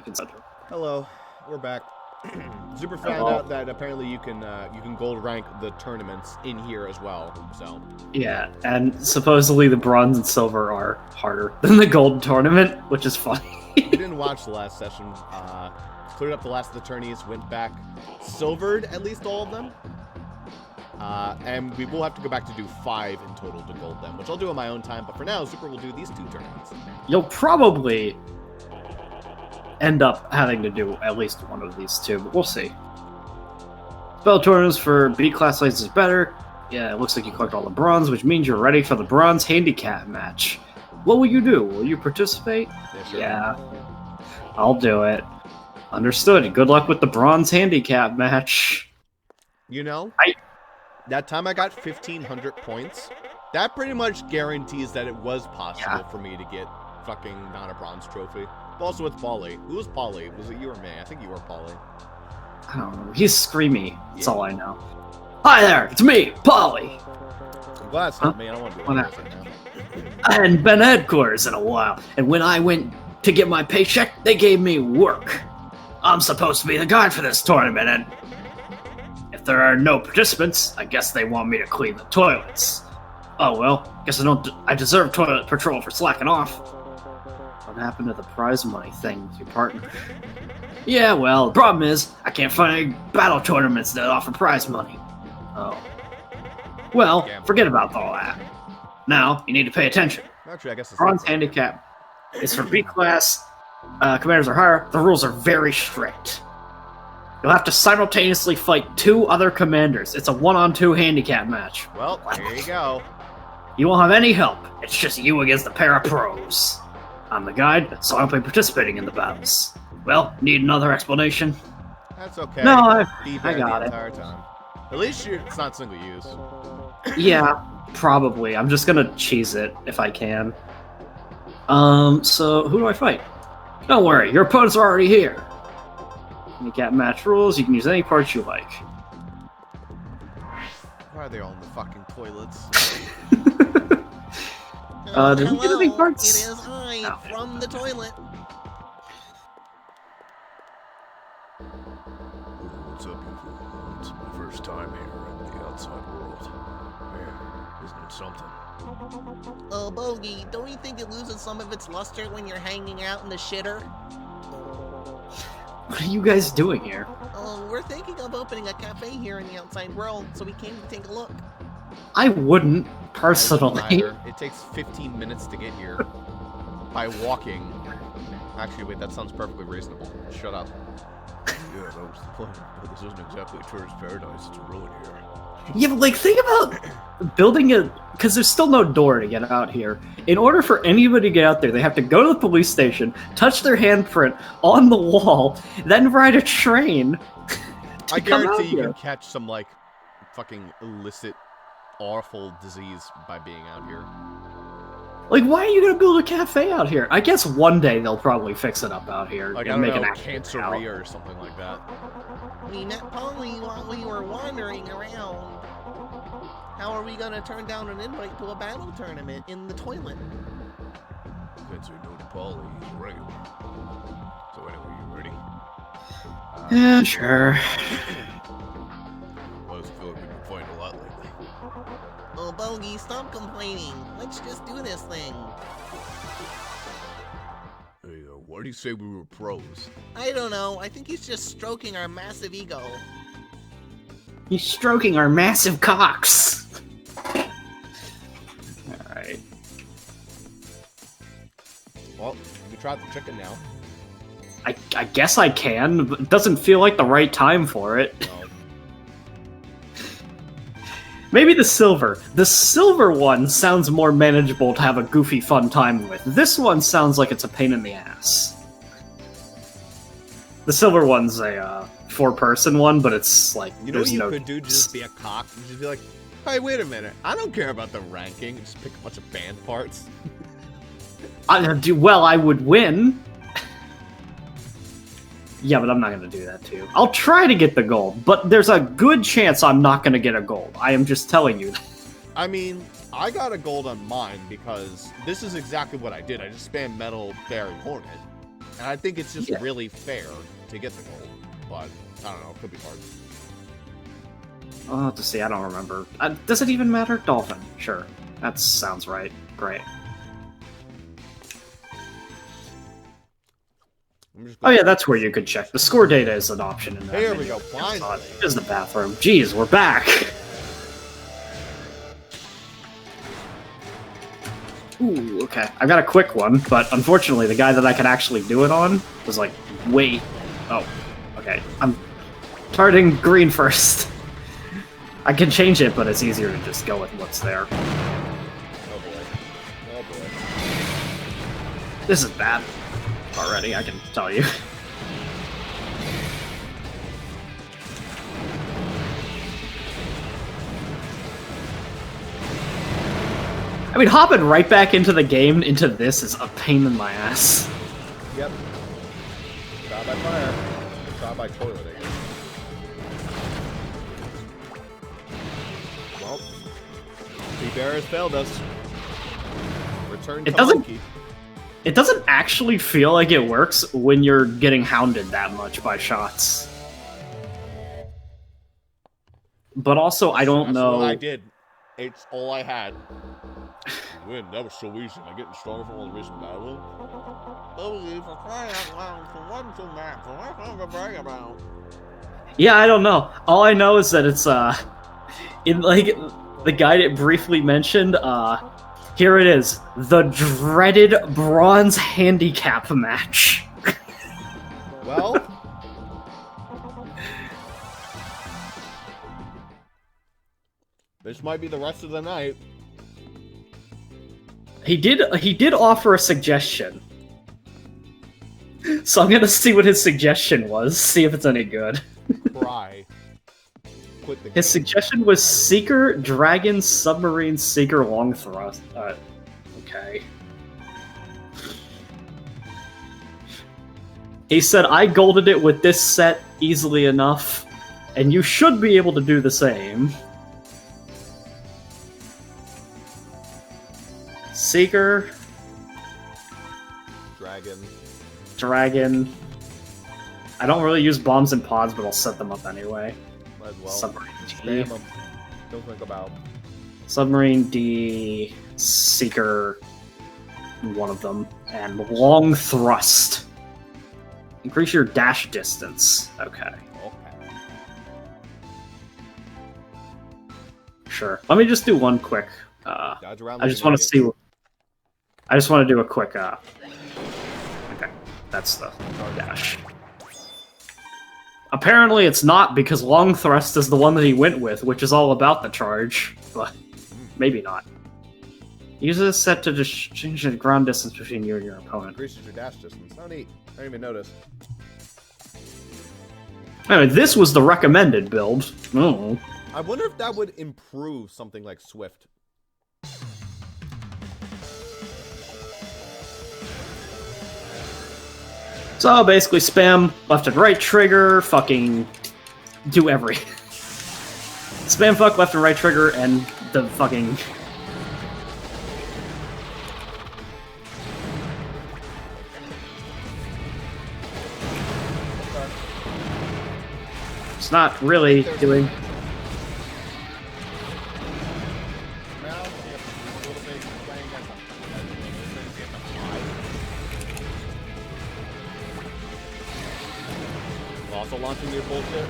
etc. Hello, we're back. Zuper found out that apparently you can gold rank the tournaments in here as well. So Yeah, and supposedly the bronze and silver are harder than the gold tournament, which is funny. we didn't watch the last session. Cleared up the last of the tourneys, went back, silvered at least all of them. And we will have to go back to do 5 in total to gold them, which I'll do on my own time. But for now, Zuper will do these 2 tournaments. You'll probably end up having to do at least one of these 2, but we'll see. Spell tournaments for B class lanes is better. Yeah, it looks like you collect all the bronze, which means you're ready for the bronze handicap match. What will you do? Will you participate? Yeah, sure. Yeah, I'll do it. Understood. Good luck with the bronze handicap match. You know, that time I got 1,500 points. That pretty much guarantees that it was possible for me to get fucking not a bronze trophy. But also with Polly. Who was Polly? Was it you or me? I think you were Polly. I don't know. He's screamy. That's all I know. Hi there, it's me, Polly. I'm glad it's not me. I don't want to do it right now. I hadn't been at headquarters in a while, and when I went to get my paycheck, they gave me work. I'm supposed to be the guide for this tournament, and if there are no participants, I guess they want me to clean the toilets. Oh well, guess I deserve toilet patrol for slacking off. What happened to the prize money thing with your partner? Yeah, well, the problem is, I can't find any battle tournaments that offer prize money. Oh. Well, forget about all that. Now, you need to pay attention. Actually, I guess it's Bronze handicap is for B class. Commanders are higher. The rules are very strict. You'll have to simultaneously fight 2 other commanders. It's a 1-on-2 handicap match. Well, here you go. You won't have any help. It's just you against the pair of pros. I'm the guide, so I'll be participating in the battles. Well, need another explanation? That's okay. No, I the got it. entire time. At least it's not single use. Yeah, probably. I'm just gonna cheese it if I can. So who do I fight? Don't worry, your opponents are already here. Handicap match rules, you can use any parts you like. Why are they all in the fucking toilets? Did we get any parts? It is I from the toilet. What's up, you? It's my first time here in the outside world. Man, isn't it something? Oh, Bogey, don't you think it loses some of its luster when you're hanging out in the shitter? What are you guys doing here? We're thinking of opening a cafe here in the outside world, so we came to take a look. I wouldn't, personally. It takes 15 minutes to get here by walking. Actually, wait, that sounds perfectly reasonable. Shut up. Yeah, that was the plan. But this isn't exactly a tourist paradise. It's a ruin here. Yeah, but, like, think about building a... Because there's still no door to get out here. In order for anybody to get out there, they have to go to the police station, touch their handprint on the wall, then ride a train. I guarantee you can catch some, like, fucking illicit, awful disease by being out here. Like, why are you gonna build a cafe out here? I guess one day they'll probably fix it up out here Like, and I make don't know, an actual Canceria or something like that. We met Polly while we were wandering around. How are we gonna turn down an invite to a battle tournament in the toilet? Can't say no to Polly. He's regular. So anyway, you ready? Yeah, sure. Well, I feel like we've been fighting a lot lately. Oh, Bogey, stop complaining. Let's just do this thing. Hey, why do you say we were pros? I don't know. I think he's just stroking our massive ego. He's stroking our massive cocks. Alright. Well, we tried the chicken now. I guess I can, but it doesn't feel like the right time for it. No. Maybe the silver. The silver one sounds more manageable to have a goofy, fun time with. This one sounds like it's a pain in the ass. The silver one's a 4-person one, but it's like You know what you no could do to just be a cock? You just be like, hey, wait a minute. I don't care about the ranking. Just pick a bunch of band parts. Well, I would win. Yeah, but I'm not going to do that to you. I'll try to get the gold, but there's a good chance I'm not going to get a gold. I am just telling you that. I mean, I got a gold on mine because this is exactly what I did. I just spammed Metal Fairy Hornet. And I think it's just Yeah. really fair to get the gold. But, I don't know, it could be hard. I'll have to see, I don't remember. Does it even matter? Dolphin, sure. That sounds right. Great. Oh yeah, that's where you could check. The score data is an option in that Here we menu. go, finally. Here's the bathroom. Jeez, we're back! Ooh, okay. I got a quick one, but unfortunately the guy that I could actually do it on was like, wait. Oh, okay. I'm targeting green first. I can change it, but it's easier to just go with what's there. Oh boy. Oh boy. This is bad already, I can tell you. I mean, hopping right back into the game, into this, is a pain in my ass. Yep. Trial by fire. Trial by toilet, I guess. Well, T-Bear has failed us. Return to monkey. It doesn't actually feel like it works when you're getting hounded that much by shots. But also, I don't know... What I did. It's all I had. Win. That was so easy. Am I getting stronger from all the recent battling? For crying out loud, for one too mad, for what's something to brag about? Yeah, I don't know. All I know is that it's, in, like, the guide it briefly mentioned, here it is. The dreaded bronze handicap match. Well... this might be the rest of the night. He did offer a suggestion. So I'm gonna see what his suggestion was, see if it's any good. Try. Quit the game. His suggestion was Seeker, Dragon, Submarine, Seeker, Long Thrust. Okay. He said, I golded it with this set easily enough, and you should be able to do the same. Seeker. Dragon. I don't really use bombs and pods, but I'll set them up anyway. Might as well. Submarine D. Spam 'em. Don't think about. Submarine D, Seeker, one of them, and Long Thrust. Increase your dash distance. Okay. Okay. Sure. Let me just do one quick. Dodge around I just want to see. I just want to do a quick. Okay, that's the dash. Apparently, it's not because Long Thrust is the one that he went with, which is all about the charge. But maybe not. Use this set to just change the ground distance between you and your opponent. Increases your dash distance. Not neat. I didn't even notice. Anyway, this was the recommended build. Oh. I wonder if that would improve something like Swift. So basically spam left and right trigger, fucking do everything. Spam fuck left and right trigger and the fucking... It's not really doing... Also launching your bullshit.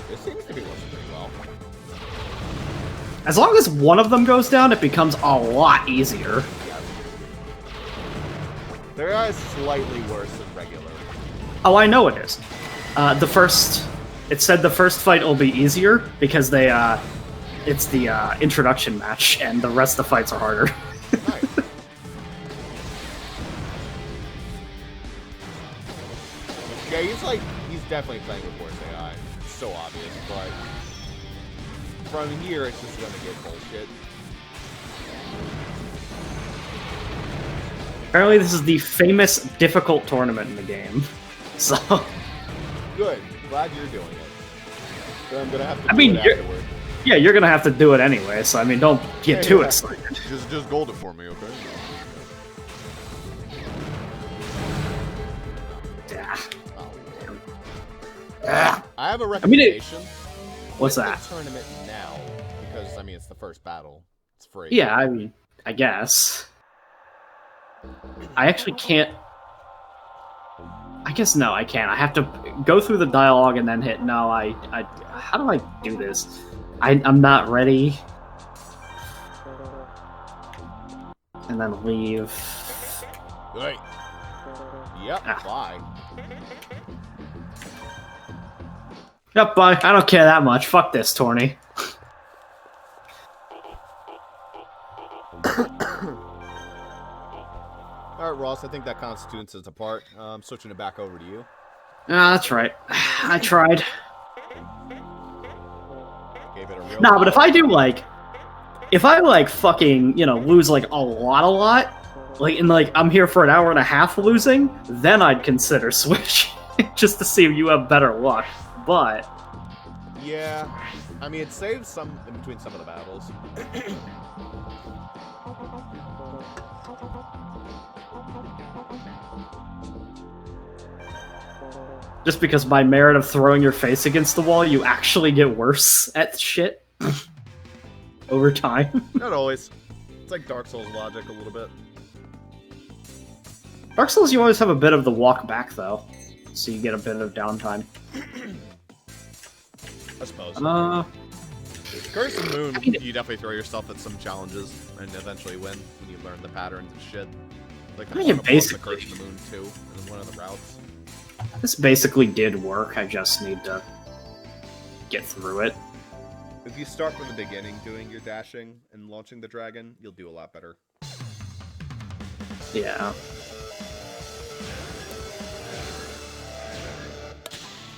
This seems to be working pretty well. As long as one of them goes down, it becomes a lot easier. They are slightly worse than regular. Oh, I know it is. It said the first fight will be easier because it's the introduction match, and the rest of the fights are harder. Nice. Yeah, he's definitely playing with worse AI. It's so obvious, but from here, it's just gonna get bullshit. Apparently, this is the famous difficult tournament in the game. So, Good. Glad you're doing it. But I'm gonna have to. Afterward. Yeah, you're gonna have to do it anyway. So I mean, don't get too excited. Just gold it for me, okay? I have a recommendation. What's Win that? The tournament now, because I mean it's the first battle. It's free. Yeah, I mean, I guess. I actually can't. I guess no, I can't. I have to go through the dialogue and then hit no. How do I do this? I'm not ready. And then leave. Right. Yep. Ah. Bye. Yep, bye. I don't care that much. Fuck this, tourney. All right, Ross. I think that constitutes us apart. I'm switching it back over to you. Ah, that's right. I tried. Gave it a real. Nah, but if I do if I fucking lose like a lot, and I'm here for an hour and a half losing, then I'd consider switching just to see if you have better luck. But yeah, I mean it saves some in between some of the battles. just because by merit of throwing your face against the wall, you actually get worse at shit over time. Not always. It's like Dark Souls logic a little bit. Dark Souls, you always have a bit of the walk back though, so you get a bit of downtime. I suppose. Curse of the Moon, you definitely throw yourself at some challenges and eventually win when you learn the patterns and shit. Like I mean, basically, the Curse of the Moon 2 in one of the routes. This basically did work. I just need to get through it. If you start from the beginning doing your dashing and launching the dragon, you'll do a lot better. Yeah.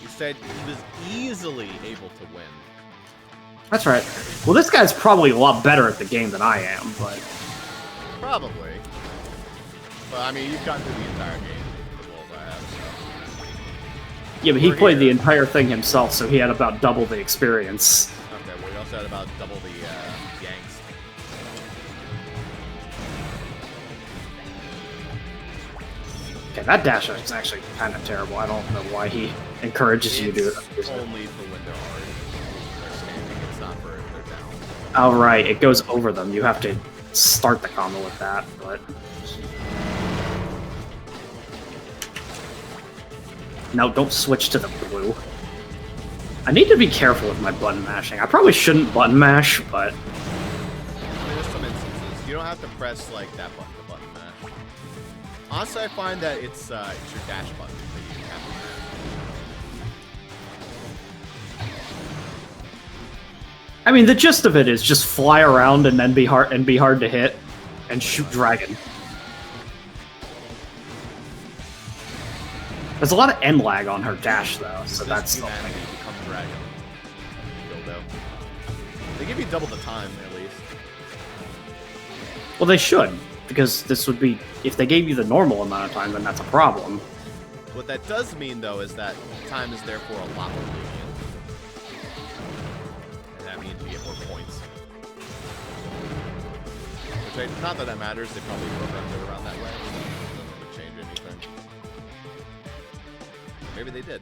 You said he was easily able to win. That's right. Well, this guy's probably a lot better at the game than I am, but... Probably. But, I mean, you've gotten through the entire game as well as I have, so... Yeah, but he played the entire thing himself, so he had about double the experience. Okay, well, he also had about double the, yanks. Okay, that dash is actually kind of terrible. I don't know why he encourages you to do it. It's only for when they're hard. They're standing. It's not for if they're down. Oh, right. It goes over them. You have to start the combo with that, but... No, don't switch to the blue. I need to be careful with my button mashing. I probably shouldn't button mash, but... I mean, there's some instances. You don't have to press, like, that button to button mash. Honestly, I find that it's your dash button that you have to mash. I mean, the gist of it is just fly around and then be hard to hit, and shoot dragon. There's a lot of end lag on her dash though, so that's humanity become dragon. Dildo. They give you double the time at least. well, they should, because this would be if they gave you the normal amount of time, then that's a problem. What that does mean though is that time is therefore a lot more lenient. And that means you get more points. Which not that that matters, they probably programmed it around that way. It doesn't really change anything. Maybe they did.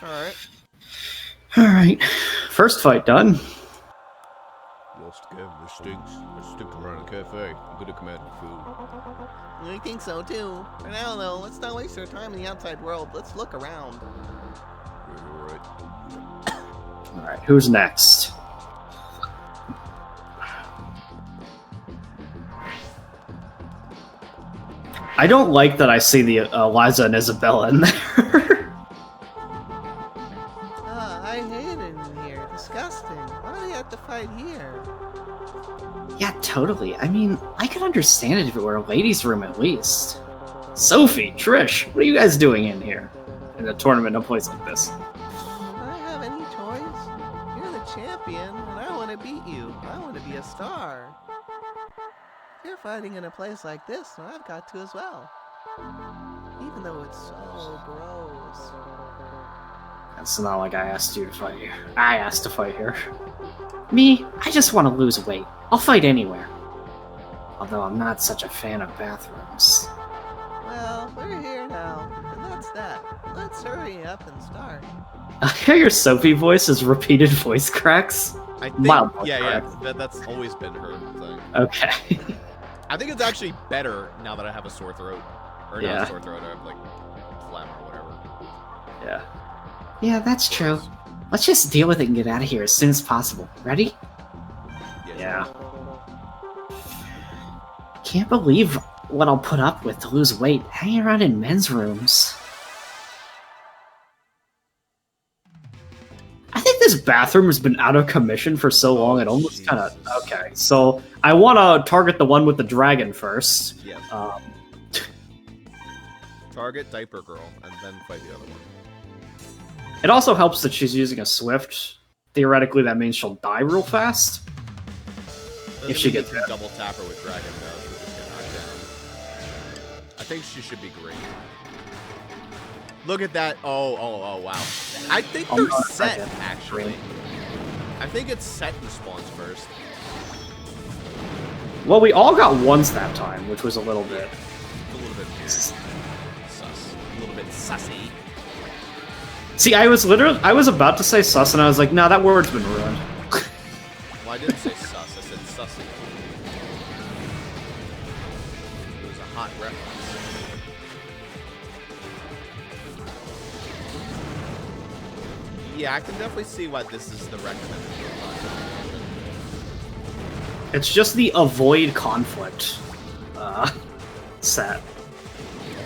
Alright. Alright. First fight done. Lost again, this stinks. I stink around a cafe. I'm good at commanding food. I think so too. For now though, let's not waste our time in the outside world. Let's look around. Yeah, you're right. Alright, who's next? I don't like that I see the Eliza and Isabella in there. I hate it in here. Disgusting. Why do you have to fight here? Yeah, totally. I mean, I could understand it if it were a ladies' room at least. Sophie, Trish, what are you guys doing in here? In a tournament, no place like this. Do I have any choice? You're the champion, and I want to beat you. I want to be a star. You're fighting in a place like this, and I've got to as well. Even though it's so gross. It's not like I asked you to fight here. I asked to fight here. Me, I just want to lose weight. I'll fight anywhere. Although I'm not such a fan of bathrooms. Well, we're here now, and that's that. Let's hurry up and start. I hear your Sophie voice as repeated voice cracks. I think, Mild voice yeah, cracks. that's always been her thing. Okay. I think it's actually better now that I have a sore throat. Or not Yeah. a sore throat, I have like phlegm or whatever. Yeah. Yeah, that's true. Let's just deal with it and get out of here as soon as possible. Ready? Yeah. Can't believe what I'll put up with to lose weight hanging around in men's rooms. I think this bathroom has been out of commission for so long it almost kind of... Okay, so I want to target the one with the dragon first. Yes. Target Diaper Girl, and then fight the other one. It also helps that she's using a Swift. Theoretically, that means she'll die real fast. If she gets hit. Double tap her with Dragon though, she'll just get knocked down. I think she should be great. Look at that! Oh! Wow! I think they're set actually. I think it's set and spawns first. Well, we all got ones that time, which was a little bit. It's a little bit weird. Sus. A little bit sussy. See, I was about to say sus, and I was like, nah, that word's been ruined. Well, I didn't say sus. I said sussy. It was a hot reference. Yeah, I can definitely see why this is the recommended profile. It's just the avoid conflict set.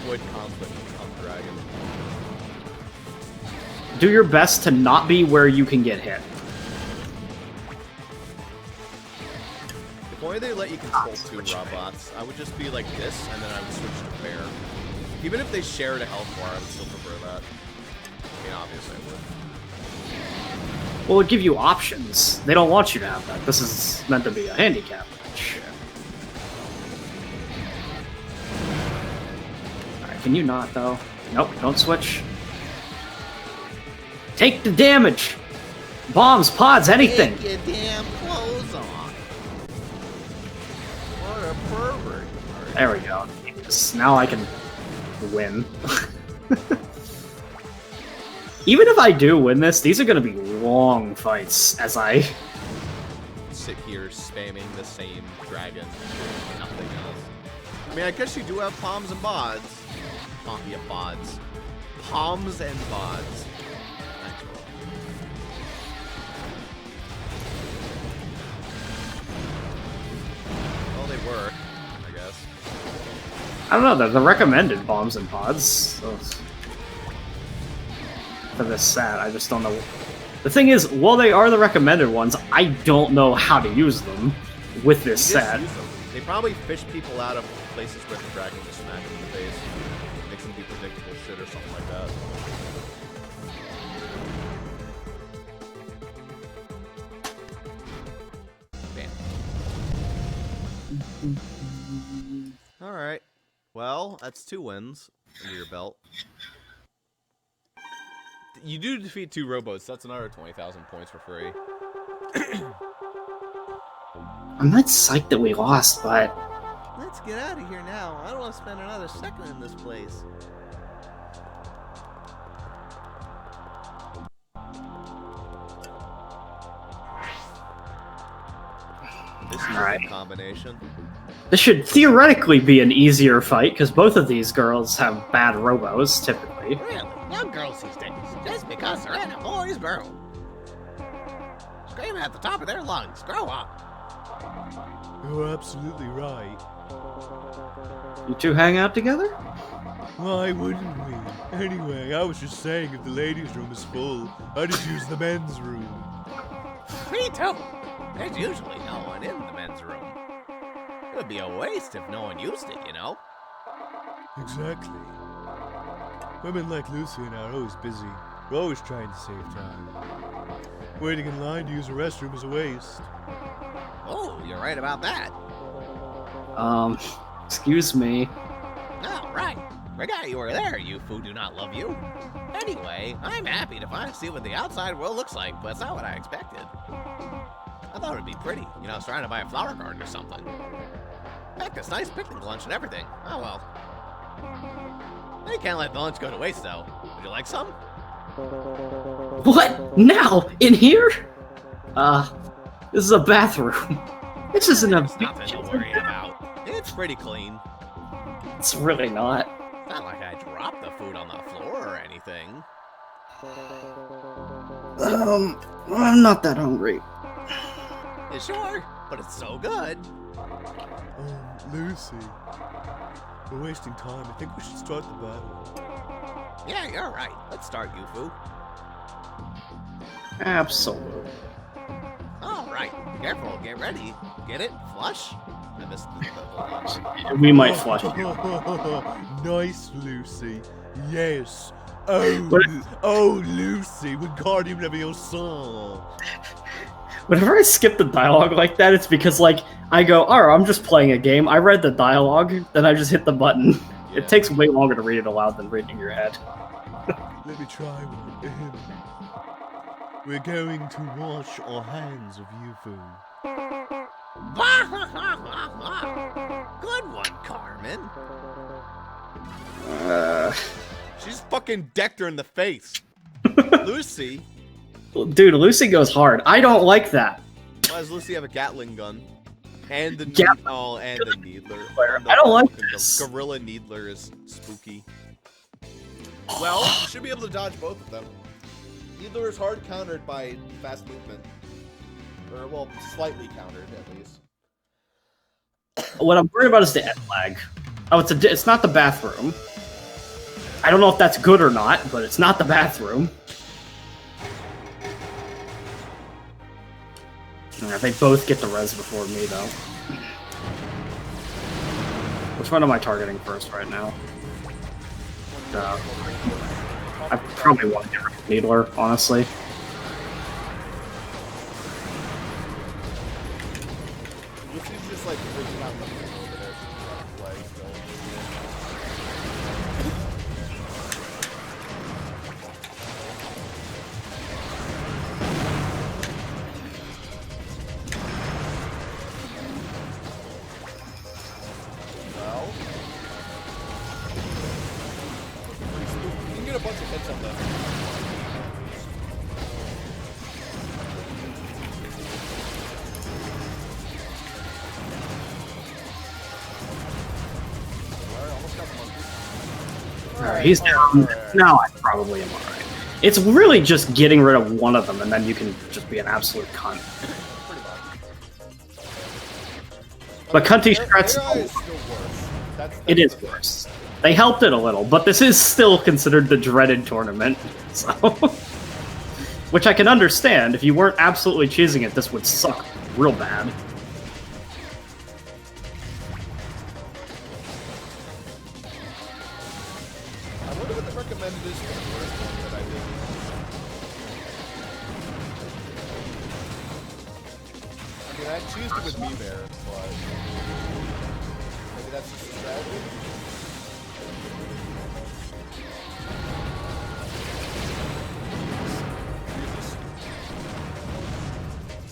Avoid conflict, become dragon. Do your best to not be where you can get hit. If only they let you control two robots, I would just be like this, and then I would switch to bear. Even if they shared a health bar, I would still prefer that. I mean, obviously I would. Well, it'd give you options. They don't want you to have that. This is meant to be a handicap match. Alright, can you not, though? Nope, don't switch. Take the damage! Bombs, pods, anything! Take your damn clothes off. What a pervert. There we go. Yes, now I can win. Even if I do win this, these are going to be long fights as I sit here spamming the same dragon and nothing else. I mean, I guess you do have palms and bods. Yeah, bods. Palms and bods. Thanks, Robo. Well, they were, I guess. I don't know, they're the recommended bombs and pods. So for this set, I just don't know. The thing is, while they are the recommended ones, I don't know how to use them with this set. Use them. They probably fish people out of places where the dragon just smack them in the face. Makes them do predictable shit or something like that. Bam. Alright. Well, that's 2 wins under your belt. You do defeat 2 Robos, that's another 20,000 points for free. I'm not psyched that we lost, but Let's get out of here now. I don't want to spend another second in this place. This is a Alright. good combination. this should theoretically be an easier fight, because both of these girls have bad robos, typically. Really? Young girls these days, just because they're in a boy's room. Screaming at the top of their lungs. Grow up. You're absolutely right. You two hang out together? Why wouldn't we? Anyway, I was just saying if the ladies' room is full, I just use the men's room. Me too. There's usually no one in the men's room. It would be a waste if no one used it, you know? Exactly. Women like Lucy and I are always busy. We're always trying to save time. Waiting in line to use a restroom is a waste. Oh, you're right about that. Excuse me. Oh, right. Forgot you were there, you who do not love you. Anyway, I'm happy to finally see what the outside world looks like, but it's not what I expected. I thought it'd be pretty, you know, surrounded by a flower garden or something. Heck, it's nice picnic lunch and everything. Oh well. You can't let the lunch go to waste, though. Would you like some? What? Now? In here? This is a bathroom. This isn't a There's nothing to worry about. It's pretty clean. It's really not. It's not like I dropped the food on the floor or anything. I'm not that hungry. You sure? But it's so good. Lucy. We're wasting time. I think we should start the battle. Yeah, you're right. Let's start, Yufu. Absolutely. All right. Careful. Get ready. Get it? Flush? I missed the whole lot. We might flush you. Nice, Lucy. Yes. Oh, Lucy, Wingardium Leviosa. Whenever I skip the dialogue like that, it's because, like, I go, alright, I'm just playing a game. I read the dialogue, then I just hit the button. Yeah. It takes way longer to read it aloud than reading in your head. Let me try one. We're going to wash our hands of Yufu. Good one, Carmen. Uh, She's fucking decked her in the face. Lucy. Dude, Lucy goes hard. I don't like that. Why does Lucy have a Gatling gun? And the and the Needler. I don't like this. Gorilla Needler is spooky. Well, you should be able to dodge both of them. Needler is hard countered by fast movement. Or, well, slightly countered, at least. What I'm worried about is the end lag. Oh, it's not the bathroom. I don't know if that's good or not, but it's not the bathroom. They both get the res before me, though. Which one am I targeting first right now? I probably want to get rid of Needler, honestly. Lucy's just like freaking out over there. She's trying to play still. Well, you can get a bunch of hits on them. Alright, he's down. Now I probably am alright. It's really just getting rid of one of them, and then you can just be an absolute cunt. Pretty much. But Cunty Strats, Their is still worse. That's it is the thing. worse. They helped it a little, but this is still considered the dreaded tournament, so... Which I can understand. If you weren't absolutely choosing it, this would suck real bad. I wonder what the recommended is for the first one that I did. I mean, I choose to with me there, but maybe that's just a strategy.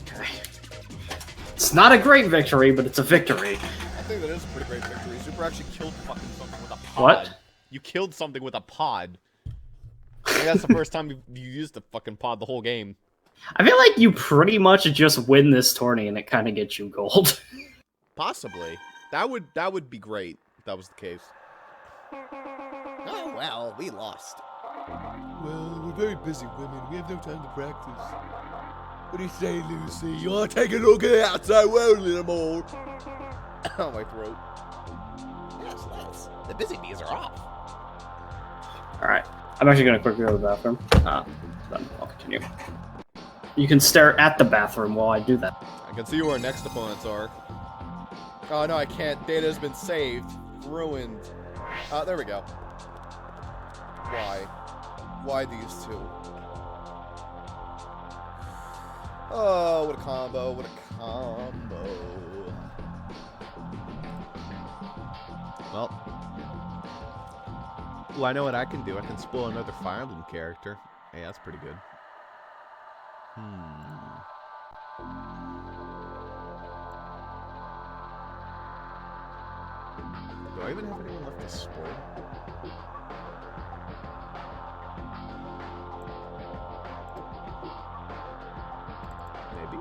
Okay. It's not a great victory, but it's a victory. I think that is a pretty great victory. Zuper actually killed fucking something with a pod. What? You killed something with a pod. I think that's the first time you used the fucking pod the whole game. I feel like you pretty much just win this tourney and it kind of gets you gold. Possibly. That would be great if that was the case. Oh well, we lost. Well, we're very busy women. We have no time to practice. What do you say, Lucy? You want to take a look at the outside world a little more? Oh, my throat. Yes, let's. The busy bees are off. Alright. I'm actually going to quickly go to the bathroom. Then I'll continue. You can stare at the bathroom while I do that. I can see who our next opponents are. Oh, no, I can't. Data's been saved. Ruined. There we go. Why? Why these two? Oh, what a combo. What a combo. Well. Well, I know what I can do. I can spoil another Fire Emblem character. Hey, that's pretty good. Do I even have anyone left to spoil? Maybe.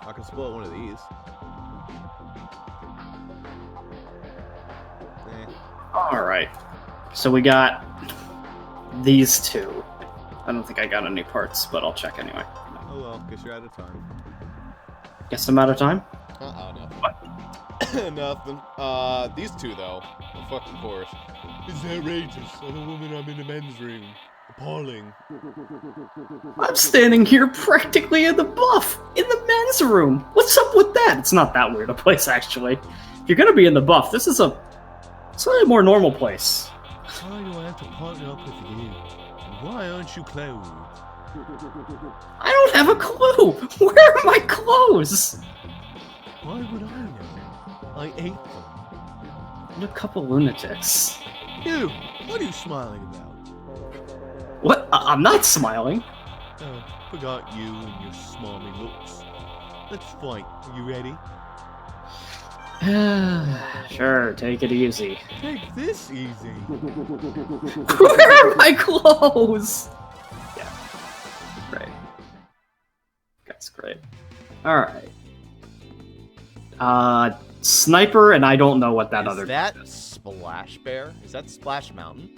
I can spoil one of these. Alright. So we got these two. I don't think I got any parts, but I'll check anyway. Oh well, guess you're out of time. Guess I'm out of time? Nothing. What? Nothing. These two though. Of fucking course. It's outrageous. I'm a woman, I'm in the men's room. Appalling. I'm standing here practically in the buff, in the men's room. What's up with that? It's not that weird a place, actually. If you're gonna be in the buff, this is a slightly more normal place. Why do I have to partner up with you? And why aren't you clothed? I don't have a clue. Where are my clothes? Why would I know? I ate them. You're a couple lunatics. You! What are you smiling about? What? I'm not smiling. Oh, forgot you and your smarmy looks. Let's fight. Are you ready? Sure, take it easy. Take this easy. Where are my clothes? Yeah. Great. That's great. Alright. Sniper, and I don't know what that other... Is that Splash Bear? Is that Splash Mountain?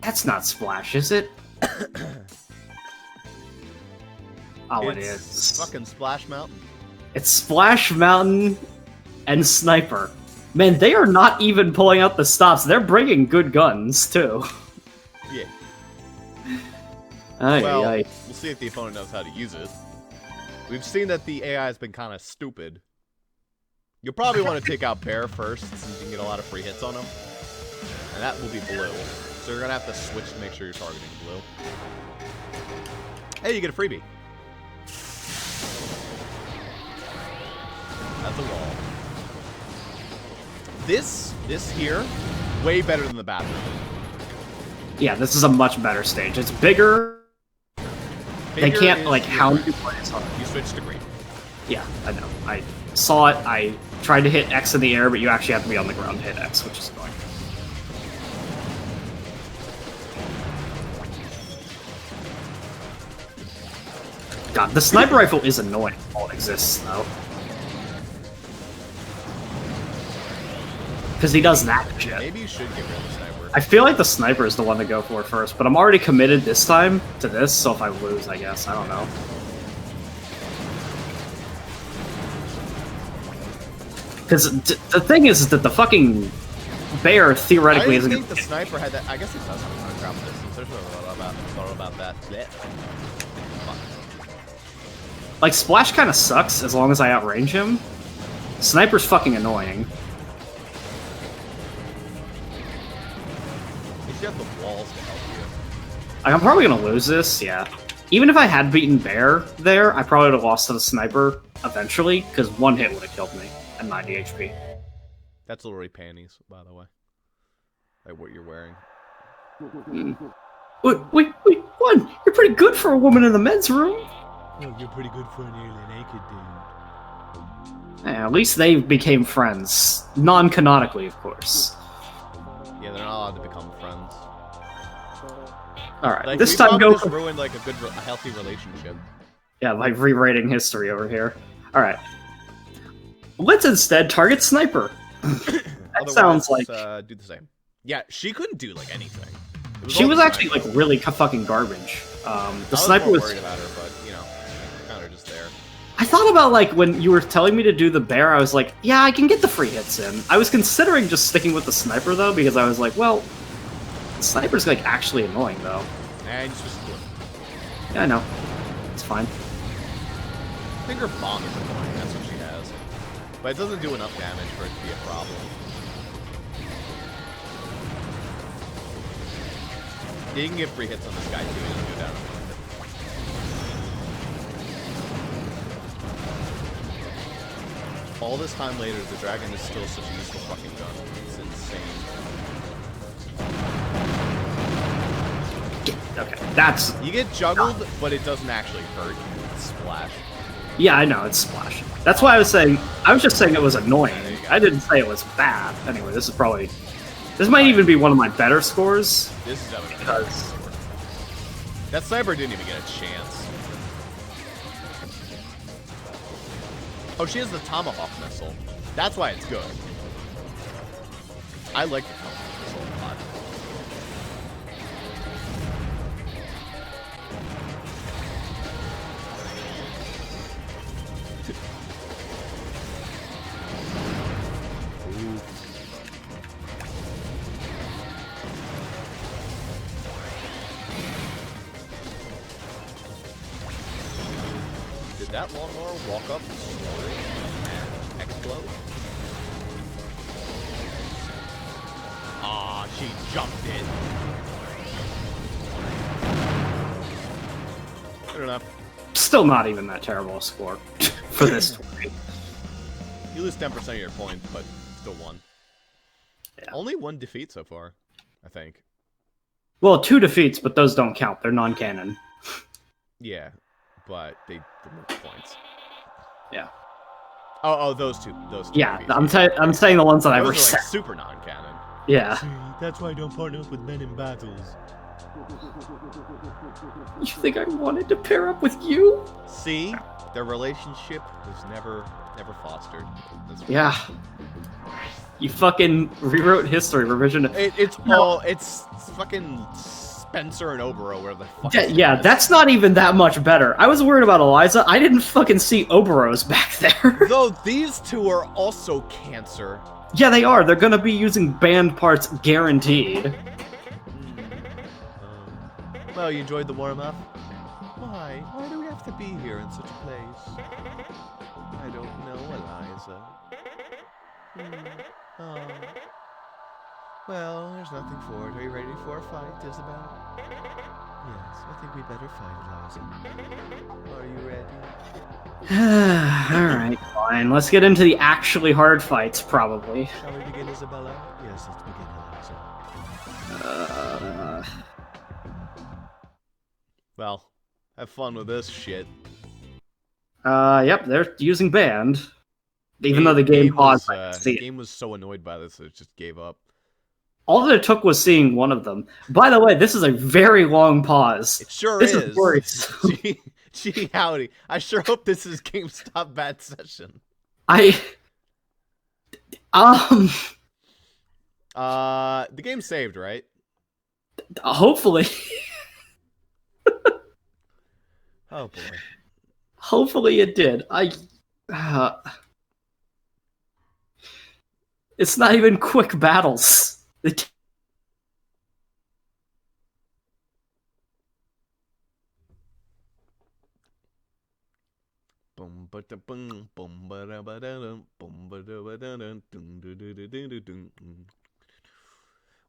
That's not Splash, is it? Oh, it It's is. fucking Splash Mountain. It's Splash Mountain and Sniper. Man, they are not even pulling out the stops. They're bringing good guns, too. Yeah. Aye, Well, aye. we'll see if the opponent knows how to use it. We've seen that the AI has been kind of stupid. You'll probably want to take out Bear first, since you can get a lot of free hits on him. And that will be blue. So you're going to have to switch to make sure you're targeting blue. Hey, you get a freebie. That's a wall. This here, way better than the bathroom. Yeah, this is a much better stage. It's bigger. They Bigger can't, is like, your hound green. you when it's hard. You switch to green. Yeah, I know. I saw it. I tried to hit X in the air, but you actually have to be on the ground to hit X, which is annoying. God, the sniper rifle is annoying while it exists, though. Because he does that shit. Maybe you should get rid of the sniper. I feel like the sniper is the one to go for first, but I'm already committed this time to this, so if I lose, I guess. I don't know. Because the thing is that the fucking bear theoretically I isn't didn't going think the sniper had that. I guess it does have a crop distance. There's no thought about that. Blech. Fuck. like, Splash kind of sucks as long as I outrange him. Sniper's fucking annoying. You have the walls to help you. Like, I'm probably gonna lose this, yeah. Even if I had beaten Bear there, I probably would have lost to the Sniper eventually, because one hit would have killed me at 90 HP. That's literally panties, by the way. Like what you're wearing. Wait, one! You're pretty good for a woman in the men's room! Oh, you're pretty good for a nearly naked dude. At least they became friends. Non-canonically, of course. Yeah, they're not allowed to become friends. Alright, Like, this we time probably go just for... ruined like a healthy relationship. Yeah, like rewriting history over here. Alright. Let's instead target Sniper. That sounds like... do the same. Yeah, she couldn't do like anything. She all was the actually sniper. like really fucking garbage. The I was Sniper more was... worried about her, but you know, kind of just there. I thought about, like, when you were telling me to do the Bear, I was like, yeah, I can get the free hits in. I was considering just sticking with the Sniper, though, because I was like, well, the Sniper's, like, actually annoying, though. And you switch to blue. Yeah, I know. It's fine. I think her bomb is annoying. That's what she has, but it doesn't do enough damage for it to be a problem. Yeah, you can get free hits on this guy too. You can do that. All this time later, the dragon is still such a useful fucking gun. It's insane. Okay, that's... You get juggled, but it doesn't actually hurt. It's Splash. Yeah, I know, it's Splash. That's why I was just saying it was annoying. I didn't say it was bad. Anyway, this might even be one of my better scores. This is definitely Because that sniper didn't even get a chance. Oh, she has the Tomahawk missile. That's why it's good. I like the Tomahawk missile a lot. Did that lawnmower walk up and explode? Aw, she jumped it. Good enough. still not even that terrible a score for this tournament. You lose 10% of your points, but still won. Yeah. Only one defeat so far, I think. Well, 2 defeats, but those don't count. They're non-canon. Yeah, but they remove points. Yeah. Oh, those two. Yeah, defeats. I'm saying the ones that I Those are reset. like super non-canon. Yeah. See, that's why I don't partner up with men in battles. You think I wanted to pair up with you? See, their relationship was never fostered. Yeah. You fucking rewrote history, revision. It's fucking Spencer and Obero where the fuck. Yeah, that's not even that much better. I was worried about Eliza. I didn't fucking see Oberos back there. Though these two are also cancer. Yeah, they are. They're gonna be using banned parts guaranteed. Well, you enjoyed the warm-up? Why? Why do we have to be here in such a place? I don't know, Eliza. Oh. Well, there's nothing for it. Are you ready for a fight, Isabel? Yes, I think we better fight, Eliza. Are you ready? Alright, fine. Let's get into the actually hard fights, probably. Shall we begin, Isabella? Yes, let's begin, Eliza. Well, have fun with this shit. Yep, they're using banned. Even though the game paused, The game was so annoyed by this, it just gave up. all that it took was seeing one of them. By the way, this is a very long pause. It sure This is. is worrisome. Gee, howdy. I sure hope this is GameStop bad session. The game saved, right? Hopefully. Oh boy. Hopefully it did. It's not even quick battles.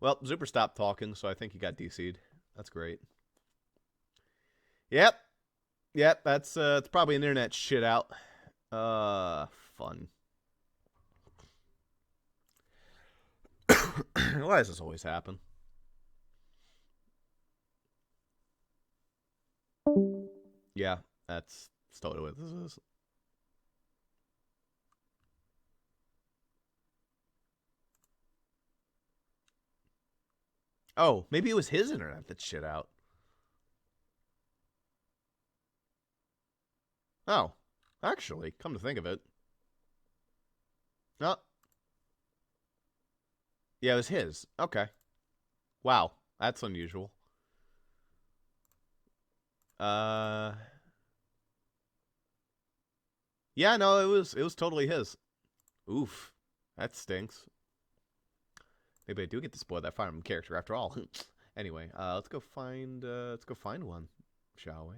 Well, Zuper stopped talking, so I think he got DC'd. That's great. Yep, that's it's probably an internet shit out. Fun. Why does this always happen? Yeah, that's totally what this is. Oh, maybe it was his internet that shit out. Oh, actually, come to think of it. Oh. Yeah, it was his. Okay. Wow, that's unusual. Yeah, no, it was totally his. Oof. That stinks. Maybe I do get to spoil that Fire Emblem character after all. Anyway, let's go find one, shall we?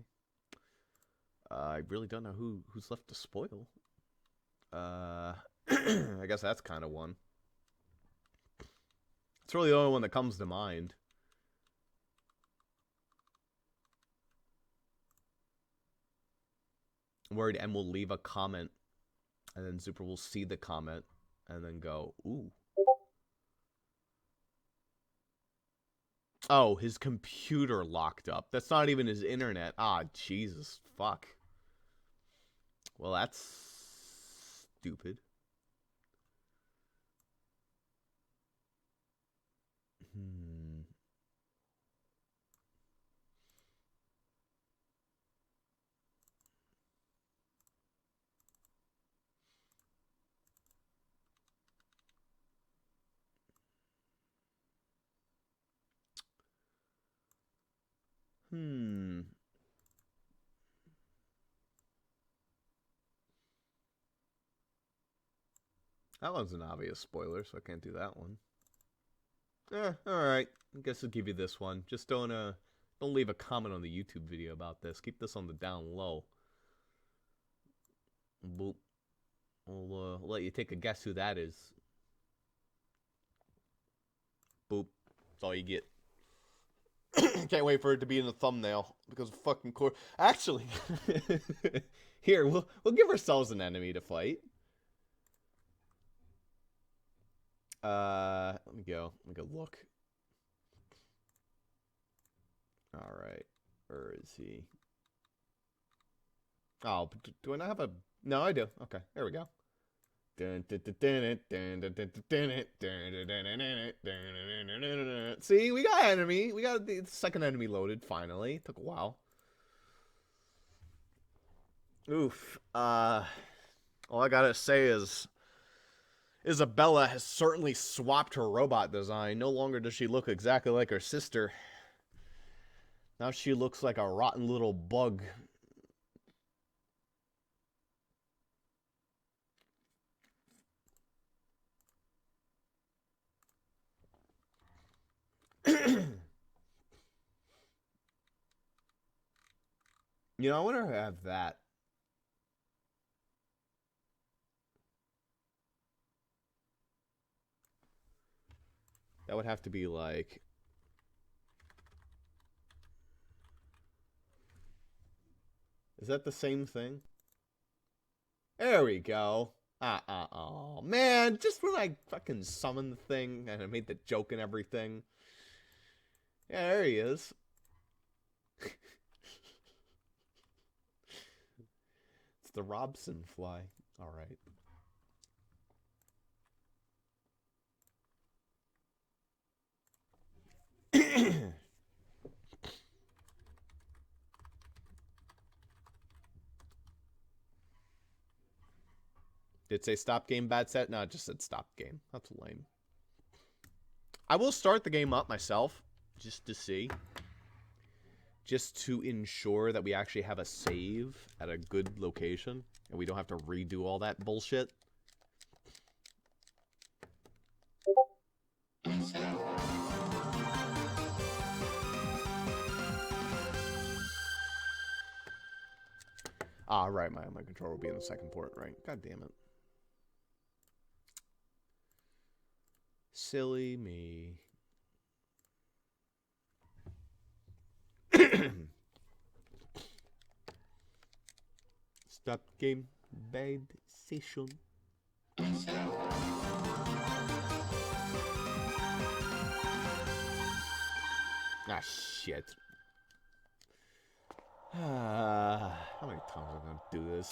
I really don't know who's left to spoil. I guess that's kind of one. It's really the only one that comes to mind. I'm worried M will leave a comment, and then Zuper will see the comment, and then go, ooh. Oh, his computer locked up. That's not even his internet. Ah, Jesus, fuck. Well, that's stupid. That one's an obvious spoiler, so I can't do that one. Alright. I guess I'll give you this one. Just don't leave a comment on the YouTube video about this. Keep this on the down low. Boop. I'll let you take a guess who that is. Boop. That's all you get. Can't wait for it to be in the thumbnail because of fucking core. Actually, here we'll give ourselves an enemy to fight. Let me go look. All right, where is he? Oh, do I not have a? No, I do. Okay, there we go. See, we got enemy. We got the second enemy loaded, finally. Took a while. Oof. All I gotta say is Isabella has certainly swapped her robot design. No longer does she look exactly like her sister. Now she looks like a rotten little bug. You know, I wonder if I have that. That would have to be like... Is that the same thing? There we go. Oh, man. Just when I fucking summoned the thing and I made the joke and everything. Yeah, there he is. It's the Robson fly. All right. Did it say stop game, bad set? No, it just said stop game. That's lame. I will start the game up myself, just to see. Just to ensure that we actually have a save at a good location. And we don't have to redo all that bullshit. Ah, right, my controller will be in the second port, right? God damn it. Silly me. Stop game. Bad session. Ah, shit. How many times am I gonna do this?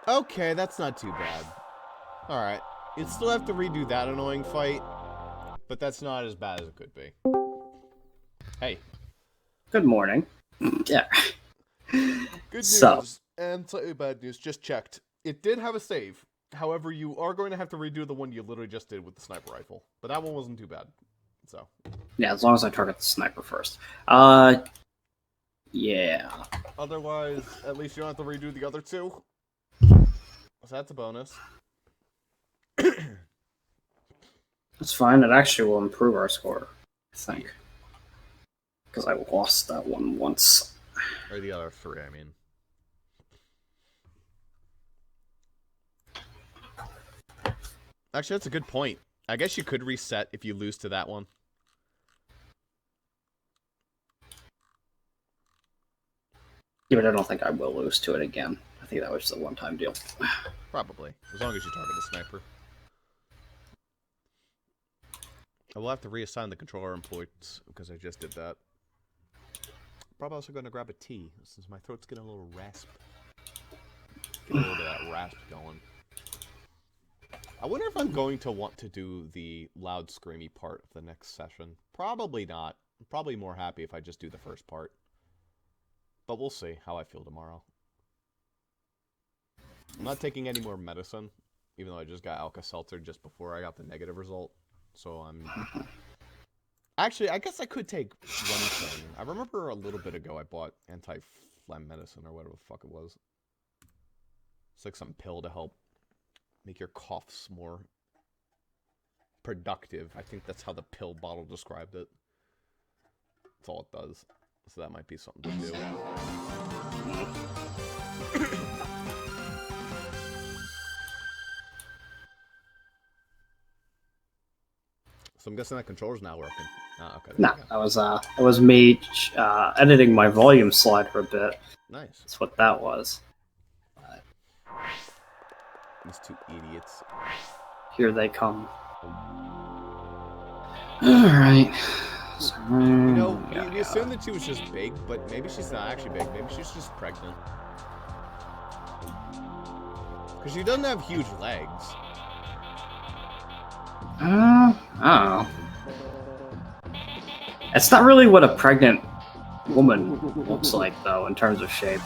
Okay, that's not too bad. Alright. You'd still have to redo that annoying fight, but that's not as bad as it could be. Hey. Good morning. Yeah. Good news So. and slightly bad news. Just checked. It did have a save. However, you are going to have to redo the one you literally just did with the sniper rifle. But that one wasn't too bad. So. Yeah, as long as I target the sniper first. Yeah. Otherwise, at least you don't have to redo the other two. So that's a bonus. That's fine. It actually will improve our score, I think. Because I lost that one once. Or the other three, I mean. Actually, that's a good point. I guess you could reset if you lose to that one. Yeah, but I don't think I will lose to it again. I think that was just a one-time deal. Probably. As long as you target the sniper. I will have to reassign the controller inputs because I just did that. Probably also going to grab a tea since my throat's getting a little rasp. Get a little bit of that rasp going. I wonder if I'm going to want to do the loud screamy part of the next session. Probably not. I'm probably more happy if I just do the first part. But we'll see how I feel tomorrow. I'm not taking any more medicine, even though I just got Alka-Seltzer just before I got the negative result. So I'm... Actually, I guess I could take one thing. I remember a little bit ago I bought anti-phlegm medicine or whatever the fuck it was. It's like some pill to help make your coughs more productive. I think that's how the pill bottle described it. That's all it does. So that might be something to do. So I'm guessing that controller's not working. Ah, okay. No, that was me editing my volume slide for a bit. Nice. That's what that was. These two idiots. Here they come. Alright. So, You know, we assumed that she was just big, but maybe she's not actually big. Maybe she's just pregnant. Because she doesn't have huge legs. I don't know. It's not really what a pregnant woman looks like, though, in terms of shape.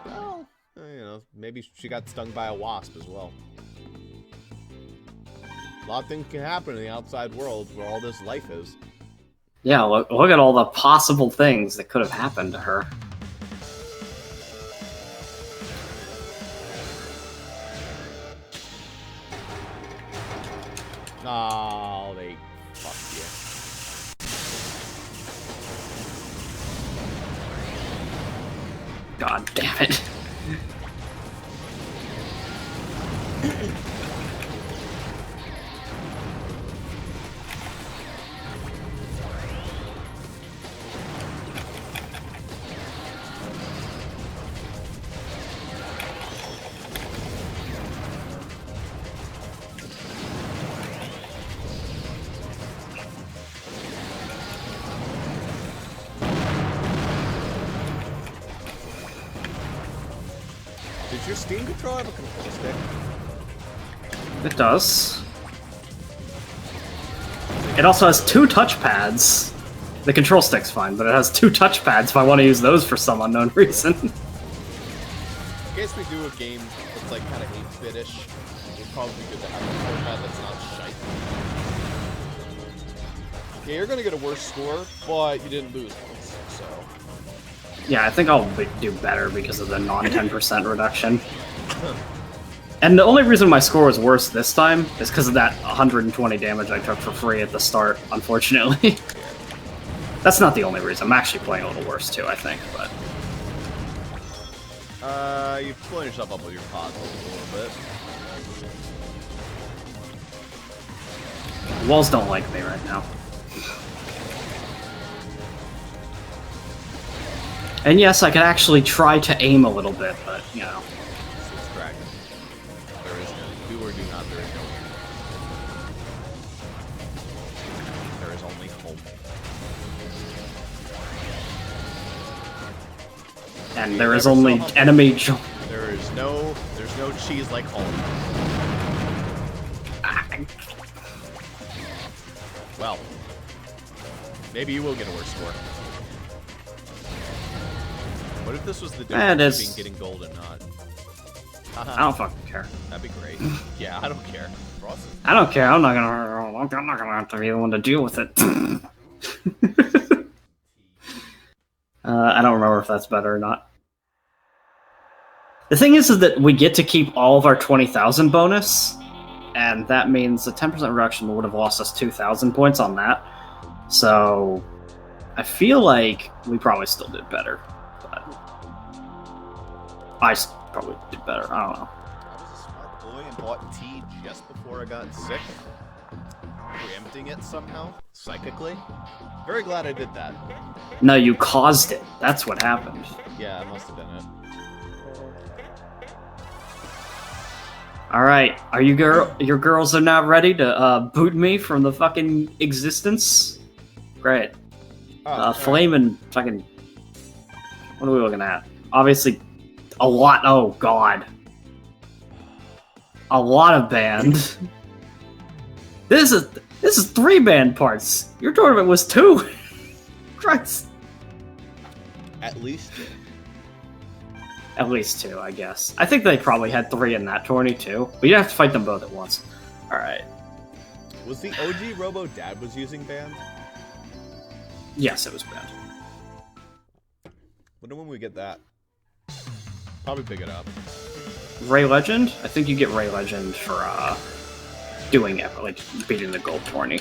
Well, you know, maybe she got stung by a wasp as well. A lot of things can happen in the outside world where all this life is. Yeah, look at all the possible things that could have happened to her. Oh, they fucked you. God damn it. Does your Steam controller have a control stick? It does. It also has two touchpads. The control stick's fine, but it has two touchpads if I want to use those for some unknown reason. In case we do a game that's like kind of 8-bit-ish, it's probably good to have a touchpad that's not shite. Yeah, you're gonna get a worse score, but you didn't lose once, so... Yeah, I think I'll do better because of the non-10% reduction. And the only reason my score was worse this time is because of that 120 damage I took for free at the start, unfortunately. That's not the only reason. I'm actually playing a little worse too, I think, but... You're pulling yourself up with your pods a little bit. The walls don't like me right now. And yes, I could actually try to aim a little bit, but, you know. Subtract. There is no do or do not, there is no there is only home. And there is only enemy there's no cheese like home. Well, maybe you will get a worse score. What if this was the difference between getting gold and not? I don't fucking care. That'd be great. Yeah, I don't care. I don't care. I'm not gonna have to be the one to deal with it. I don't remember if that's better or not. The thing is that we get to keep all of our 20,000 bonus, and that means the 10% reduction would have lost us 2,000 points on that. So I feel like we probably still did better. But I probably did better. I don't know. I was a smart boy and bought tea just before I got sick. preempting it somehow, psychically. Very glad I did that. No, you caused it. That's what happened. Yeah, it must have been it. All right, are you your girls are now ready to boot me from the fucking existence? Great. Flame and fucking. What are we looking at? Obviously, a lot. Oh god, a lot of band. This is 3 band parts. Your tournament was 2. Christ. At least 2. At least 2, I guess. I think they probably had 3 in that tourney too. But you have to fight them both at once. All right. Was the OG Robo dad was using band? Yes, it was bad. Wonder when we get that. Probably pick it up. Ray Legend? I think you get Ray Legend for doing it, like beating the gold tourney.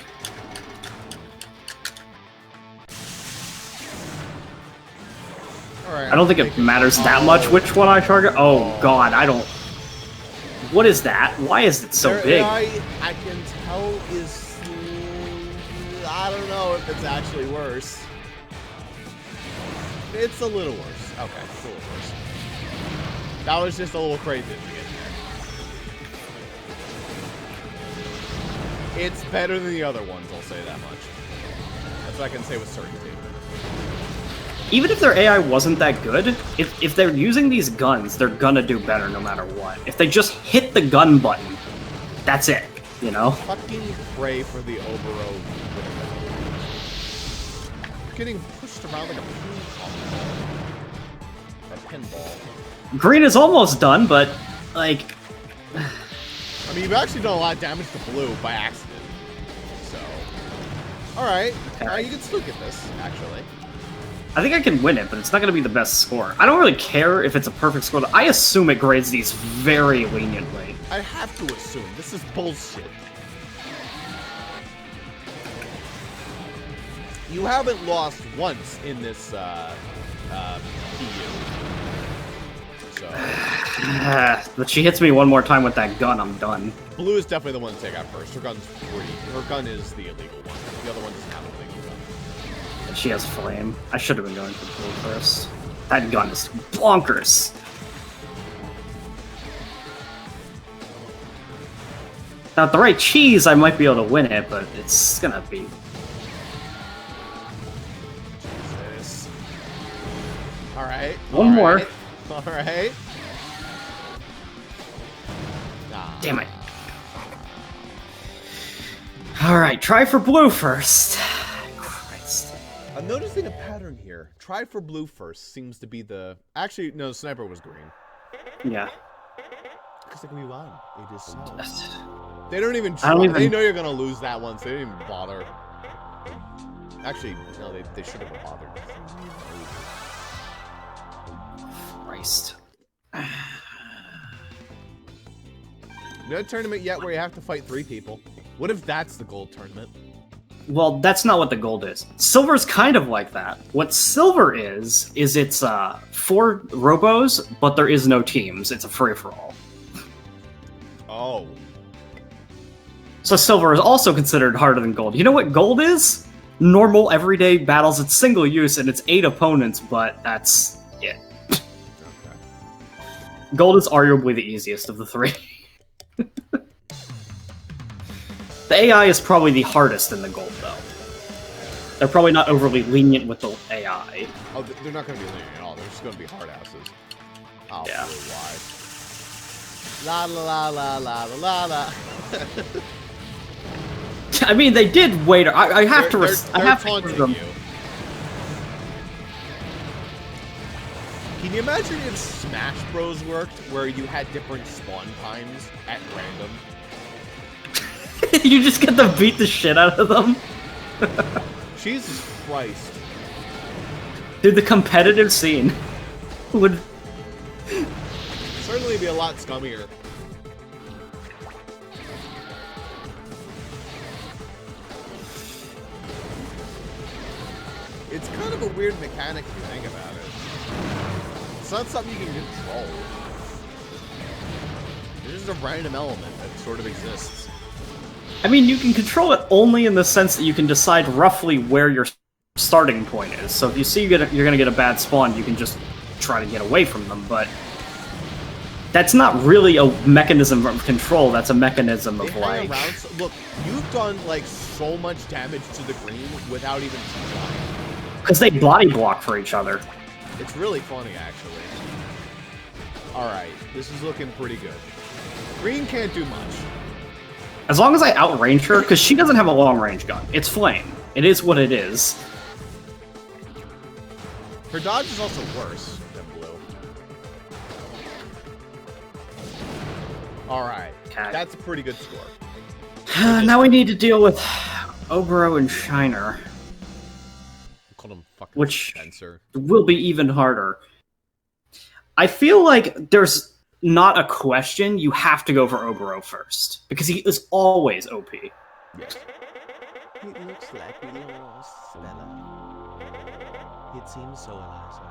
Alright. I don't think it matters that much which one I target. Oh god, I don't. What is that? Why is it so big? I can tell is. I don't know if it's actually worse. It's a little worse. Okay, it's a little worse. That was just a little crazy to get there. It's better than the other ones, I'll say that much. That's what I can say with certainty. Even if their AI wasn't that good, if they're using these guns, they're gonna do better no matter what. If they just hit the gun button, that's it, you know? Fucking pray for the Obero. Getting pushed around like a ping pong ball. A pinball. Green is almost done, but, like... I mean, you've actually done a lot of damage to blue by accident. So... Alright. Alright, you can still get this, actually. I think I can win it, but it's not going to be the best score. I don't really care if it's a perfect score. I assume it grades these very leniently. I have to assume. This is bullshit. You haven't lost once in this, PU. So... But she hits me one more time with that gun, I'm done. Blue is definitely the one to take out first. Her gun's pretty... Her gun is the illegal one. The other one doesn't have a legal gun. She has flame. I should have been going for blue first. That gun is bonkers. Now, with the right cheese, I might be able to win it, but it's gonna be... Jesus. Alright. One more. Alright. Damn it. Alright, try for blue first. Christ. I'm noticing a pattern here. Try for blue first seems to be the... Actually, no, sniper was green. Yeah. Because they can be one. It is so. They don't even try. I don't even... They know you're going to lose that one, so they didn't even bother. Actually, no, they should have bothered. Christ. No tournament yet where you have to fight 3 people. What if that's the gold tournament? Well, that's not what the gold is. Silver's kind of like that. What silver is it's 4 robos, but there is no teams. It's a free-for-all. Oh. So silver is also considered harder than gold. You know what gold is? Normal, everyday battles. It's single use, and it's 8 opponents, but that's it. Okay. Gold is arguably the easiest of the 3. The AI is probably the hardest in the gold, though. They're probably not overly lenient with the AI. Oh, they're not going to be lenient at all. They're just going to be hard asses. Oh, yeah. Why? La la la la la la la. I mean, they did wait. I have to. I have to taunting give them. you. Can you imagine if Smash Bros worked, where you had different spawn times at random? You just get to beat the shit out of them. Jesus Christ! Dude, the competitive scene would certainly be a lot scummier. It's kind of a weird mechanic if you think about it. It's not something you can control. It's just a random element that sort of exists. I mean, you can control it only in the sense that you can decide roughly where your starting point is. So if you see you're going to get a bad spawn, you can just try to get away from them, but that's not really a mechanism of control, that's a mechanism of, like... Look, you've done, like, so much damage to the green without even trying. Because they body block for each other. It's really funny, actually. Alright, this is looking pretty good. Green can't do much. As long as I outrange her, because she doesn't have a long-range gun. It's flame. It is what it is. Her dodge is also worse than blue. Alright, that's a pretty good score. Now we need to deal with Obro and Shiner. Call him fucking which Spencer. Will be even harder. I feel like there's not a question, you have to go for Obro first. Because he is always OP. Yeah. It looks like we lost, Stella. It seems so, Eliza.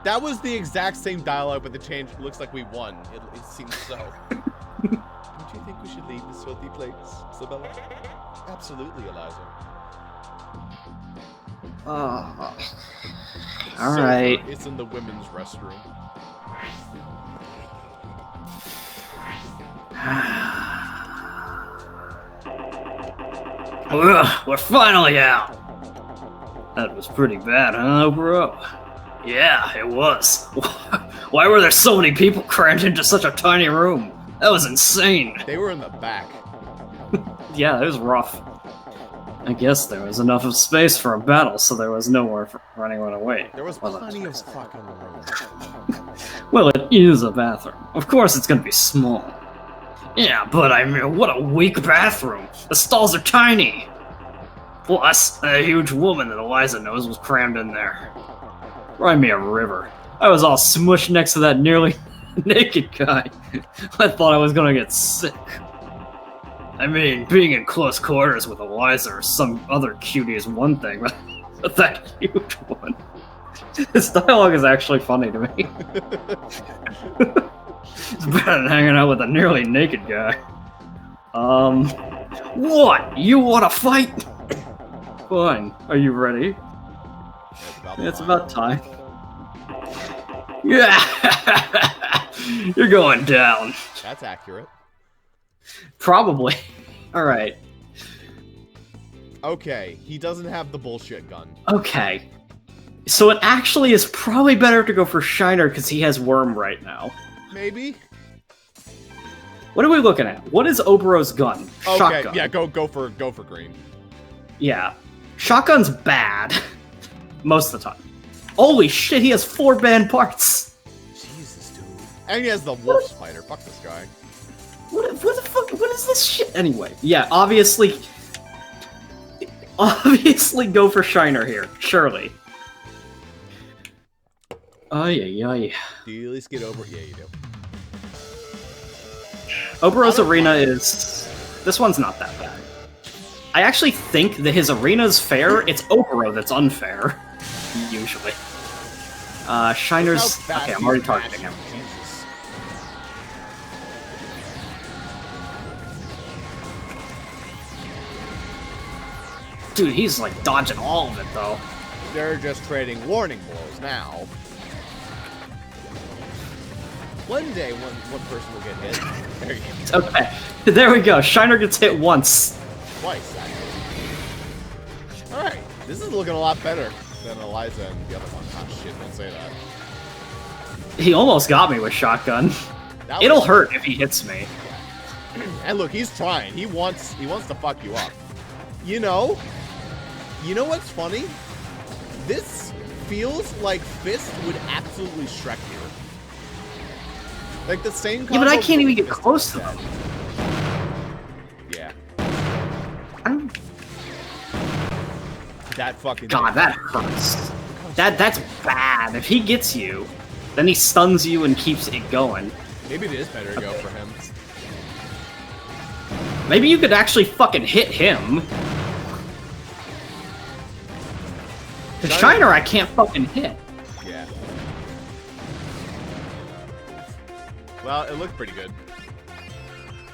That was the exact same dialogue, but the change looks like we won. It seems so. Don't you think we should leave this filthy place, Isabella? Absolutely, Eliza. Alright. It's in the women's restroom. Ugh, we're finally out! That was pretty bad, huh, bro? Yeah, it was. Why were there so many people crammed into such a tiny room? That was insane. They were in the back. Yeah, it was rough. I guess there was enough of space for a battle, so there was nowhere for anyone to wait. There was plenty of fucking room. Well, it is a bathroom. Of course it's gonna be small. Yeah, but I mean, what a weak bathroom. The stalls are tiny. Plus, a huge woman that Eliza knows was crammed in there. Remind me of River. I was all smushed next to that nearly naked guy. I thought I was gonna get sick. I mean, being in close quarters with Eliza or some other cutie is one thing, but that huge one. This dialogue is actually funny to me. It's better than hanging out with a nearly naked guy. What? You wanna fight? Fine. Are you ready? It's about time. Yeah! You're going down. That's accurate. Probably. Alright. Okay, he doesn't have the bullshit gun. Okay. So it actually is probably better to go for Shiner because he has Worm right now. Maybe? What are we looking at? What is Obro's gun? Okay, Shotgun. yeah, go for green. Yeah. Shotgun's bad. Most of the time. Holy shit, he has 4 banned parts! Jesus, dude. And he has the wolf spider. Fuck this guy. What the fuck? What is this shit? Anyway, yeah, obviously go for Shiner here, surely. Ay. Do you at least get over? Yeah, you do. Obro's arena is... This one's not that bad. I actually think that his arena's fair, it's Obro that's unfair. Usually. Shiner's... Okay, I'm already targeting him. Jesus. Dude, he's like dodging all of it though. They're just trading warning blows now. One day, one person will get hit. There you go. Okay, there we go. Shiner gets hit once. Twice, actually. Alright, this is looking a lot better than Eliza and the other one. Ah, shit, don't say that. He almost got me with shotgun. It'll hurt if he hits me. And look, he's trying. He wants to fuck you up. You know what's funny? This feels like Fist would absolutely Shrek here. Like the same combo. Yeah, but I can't even get close to him. Yeah. I'm... That fucking God, that hurts. That's bad. If he gets you, then he stuns you and keeps it going. Maybe it is better to go for him. Maybe you could actually fucking hit him. The Shiner I can't fucking hit. Yeah. Well, it looked pretty good.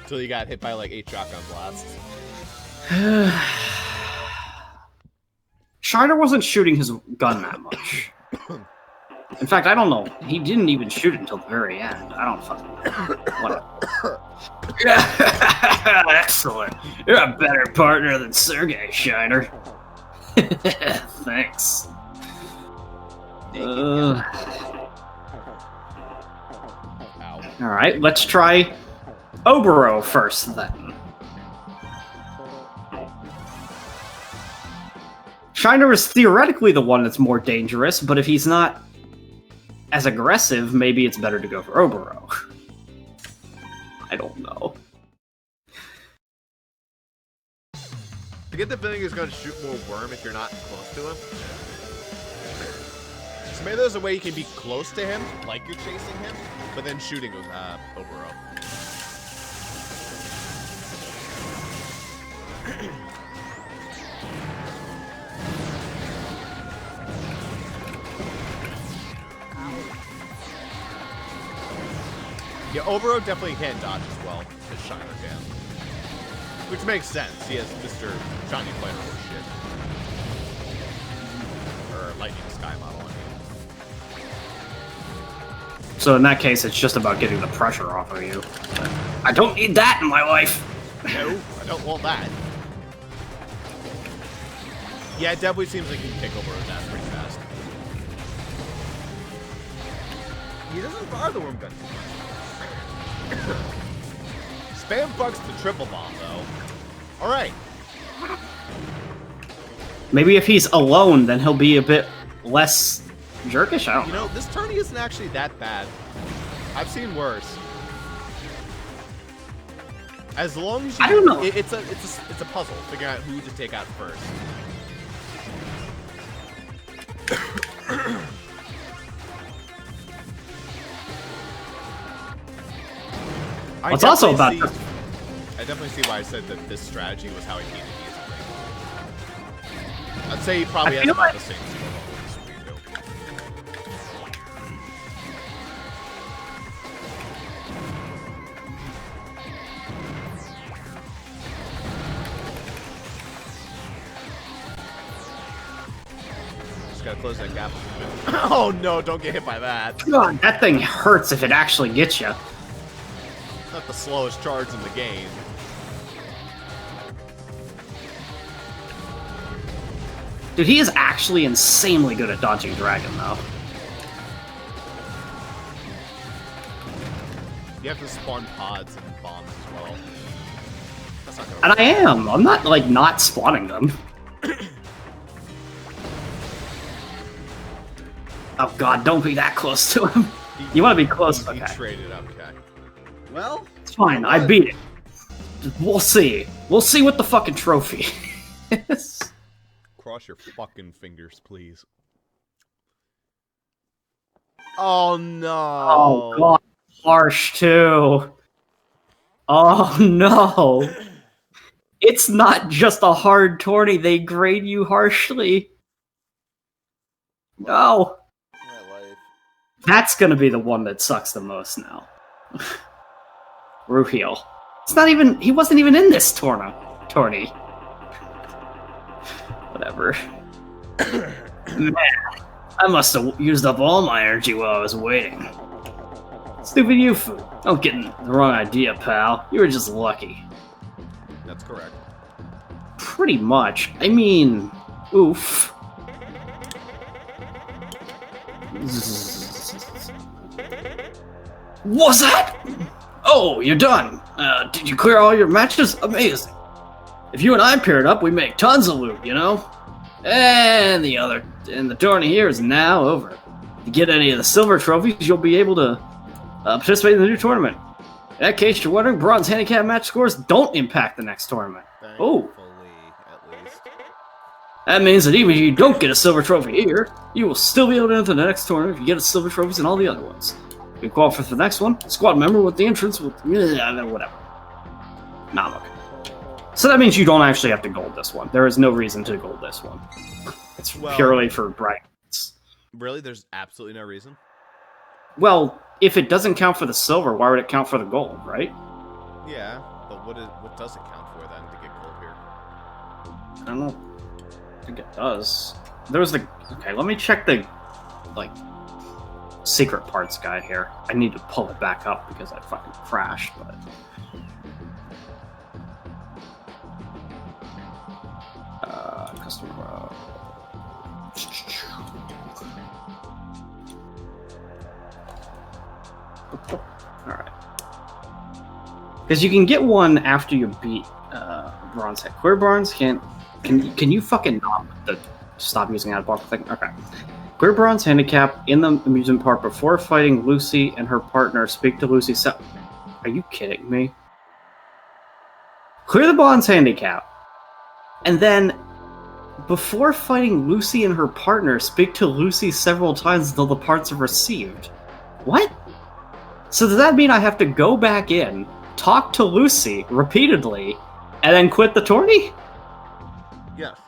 Until you got hit by like 8 shotgun blasts. Shiner wasn't shooting his gun that much. In fact, I don't know. He didn't even shoot it until the very end. I don't fucking know. Whatever. Excellent. You're a better partner than Sergey, Shiner. Thanks. Alright, let's try Obero first, then. Shiner is theoretically the one that's more dangerous, but if he's not as aggressive, maybe it's better to go for Obero. I don't know. I get the feeling he's going to shoot more worm if you're not close to him. So maybe there's a way you can be close to him, like you're chasing him, but then shooting Obero. Yeah, Obero definitely can't dodge as well as Shiner can. Which makes sense. He has Mr. Shiny Player or shit. Or Lightning Sky model, I mean. So in that case, it's just about getting the pressure off of you. I don't need that in my life! No, I don't want that. Yeah, it definitely seems like he can kick Obero's ass pretty fast. He doesn't fire the worm gun too much. Spam fucks the triple bomb, though. Alright. Maybe if he's alone, then he'll be a bit less jerkish? I don't know. You know, this tourney isn't actually that bad. I've seen worse. As long as you... I don't know. It's a puzzle, figuring out who to take out first. It's also about... I definitely see why I said that this strategy was how he beat it easily. I'd say he probably has about the same skill level as we do. Just gotta close that gap a little bit. Oh no, don't get hit by that. God, that thing hurts if it actually gets you. Not the slowest charge in the game. Dude, he is actually insanely good at dodging Dragon, though. You have to spawn pods and bombs as well. That's not gonna And work. I am. I'm not, like, not spawning them. Oh god, don't be that close to him. You want to be close, He okay. traded up, okay. Well, It's fine, I beat it. We'll see. We'll see what the fucking trophy is. Cross your fucking fingers, please. Oh no. Oh god, harsh too. Oh no. It's not just a hard tourney, they grade you harshly. No. my life. That's gonna be the one that sucks the most now. Ruhiel. It's not even, he wasn't even in this tourney. Whatever. Man, I must have used up all my energy while I was waiting. Stupid Yufu. Don't get the wrong idea, pal. You were just lucky. That's correct. Pretty much. I mean, oof. What's that? Oh, you're done. Did you clear all your matches? Amazing. If you and I paired up, we make tons of loot, you know? And the tourney here is now over. If you get any of the silver trophies, you'll be able to participate in the new tournament. In that case, you're wondering, bronze handicap match scores don't impact the next tournament. Oh. Thankfully, at least. That means that even if you don't get a silver trophy here, you will still be able to enter the next tournament if you get a silver trophies in all the other ones. If you qualify for the next one, squad member with the entrance with whatever. Nah, I'm okay. So that means you don't actually have to gold this one. There is no reason to gold this one. It's purely for brightness. Really? There's absolutely no reason? Well, if it doesn't count for the silver, why would it count for the gold, right? Yeah. what does it count for then to get gold here? I don't think it does. There was the... Okay, let me check the, like, secret parts guide here. I need to pull it back up because I fucking crashed, but... Customer... Alright. Because you can get one after you beat Bronze Head. Queer Bronze can you fucking stop using that block thing? Okay. Queer Bronze handicap in the amusement park before fighting Lucy and her partner. Speak to Lucy. Are you kidding me? Clear the bronze handicap, and then before fighting Lucy and her partner, speak to Lucy several times until the parts are received. What? So does that mean I have to go back in, talk to Lucy repeatedly, and then quit the tourney? Yes.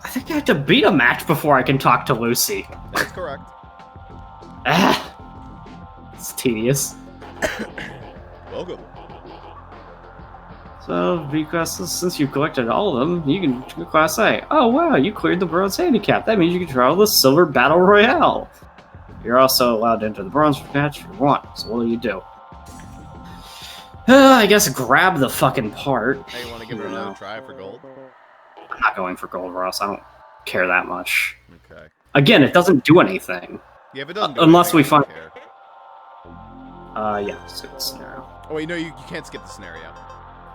I think I have to beat a match before I can talk to Lucy. That's correct. It's tedious. Welcome. So, because since you've collected all of them, you can Class A. Oh wow, you cleared the bronze handicap. That means you can travel the silver battle royale. You're also allowed to enter the bronze match if you want. So what do? I guess grab the fucking part. Hey, you want to give it another try for gold? I'm not going for gold, Ross. I don't care that much. Okay. Again, it doesn't do anything. Yeah, if it doesn't do unless anything, we find. Care. Yeah, skip the scenario. Oh wait, no, you can't skip the scenario.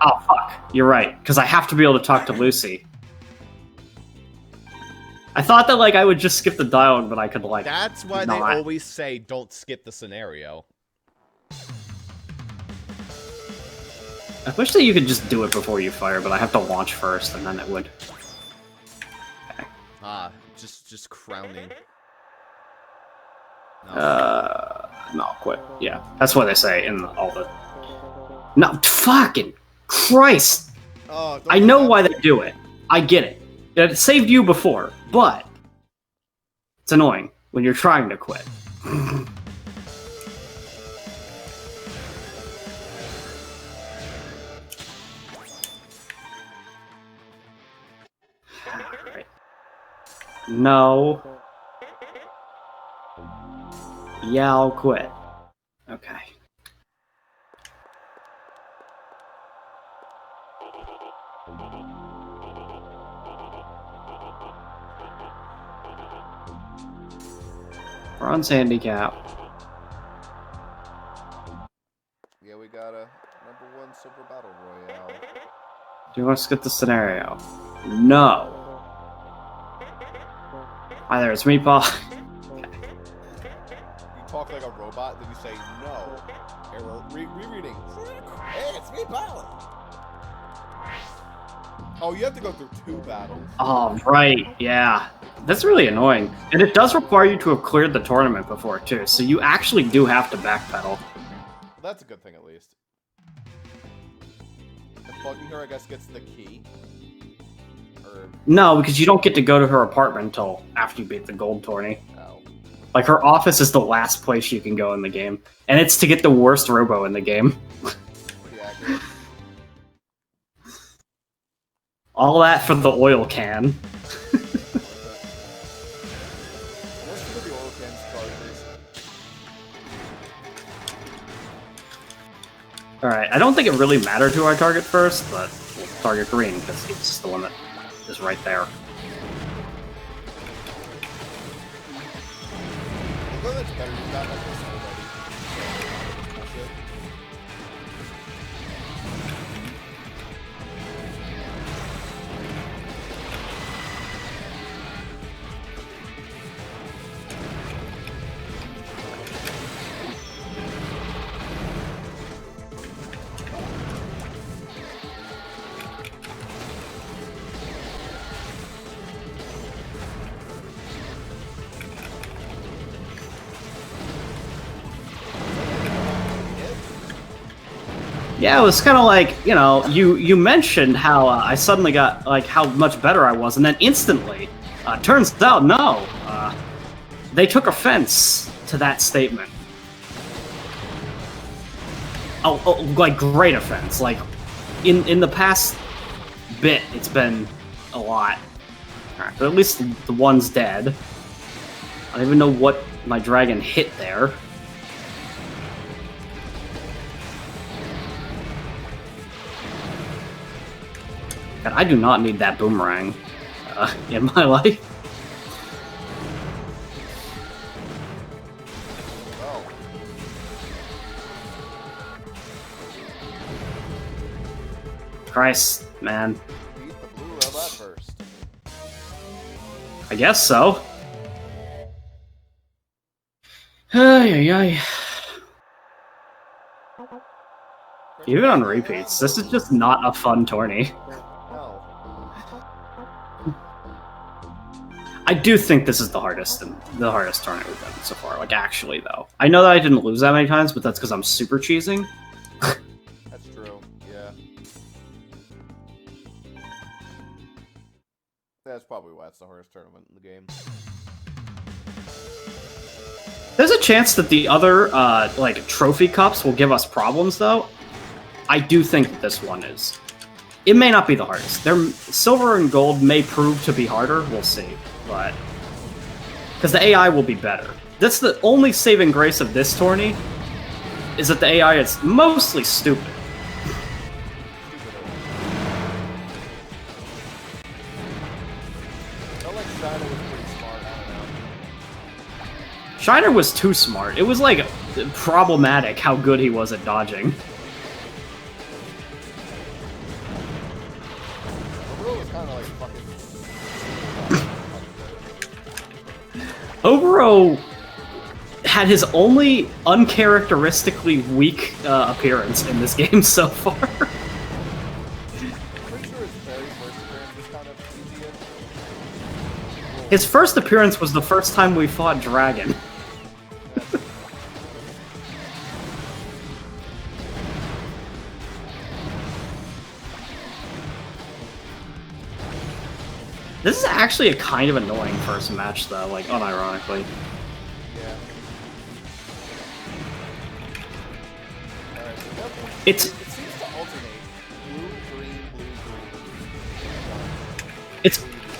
Oh fuck, you're right. Because I have to be able to talk to Lucy. I thought that like I would just skip the dialogue, but I could like. That's why not. they always say don't skip the scenario. I wish that you could just do it before you fire, but I have to launch first, and then it would. Okay. Ah, just crowning. No, quit. Yeah, that's what they say in all the. No, fucking Christ! Oh, I know why they do it. I get it. It saved you before, but it's annoying when you're trying to quit. Alright. No. Yeah, I'll quit. Okay. Bronze handicap. Yeah, we got a #1 silver battle royale. Do you want to skip the scenario? No. Hi there, it's me, Paul. You talk like a robot, then you say no. Error. Rereading. Hey, it's me, Paul. Oh, you have to go through 2 battles. Oh, right, yeah. That's really annoying. And it does require you to have cleared the tournament before, too, so you actually do have to backpedal. Well, that's a good thing, at least. And bugging her, I guess, gets the key. Or... No, because you don't get to go to her apartment until after you beat the gold tourney. Oh. Like, her office is the last place you can go in the game. And it's to get the worst Robo in the game. Pretty accurate. All that for the oil can. Alright, I don't think it really mattered who I target first, but we'll target green, because he's the one that is right there. Yeah, it was kind of like, you know, you mentioned how I suddenly got, like, how much better I was, and then instantly, turns out, no, they took offense to that statement. like great offense. Like in the past bit, it's been a lot. Alright, but at least the one's dead. I don't even know what my dragon hit there. God, I do not need that boomerang in my life. Christ, man. Beat the blue robot first. I guess so. Ay, ay, ay. Even on repeats, this is just not a fun tourney. No. I do think this is the hardest tournament we've done so far. Like, actually, though. I know that I didn't lose that many times, but that's because I'm super cheesing. That's true, yeah. That's probably why it's the hardest tournament in the game. There's a chance that the other, like, trophy cups will give us problems, though. I do think that this one is. It may not be the hardest. Silver and gold may prove to be harder. We'll see, but because the AI will be better. That's the only saving grace of this tourney, is that the AI is mostly stupid. Shiner was too smart. It was, like, problematic how good he was at dodging. Obero had his only uncharacteristically weak appearance in this game so far. His first appearance was the first time we fought Dragon. This is actually a kind of annoying first match, though, like, unironically. Yeah. It seems to alternate. Blue, green, blue,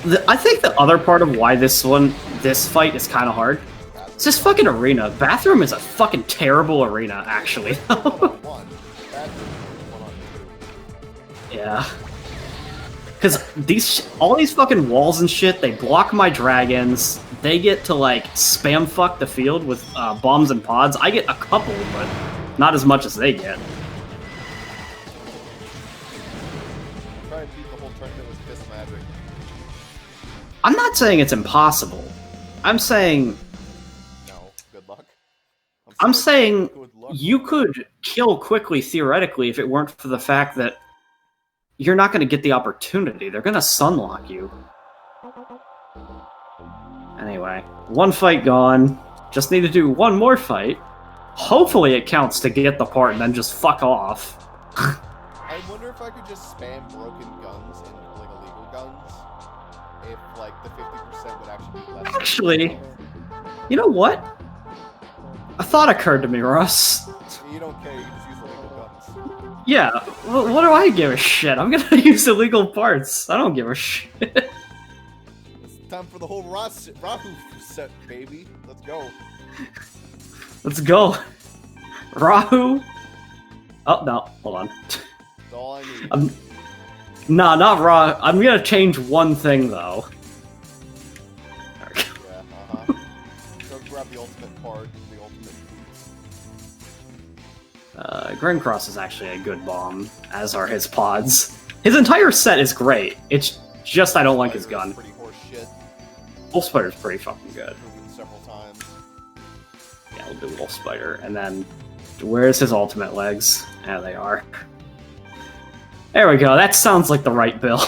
green. I think the other part of why this fight is kind of hard, it's this fucking arena. Bathroom is a fucking terrible arena, actually. Yeah. Because all these fucking walls and shit, they block my dragons. They get to, like, spam fuck the field with bombs and pods. I get a couple, but not as much as they get. Try and beat the whole tournament with Fist Magic. I'm not saying it's impossible. I'm saying... No, good luck. I'm saying good luck. You could kill quickly, theoretically, if it weren't for the fact that you're not going to get the opportunity. They're going to sunlock you. Anyway, one fight gone. Just need to do one more fight. Hopefully it counts to get the part and then just fuck off. I wonder if I could just spam broken guns and, like, illegal guns. If, like, the 50% would actually be less. Actually, you know what? A thought occurred to me, Russ. You don't care, you can just use illegal guns. Yeah, what do I give a shit? I'm gonna use illegal parts. I don't give a shit. It's time for the whole Rahu set, baby. Let's go. Let's go. Rahu? Oh, no, hold on. That's all I need. Nah, not Rahu. I'm gonna change one thing, though. Yeah, uh-huh. Go grab the ultimate part, the ultimate boots. Grincross is actually a good bomb, as are his pods. His entire set is great. It's just I don't like his gun. Pretty horse shit. Wolf Spider's pretty fucking good. Proven several times. Yeah, we'll do Wolf Spider. And then, where's his ultimate legs? There they are. There we go. That sounds like the right bill.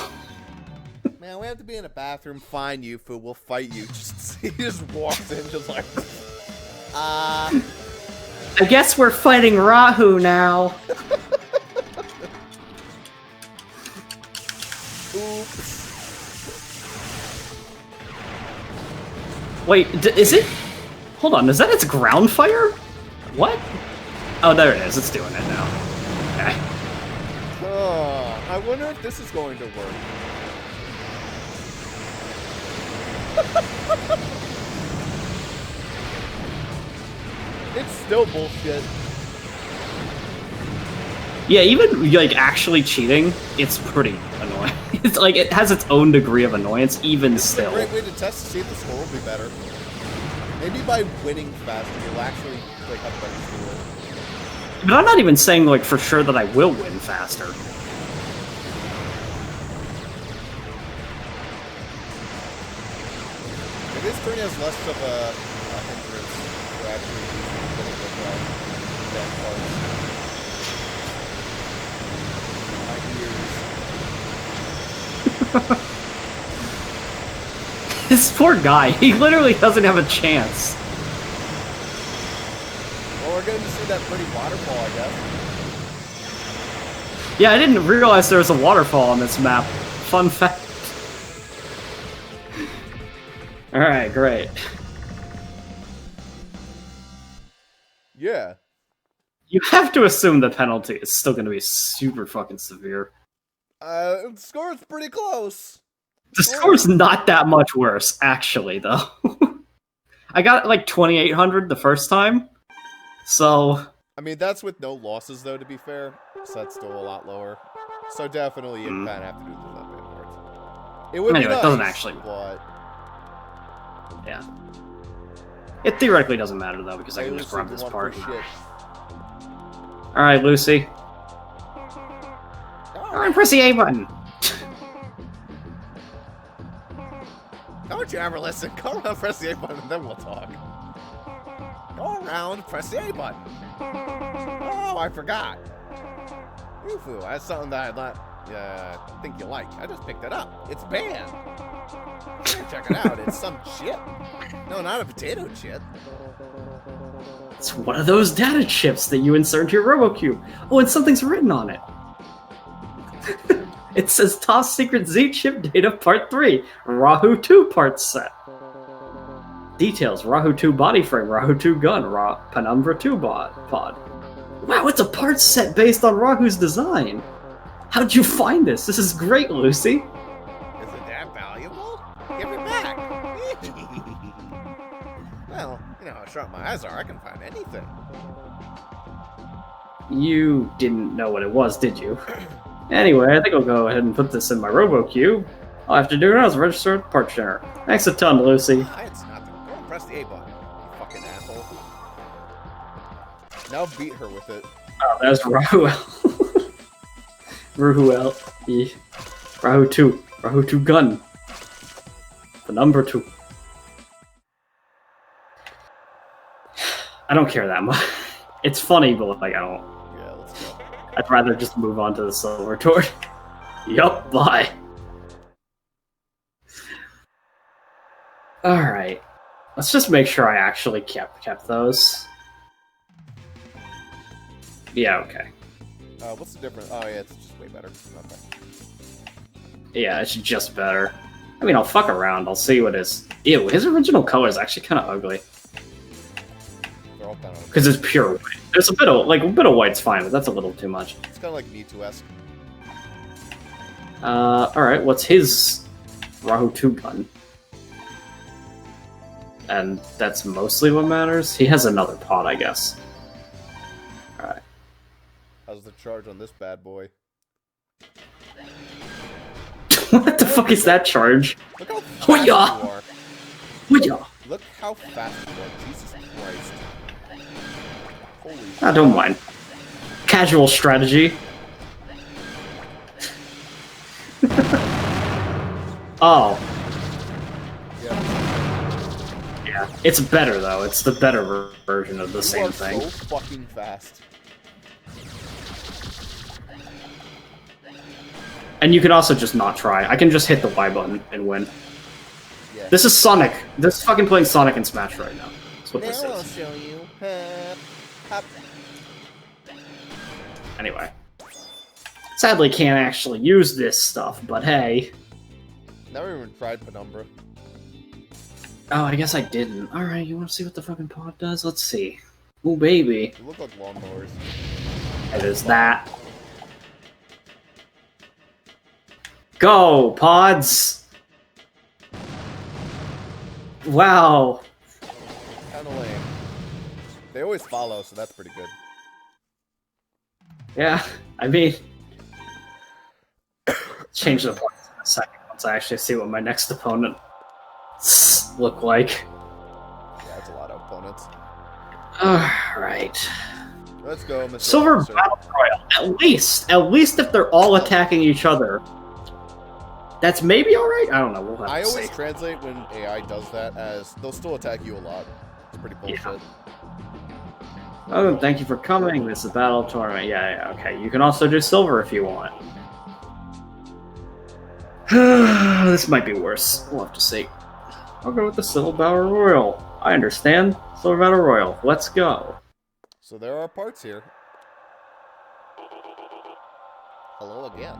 Man, we have to be in a bathroom. Fine, Yufu. We'll fight you. He just walks in, just like, I guess we're fighting Rahu now. Oops. Wait, is it? Hold on, is that its ground fire? What? Oh, there it is. It's doing it now. Okay. I wonder if this is going to work. It's still bullshit. Yeah, even like actually cheating, it's pretty annoying. It's like it has its own degree of annoyance, even It's still. a great way to test to see if the score will be better. Maybe by winning faster, you'll actually like have a better score. But I'm not even saying like for sure that I will win faster. This turn has less of a hindrance for actually getting the dead parts. My ears. This poor guy, he literally doesn't have a chance. Well, we're going to see that pretty waterfall, I guess. Yeah, I didn't realize there was a waterfall on this map. Fun fact. Alright, great. Yeah. You have to assume the penalty is still going to be super fucking severe. The score is pretty close. The score's not that much worse, actually, though. I got like 2,800 the first time, so... I mean, that's with no losses, though, to be fair. So that's still a lot lower. So definitely you kind of have to do the left hand parts. It would Anyway, be nice, it doesn't actually... but... Yeah. It theoretically doesn't matter, though, because I Hey, can just Lucy, grab this one part. for shit. Alright, Lucy. Alright, press the A button. Don't you ever listen. Go around, press the A button, and then we'll talk. Go around, press the A button. Oh, I forgot. Yoo-hoo, that's something that I think you like. I just picked it up. It's banned. Check it out. It's some chip. No, not a potato chip. It's one of those data chips that you insert into your RoboCube. Oh, and something's written on it. It says Top Secret Z Chip Data Part 3, Rahu 2 Parts Set. Details, Rahu 2 body frame, Rahu 2 gun, Penumbra 2 pod. Wow, it's a parts set based on Rahu's design. How'd you find this? This is great, Lucy. Is it that valuable? Give it back. Well, you know how sharp my eyes are. I can find anything. You didn't know what it was, did you? Anyway, I think I'll go ahead and put this in my RoboCube. All I have to do now is register at the parts center. Thanks a ton, Lucy. It's nothing. Go and press the A button, you fucking asshole. Now beat her with it. Oh, there's Rahu. Rahu 2. Rahu 2 gun. The number 2. I don't care that much. It's funny, but like I don't. Yeah, let's go. I'd rather just move on to the silver tour. Yup, bye. Alright. Let's just make sure I actually kept those. Yeah, okay. What's the difference? Oh, yeah, it's just way better. Okay. Yeah, it's just better. I mean, I'll fuck around. I'll see what his... Ew, his original color is actually kind of ugly. They're all kind of... Because it's pure white. There's a bit of white's fine, but that's a little too much. It's kind of like Me Too-esque. Alright, what's his Rahu 2 gun? And that's mostly what matters? He has another pod, I guess. Alright. How's the charge on this bad boy? What the fuck is that charge? Look how fast Hoo-yah! you are. Hoo-yah! Look how fast you are. Jesus Christ. Holy shit. I don't mind. Casual strategy. Oh. Yeah. Yeah. It's better, though. It's the better version of the You same are thing. so fucking fast. And you can also just not try. I can just hit the Y button and win. Yeah. This is Sonic. This is fucking playing Sonic in Smash right now. That's what this Now I'll is. show you. Hop. Anyway. Sadly can't actually use this stuff, but hey. Never even tried Penumbra. Oh, I guess I didn't. Alright, you wanna see what the fucking pod does? Let's see. Ooh, baby. They look like lawnmowers. It is that. Go, pods! Wow. Kind of lame. They always follow, so that's pretty good. Yeah, I mean... change the points in a second once I actually see what my next opponent look like. Yeah, that's a lot of opponents. Alright. Let's go, Mr. Silver Officer. Battle Royale. At least if they're all attacking each other. That's maybe alright? I don't know, we'll have I to always see. translate when AI does that as they'll still attack you a lot. It's pretty bullshit. Oh, thank you for coming. This is a battle tournament. Yeah, okay. You can also do silver if you want. This might be worse. We'll have to see. I'll go with the Silver Battle Royal. I understand. Silver Battle Royal. Let's go. So there are parts here. Hello again.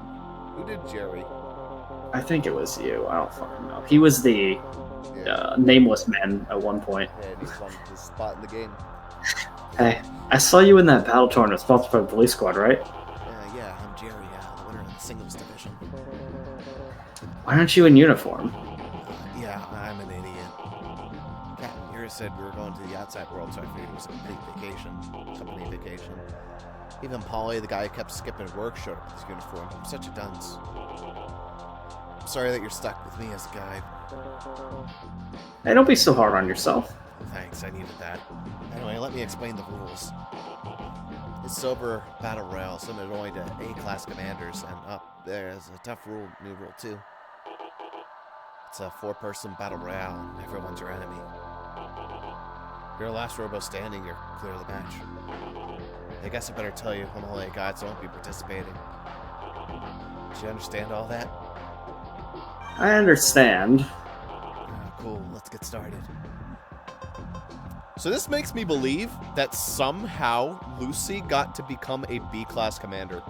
Who did Jerry? I think it was you. I don't fucking know. He was the Yeah, nameless man at one point. and he's on his spot in the game. Hey, I saw you in that battle tournament sponsored by the police squad, right? Yeah, I'm Jerry, the winner of the singles division. Why aren't you in uniform? Yeah, I'm an idiot. Captain Yura said we were going to the outside world, so I figured it was a complete vacation. Company vacation. Even Polly, the guy who kept skipping work, showed up with his uniform. I'm such a dunce. I'm sorry that you're stuck with me as a guide. Hey, don't be so hard on yourself. Thanks, I needed that. Anyway, let me explain the rules. It's Silver Battle Royale, limited only to A-class commanders, and up there's a tough rule, new rule 2. It's a 4-person battle royale, and everyone's your enemy. If you're the last Robo standing, you're clear of the match. I guess I better tell you, I'm only a guide, so I won't be participating. Do you understand all that? I understand. Cool, let's get started. So this makes me believe that somehow Lucy got to become a B-class commander.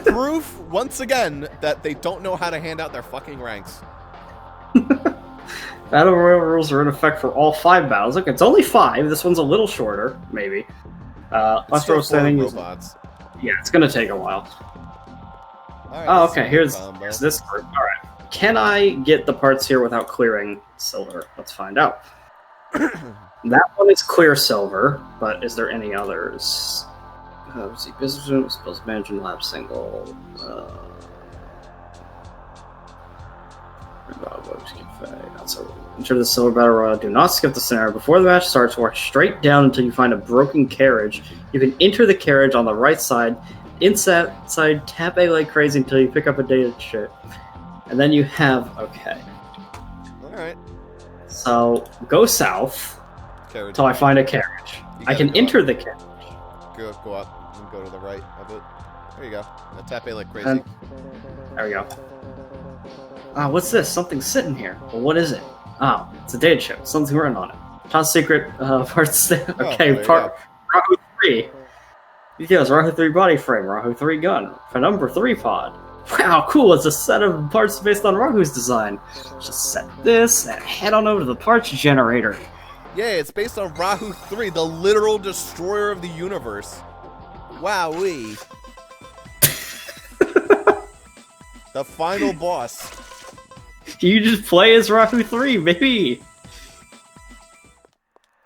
Proof, once again, that they don't know how to hand out their fucking ranks. Battle Royale rules are in effect for all 5 battles. Look, it's only 5. This one's a little shorter, maybe. It's Last still row standing four is... robots. Yeah, it's gonna take a while. All right, Oh, let's okay, see here's the combo. this group. Alright. Can I get the parts here without clearing silver? Let's find out. That one is clear silver, but is there any others? Let's see, business room, skills management, lab single. Enter the Silver Battle Royale. Do not skip the scenario. Before the match starts, walk straight down until you find a broken carriage. You can enter the carriage on the right side. Inside, tap A like crazy until you pick up a data chip. And then you have... Okay. Alright. So, go south Carriage. until I find a carriage. You I gotta can go enter up. the carriage. Go up and go to the right of it. There you go. Now tap A like crazy. And- There we go. Ah, what's this? Something's sitting here. Well, what is it? Oh, it's a data chip. Something's written on it. Top secret parts. Okay, there you part Rahu 3. Details: Rahu 3 body frame, Rahu 3 gun, number 3 pod. Wow, cool! It's a set of parts based on Rahu's design. Just set this and head on over to the parts generator. Yeah, it's based on Rahu 3, the literal destroyer of the universe. Wowee. The final boss. You just play as Rahu 3, baby.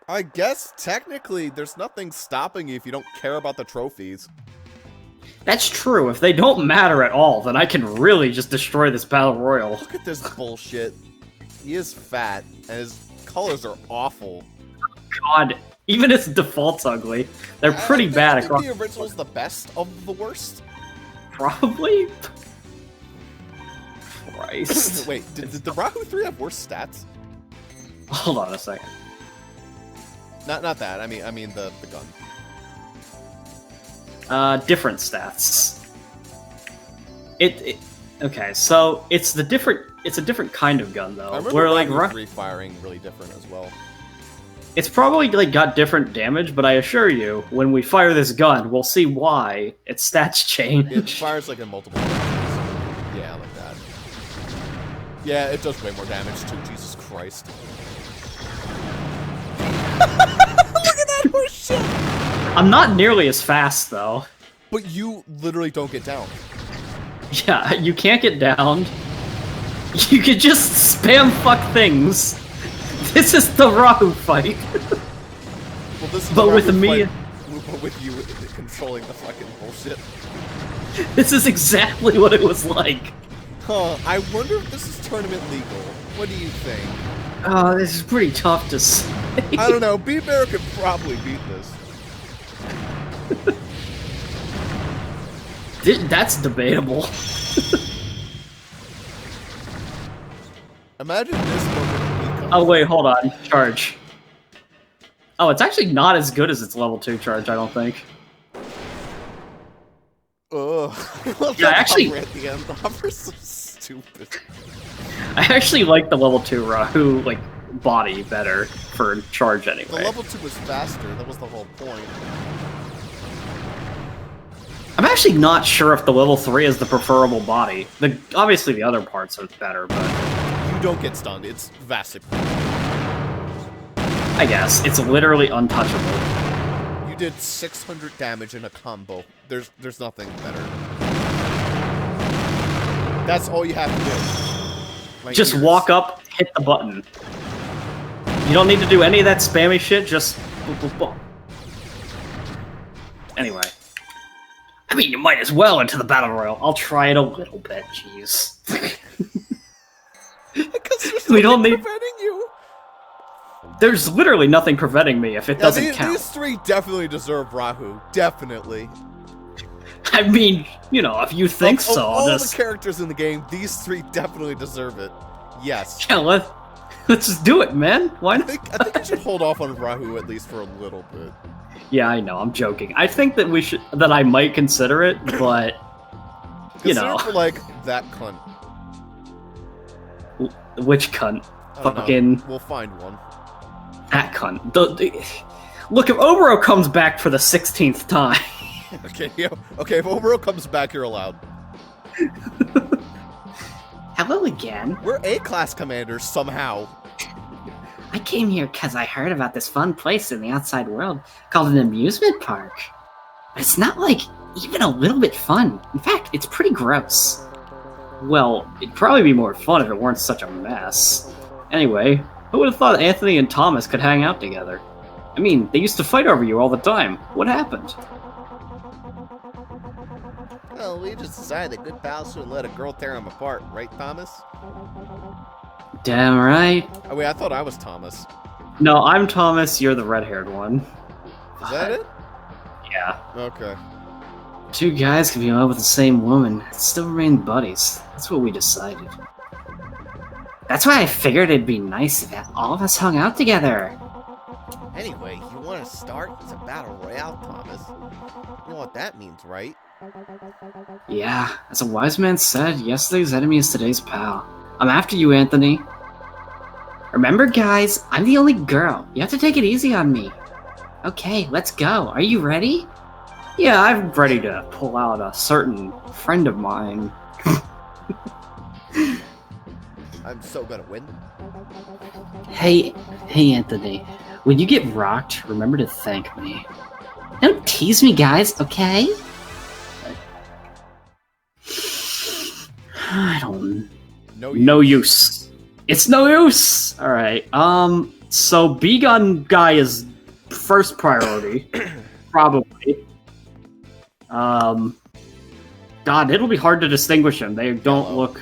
I guess technically there's nothing stopping you if you don't care about the trophies. That's true. If they don't matter at all, then I can really just destroy this battle royal. Look at this bullshit. He is fat, and his colors are awful. God, even its default's ugly. They're pretty bad I across. think the original's the best of the worst. Probably. Christ. Wait, did the Rahu 3 have worse stats? Hold on a second. Not that. I mean the gun. Different stats. Okay, so it's a different kind of gun though. I remember Where like Rahu 3 firing really different as well. it's probably like got different damage, but I assure you, when we fire this gun, we'll see why its stats change. It fires like in multiple directions. Yeah, like that. Yeah, it does way more damage too. Jesus Christ. Look at that I'm not nearly as fast, though. But you literally don't get down. Yeah, you can't get down. You can just spam fuck things. This is the Rahu fight. Well, this is But the with Rahu me- fight, but with you controlling the fucking bullshit. This is exactly what it was like. Huh, I wonder if this is tournament legal. What do you think? Oh, this is pretty tough to say. I don't know, B-Bear could probably beat this. That's debatable. Imagine this moment becomes... Oh wait, hold on. Charge. Oh, it's actually not as good as its level 2 charge, I don't think. Ugh. I love Yeah, that actually- hover at the end. The hover's so stupid. I actually like the level 2 Rahu, like, body better for charge anyway. The level 2 was faster, that was the whole point. I'm actually not sure if the level 3 is the preferable body. Obviously the other parts are better, but... You don't get stunned, it's vastly. I guess. It's literally untouchable. You did 600 damage in a combo. There's nothing better. That's all you have to do. My Just ears. walk up, hit the button. You don't need to do any of that spammy shit, just... boop, boop, boop. Anyway. I mean, you might as well into the Battle Royale. I'll try it a little bit, jeez. Because there's We don't nothing need- preventing you. There's literally nothing preventing me if it Yeah, doesn't count. these three definitely deserve Rahu. Definitely. I mean, you know, if you think Of so, all just... the characters in the game, these three definitely deserve it. Yes. Yeah, let's just do it, man. Why I not? think I should hold off on Rahu at least for a little bit. Yeah, I know. I'm joking. I think that I might consider it, but you Consider know, for like that cunt. which cunt? I don't know. Fucking We'll find one. that cunt. Look, if Oboro comes back for the 16th time, Okay, yeah. Okay, if Oboro comes back, you're allowed. Hello again. We're A-class commanders somehow. I came here because I heard about this fun place in the outside world called an amusement park. But it's not, like, even a little bit fun. In fact, it's pretty gross. well, it'd probably be more fun if it weren't such a mess. Anyway, who would have thought Anthony and Thomas could hang out together? I mean, they used to fight over you all the time. What happened? Well, we just decided that good pals shouldn't let a girl tear them apart, right, Thomas? Damn right. Oh, wait, I thought I was Thomas. No, I'm Thomas. You're the red-haired one. Is that it? Yeah. Okay. Two guys can be in love with the same woman and still remain buddies. That's what we decided. That's why I figured it'd be nice if all of us hung out together. Anyway, you want to start? It's a battle royale, Thomas. You know what that means, right? Yeah, as a wise man said, yesterday's enemy is today's pal. I'm after you, Anthony. Remember, guys, I'm the only girl. You have to take it easy on me. Okay, let's go. Are you ready? Yeah, I'm ready to pull out a certain friend of mine. I'm so gonna win. Hey, Anthony. When you get rocked, remember to thank me. Don't tease me, guys, okay? I don't... No, No use. It's no use! Alright, so B-Gun guy is first priority. Probably. God, it'll be hard to distinguish him. They don't Yellow. look...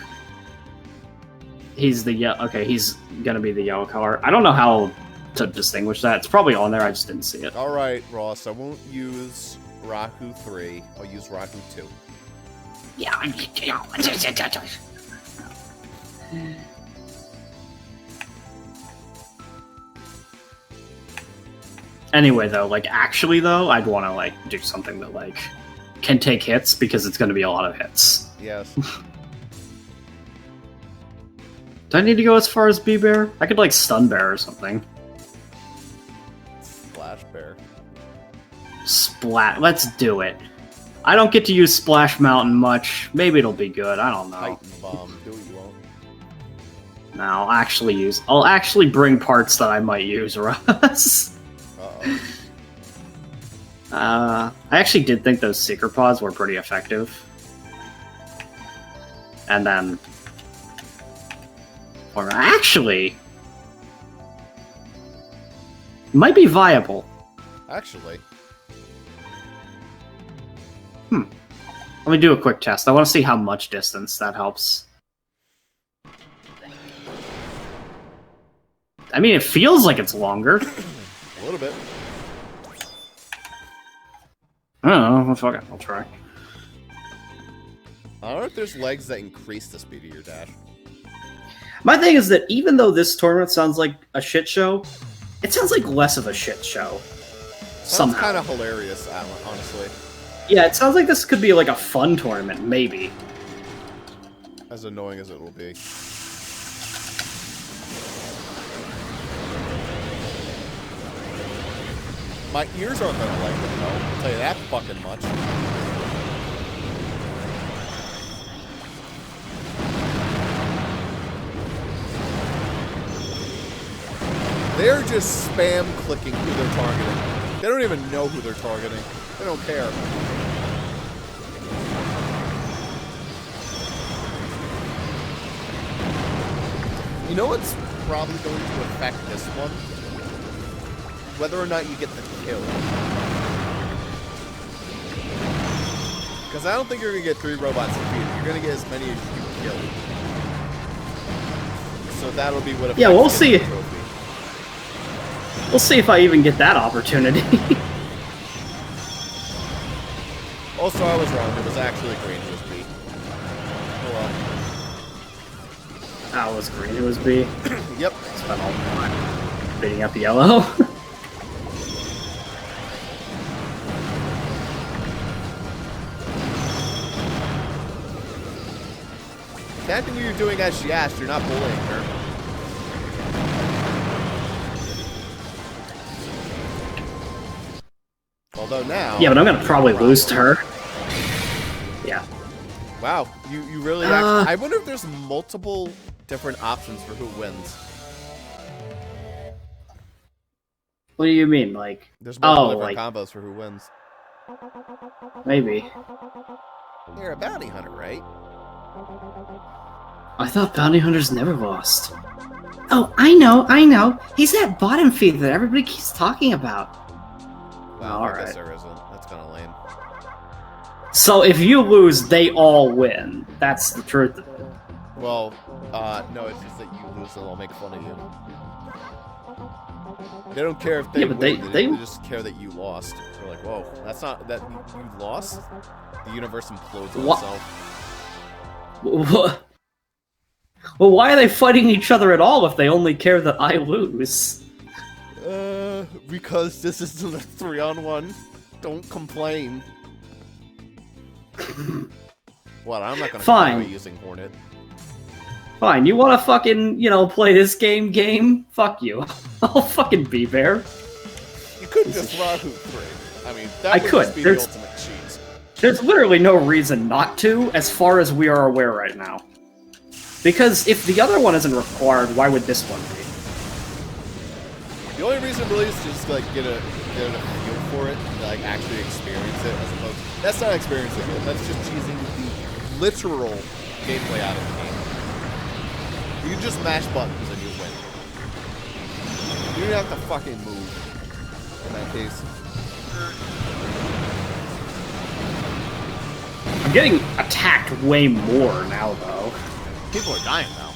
He's the yellow... Okay, he's gonna be the yellow color. I don't know how to distinguish that. It's probably on there, I just didn't see it. Alright, Ross, I won't use Rahu 3. I'll use Rahu 2. Anyway, though, like, actually, though, I'd want to, like, do something that, like, can take hits, because it's going to be a lot of hits. Yes. Do I need to go as far as B-Bear? I could, like, Stun Bear or something. Splash Bear. Splat. Let's do it. I don't get to use Splash Mountain much. Maybe it'll be good. I don't know. Titan Bomb. Do what you want. No, I'll actually bring parts that I might use, Russ. Uh-oh. I actually did think those Seeker Pods were pretty effective. And then... Or actually... Might be viable. Actually. Let me do a quick test. I want to see how much distance that helps. I mean, it feels like it's longer. A little bit. I don't know. Fuck it. I'll try. I don't know if there's legs that increase the speed of your dash. My thing is that even though this tournament sounds like a shit show, it sounds like less of a shit show. Sounds Somehow. kind of hilarious, honestly. Yeah, it sounds like this could be like a fun tournament, maybe. As annoying as it will be. My ears aren't gonna like it, though. I'll tell you that fucking much. They're just spam clicking who they're targeting. They don't even know who they're targeting. They don't care. You know what's probably going to affect this one? Whether or not you get the kill. Because I don't think you're going to get 3 robots defeated. You're going to get as many as you kill. So that'll be what affects Yeah, we'll see. the trophy. We'll see if I even get that opportunity. Also, I was wrong. It was actually green. It was B. Oh well. That was green. It was B. Yep. Spent all the time beating up yellow. Technically, you're doing as she asked. You're not bullying her. Although now... Yeah, but I'm gonna probably lose to her. Yeah. Wow, you really actually... I wonder if there's multiple different options for who wins. What do you mean, like? There's multiple Oh, different like combos for who wins. maybe. You're a bounty hunter, right? I thought bounty hunters never lost. Oh, I know. He's that bottom feeder that everybody keeps talking about. Wow, All I guess right. there isn't. That's kind of lame. So if you lose, they all win. That's the truth of it. Well, no, it's just that you lose and they'll make fun of you. They don't care if they Yeah, but win. they They just care that you lost. They're like, whoa, that's not... that you lost? The universe implodes on What? itself. Well, why are they fighting each other at all if they only care that I lose? Because this isn't a 3-on-1. Don't complain. What? I'm not gonna Fine. complain using Hornet. Fine, you wanna fucking, play this game? Fuck you. I'll fucking be there. You could just Rahu 3. I mean, that I would could. just be the There's- ultimate cheese. There's literally no reason not to, as far as we are aware right now. Because if the other one isn't required, why would this one be? The only reason really is to just like get a feel for it, and, like actually experience it, as opposed. That's not experiencing it. That's just choosing the literal gameplay out of the game. You can just mash buttons and you win. You don't have to fucking move. In that case. I'm getting attacked way more now, though. People are dying now.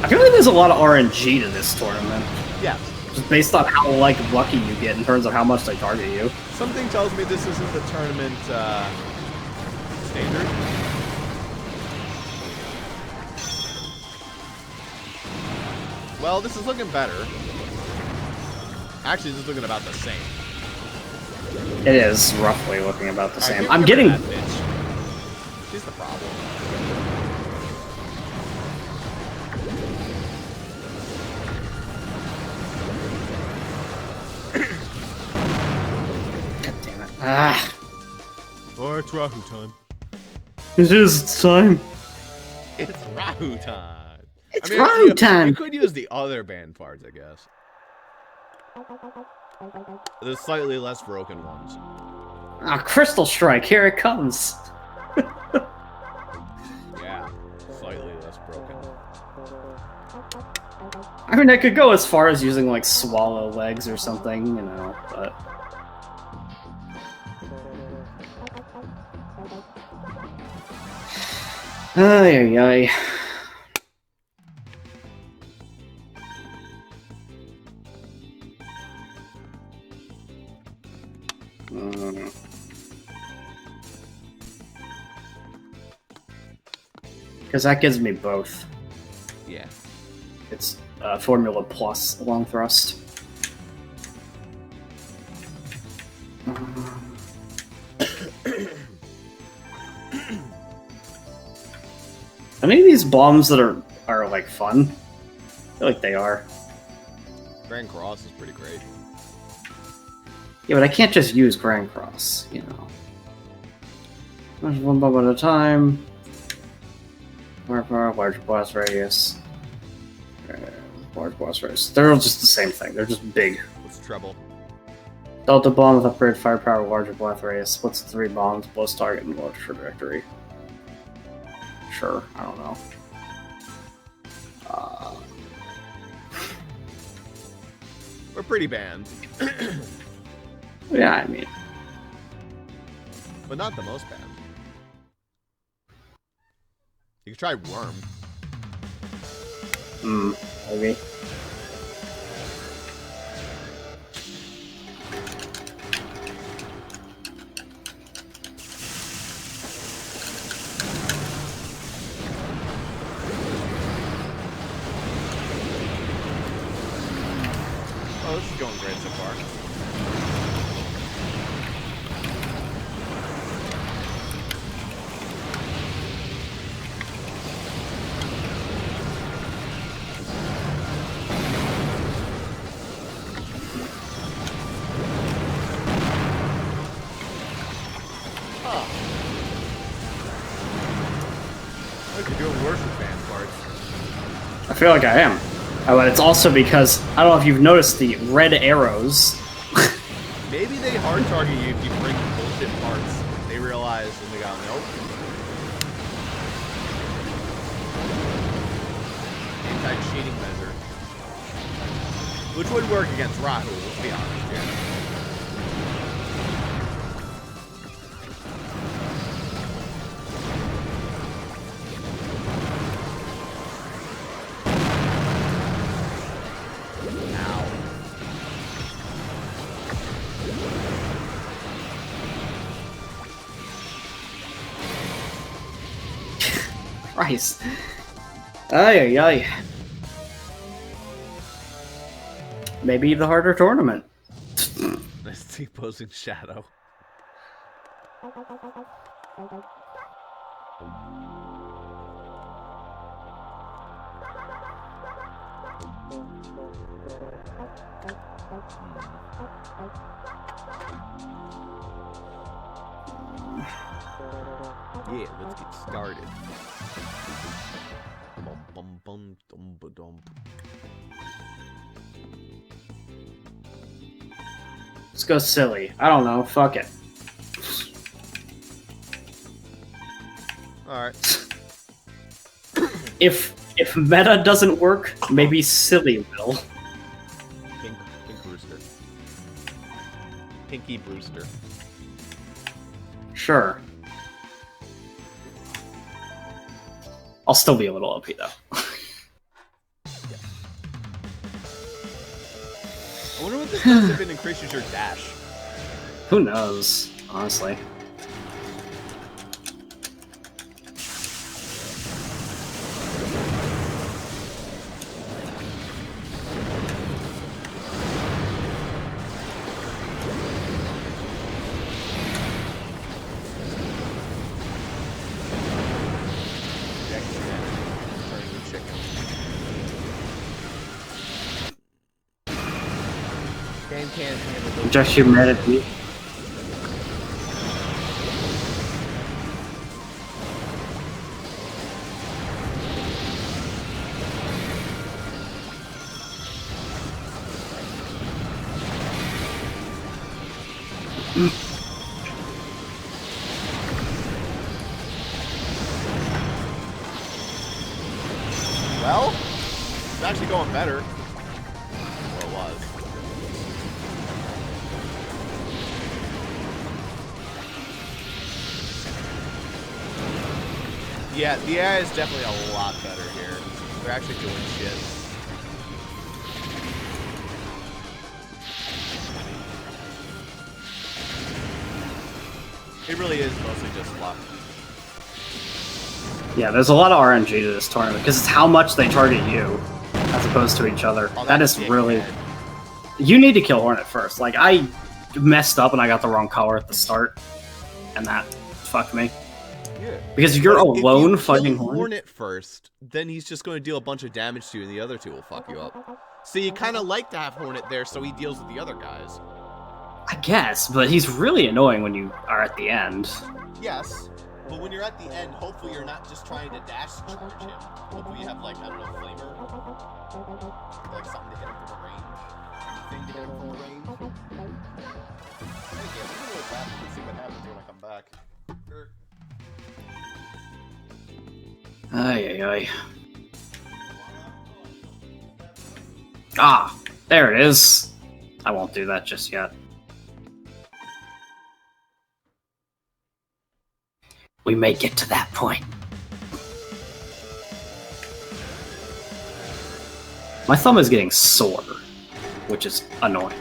I feel like there's a lot of RNG to this tournament. Yes. Just based on how, lucky you get in terms of how much they target you. Something tells me this isn't the tournament standard. Well, this is looking better. Actually, this is looking about the same. It is roughly looking about the same. Alright, I'm give me getting... that bitch. She's the problem. God damn it. Ah. Or it's Rahu time. It is time. It's Rahu time. It's I mean, round you time. could use the other band parts, I guess. The slightly less broken ones. Ah, Crystal Strike, here it comes. Yeah, slightly less broken. I mean, I could go as far as using, like, swallow legs or something, you know, but... Ay, ay, ay. Because that gives me both. Yeah. It's Formula Plus long thrust. Any of these bombs that are like fun? I feel like they are. Grand Cross is pretty great. Yeah, but I can't just use Grand Cross, you know. There's one bomb at a time. Large blast radius. Large blast radius. They're all just the same thing. They're just big. What's trouble? Delta bomb with upgraded firepower, larger blast radius. Splits 3 bombs, blows target, and large trajectory. Sure, I don't know. We're pretty banned. Yeah, I mean, But not the most banned. You could try Worm. maybe. Oh, this is going great so far. Look, you're doing worse with band parts. I feel like I am. But it's also because, I don't know if you've noticed the red arrows. Maybe they hard target you if you bring bullshit parts. They realize and they go, nope. Anti-cheating measure. Which would work against Rahu, let's be honest here. Christ. Ay, ay, ay. Maybe the harder tournament. Nice decomposing shadow. Yeah, let's get started. Bum bum bum dum ba dum. Let's go silly. I don't know. Fuck it. Alright. If meta doesn't work, maybe silly will. Pink Brewster. Pinky Brewster. Sure. I'll still be a little OP though. I wonder what this does if it increases your dash. Who knows, honestly. Game can't handle those. Just humanity. Well, it's actually going better. Well, it was. Yeah, the AI is definitely a lot better here. They're actually doing shit. It really is mostly just luck. Yeah, there's a lot of RNG to this tournament because it's how much they target you as opposed to each other. Oh, That is dickhead. really. You need to kill Hornet first. Like, I messed up and I got the wrong color at the start, and that fucked me. Yeah. Because you're But if alone you fighting kill Hornet. first, then he's just going to deal a bunch of damage to you, and the other two will fuck you up. So you kind of like to have Hornet there so he deals with the other guys. I guess, but he's really annoying when you are at the end. Yes, but when you're at the end, hopefully you're not just trying to dash charge him. Hopefully you have, like, I don't know, flamer? Like something to hit him from a range? Anything to hit him from a range? Okay, we're gonna go back and see what happens when I come back. Sure. Ay, ay, ay. Ah, there it is. I won't do that just yet. We may get to that point. My thumb is getting sore, which is annoying.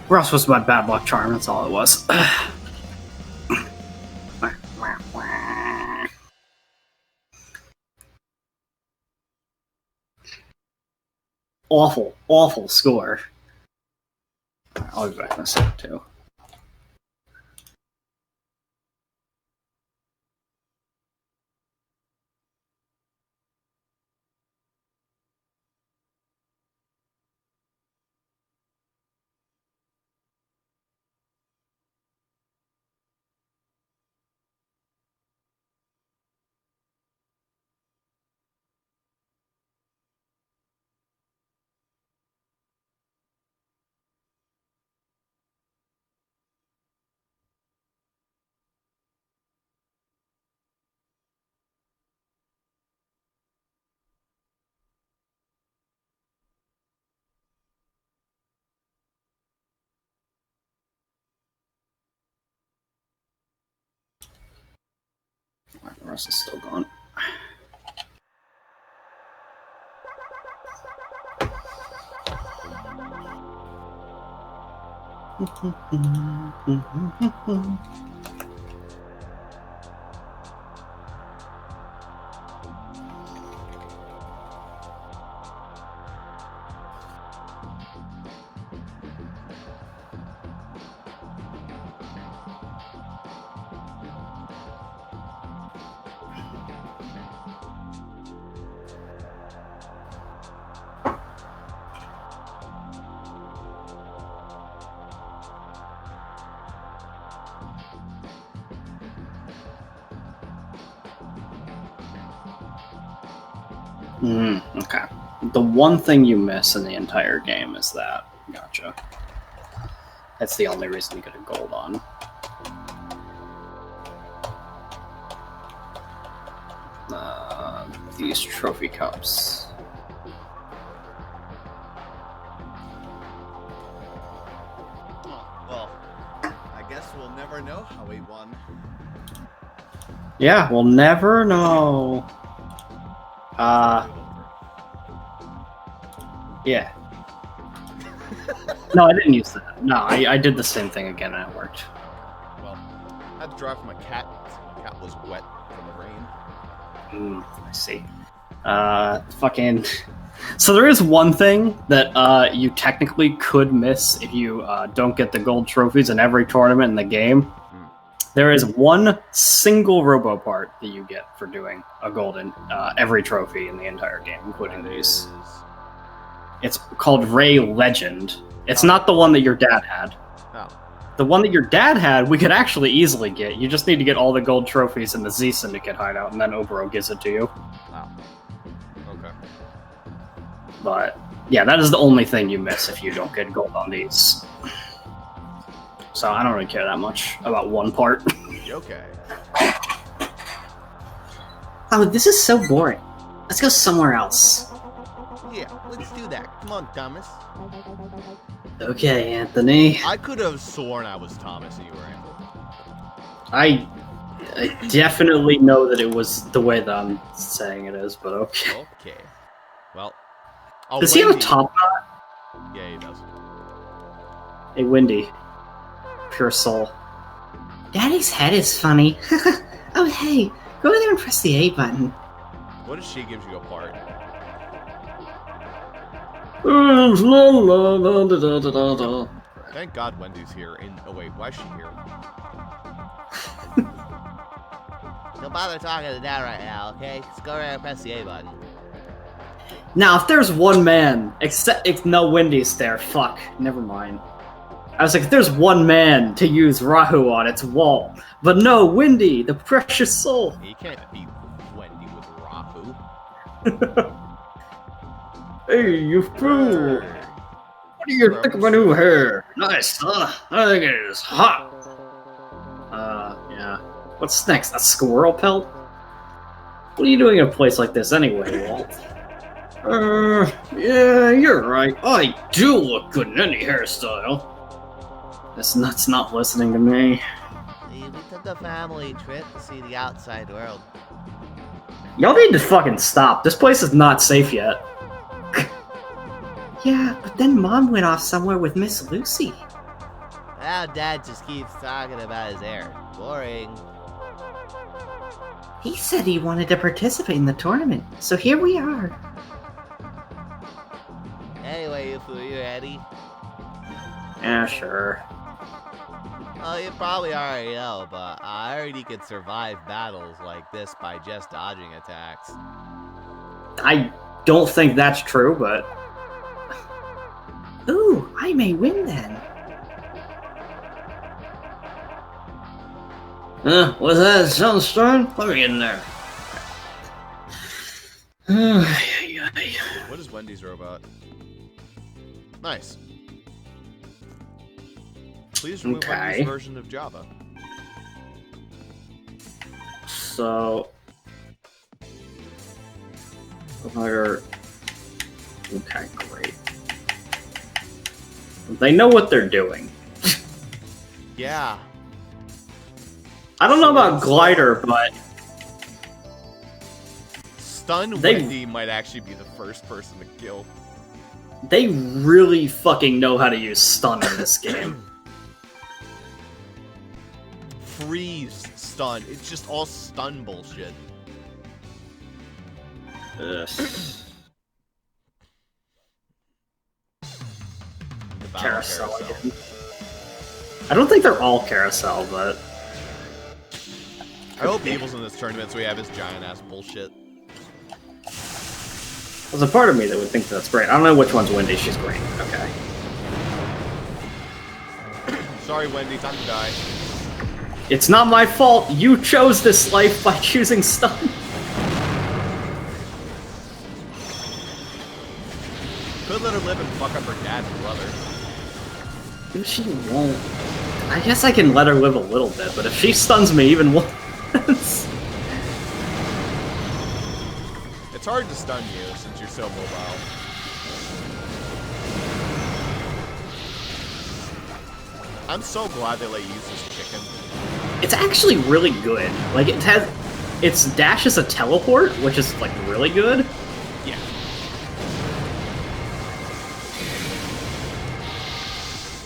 Ross was my bad luck charm, that's all it was. Awful, awful score. I'll be back in a sec, too. The rest is still gone. Okay. The one thing you miss in the entire game is that. Gotcha. That's the only reason you get a gold on. These trophy cups. Well, I guess we'll never know how he won. Yeah, we'll never know. Yeah. No, I didn't use that. No, I did the same thing again and it worked. Well, I had to drive for my cat. My cat was wet from the rain. I see. Fucking... So there is one thing that you technically could miss if you don't get the gold trophies in every tournament in the game. There is one single Robo part that you get for doing a gold in every trophy in the entire game, including these. It's called Ray Legend. It's not the one that your dad had. Oh. The one that your dad had, we could actually easily get. You just need to get all the gold trophies in the Z Syndicate hideout, and then Obero gives it to you. Oh. Okay. But, yeah, that is the only thing you miss if you don't get gold on these. So I don't really care that much about one part. Okay. Oh, this is so boring. Let's go somewhere else. Yeah, let's do that. Come on, Thomas. Okay, Anthony. I could have sworn I was Thomas and you were Andrew. I definitely know that it was the way that I'm saying it is, but okay. Okay. Well. Oh, Does he have a Wendy. top knot? Yeah, he does. Hey, Windy. Pure soul. Daddy's head is funny. Oh, hey, go over there and press the A button. What if she gives you a part? Thank God Wendy's here. Oh wait, why is she here? Don't bother talking to Dad right now, okay? Just go over there and press the A button. Now, if there's one man, except if no Windy's there, fuck, never mind. I was like, if there's one man to use Rahu on, it's Walt. But no, Windy, the precious soul. You can't beat Wendy with Rahu. Hey, you fool! What do you think of my new hair? Nice, huh? I think it is hot. Yeah. What's next? A squirrel pelt? What are you doing in a place like this anyway, Walt? Yeah, you're right. I do look good in any hairstyle. This nut's not listening to me. We took a family trip to see the outside world. Y'all need to fucking stop. This place is not safe yet. Yeah, but then Mom went off somewhere with Miss Lucy. Now Dad just keeps talking about his hair. Boring. He said he wanted to participate in the tournament, so here we are. Anyway, you fool, you ready? Yeah, sure. Oh, you probably already know, but I heard he could survive battles like this by just dodging attacks. I don't think that's true, but... Ooh, I may win then. Was that Sunstone? Let me get in there. What is Wendy's robot? Nice. Please remove Wendy's version of Java. So... Okay, great. They know what they're doing. Yeah. I don't know about Glider, but... Stun Wendy might actually be the first person to kill. They really fucking know how to use stun in this game. Freeze stun. It's just all stun bullshit. Ugh. The battle Carousel again. I don't think they're all carousel, but... I hope Evil's in this tournament so we have his giant ass bullshit. There's a part of me that would think that's great. I don't know which one's Wendy. She's great. Okay. Sorry, Wendy. Time to die. It's not my fault. You chose this life by choosing stun. fuck up her dad and brother. If she won't. I guess I can let her live a little bit, but if she stuns me even once... It's hard to stun you since you're so mobile. I'm so glad they let you use this chicken. It's actually really good. Like, it has... Its dash is a teleport, which is, like, really good. Yeah.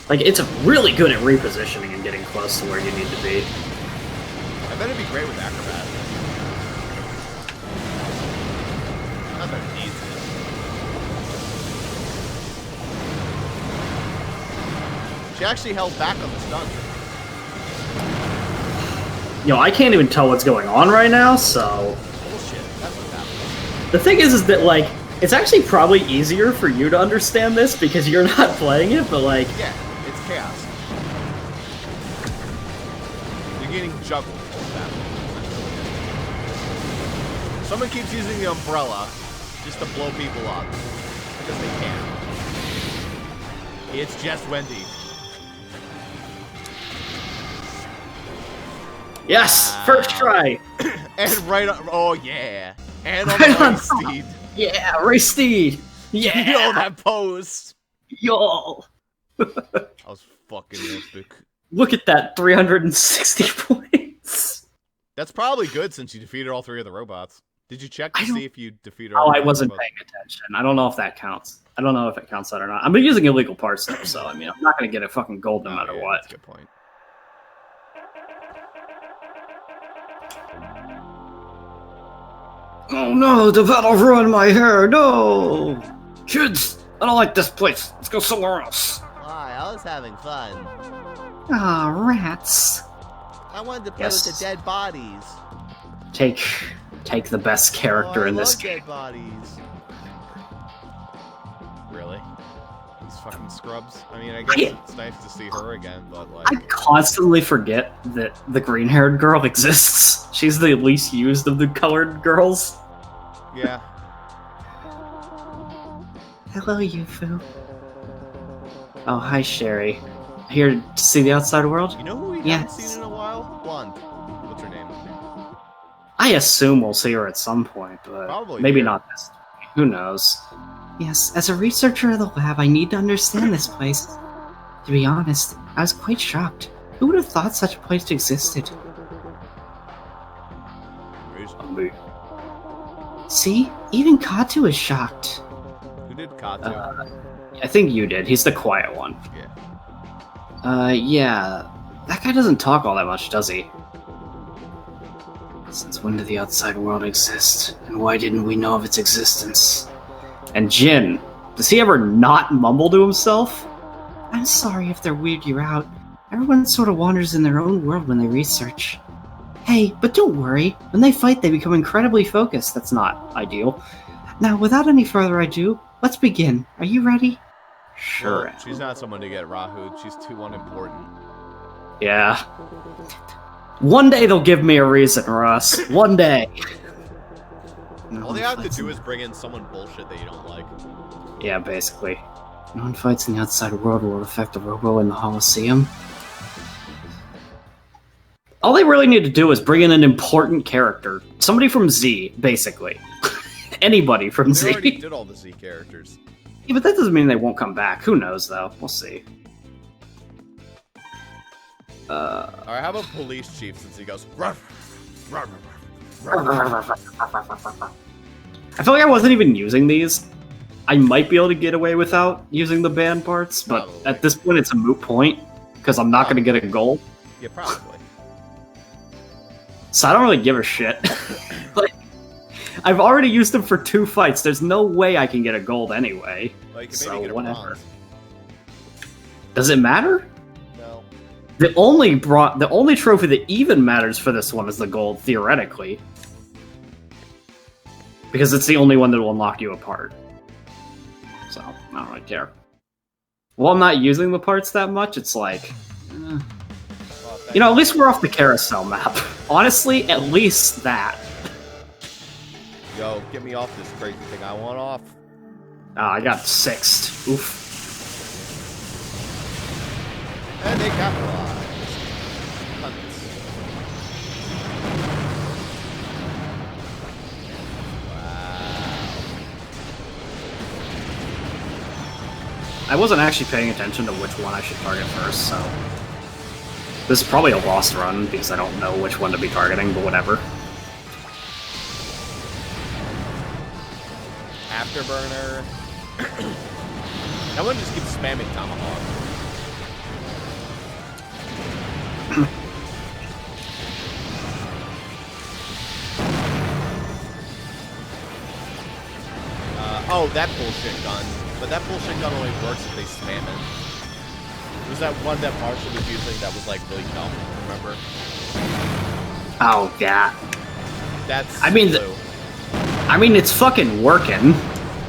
Like, it's really good at repositioning and getting close to where you need to be. I bet it'd be great with Acrobat. Not that it needs it. She actually held back on the stun. Yo, I can't even tell what's going on right now, so... Bullshit. That's what's happening. The thing is that, like, it's actually probably easier for you to understand this because you're not playing it, but, like... Yeah, it's chaos. You're getting juggled. Someone keeps using the umbrella just to blow people up. Because they can. It's just Wendy. Yes! First try! And right on... Oh, yeah. And on Right the on race top. steed. Yeah, race steed! Yeah! Yo, that pose. Yo! That was fucking epic. Look at that, 360 points! That's probably good since you defeated all 3 of the robots. Did you check to I don't- see if you defeated all Oh, the I wasn't robots? paying attention. I don't know if that counts. I don't know if it counts that or not. I've been using illegal parts though, so I mean, I'm not gonna get a fucking gold no matter yeah, what. That's a good point. Oh no, the battle ruined my hair, no! Kids, I don't like this place. Let's go somewhere else. Why, I was having fun. Ah, rats. I wanted to play Yes. with the dead bodies. Take the best character I in this love game. dead bodies. Really? These fucking scrubs? I mean, I guess it's nice to see her again, but like... I constantly forget that the green-haired girl exists. She's the least used of the colored girls. Yeah. Hello, Yufu. Oh, hi, Sherry. Here to see the outside world? You know who we haven't Yes. seen in a while? Blonde. What's her name? I assume we'll see her at some point, but Probably maybe here. not this time. Who knows? Yes, as a researcher of the lab, I need to understand this place. To be honest, I was quite shocked. Who would have thought such a place existed? See? Even Katu is shocked. Who did Kato? I think you did. He's the quiet one. Yeah. Yeah. That guy doesn't talk all that much, does he? Since when did the outside world exist? And why didn't we know of its existence? And Jin, does he ever not mumble to himself? I'm sorry if they're weird you out. Everyone sort of wanders in their own world when they research. Hey, but don't worry. When they fight, they become incredibly focused. That's not ideal. Now, without any further ado, let's begin. Are you ready? Sure. Well, she's not someone to get Rahood. She's too unimportant. Yeah. One day they'll give me a reason, Russ. One day. All they have to do is bring in someone bullshit that you don't like. Yeah, basically. No one fights in the outside world will affect the Robo in the Holosseum. All they really need to do is bring in an important character. Somebody from Z, basically. Anybody from They already Z. did all the Z characters. Yeah, but that doesn't mean they won't come back. Who knows, though? We'll see. Alright, how about police chief since he goes ruff, ruff, ruff, ruff. I feel like I wasn't even using these. I might be able to get away without using the band parts, but Probably. at this point it's a moot point, because I'm not going to get a goal. Yeah, probably. So I don't really give a shit. Like, I've already used them for 2 fights. There's no way I can get a gold anyway. Well, you can So, maybe get a whatever. bronze. Does it matter? No. The only trophy that even matters for this one is the gold, theoretically. Because it's the only one that will knock you apart. So, I don't really care. While I'm not using the parts that much, it's like... Well, You know, at least we're off the carousel map. Honestly, at least that. Yo, get me off this crazy thing. I want off. Ah, I got 6th. Oof. And they capitalize. Hunts. I wasn't actually paying attention to which one I should target first, so... This is probably a lost run, because I don't know which one to be targeting, but whatever. Afterburner. That one just keeps spamming Tomahawk. Oh, that bullshit gun. But that bullshit gun only works if they spam it. There was that one that Marshall was using that was like really dumb, remember? Oh, yeah. That's I mean, blue. I mean, it's fucking working,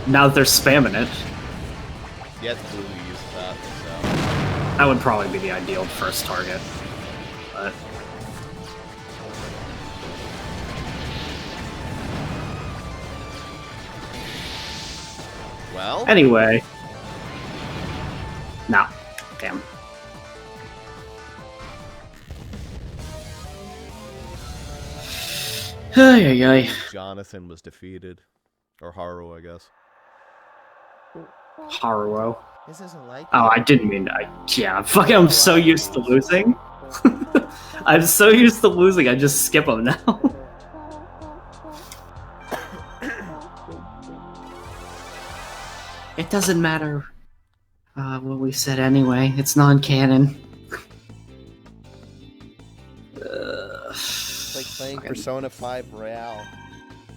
now that they're spamming it. Yeah, it's blue who uses that, so... That would probably be the ideal first target. But... Well... Anyway. No. Damn. Ay, ay, ay. Jonathan was defeated. Or Haru, I guess. Haruo. This isn't like Oh, I didn't mean to. Yeah, fucking, I'm so used to losing. I'm so used to losing, I just skip them now. It doesn't matter what we said anyway. It's non-canon. It's like playing Persona 5 Royale.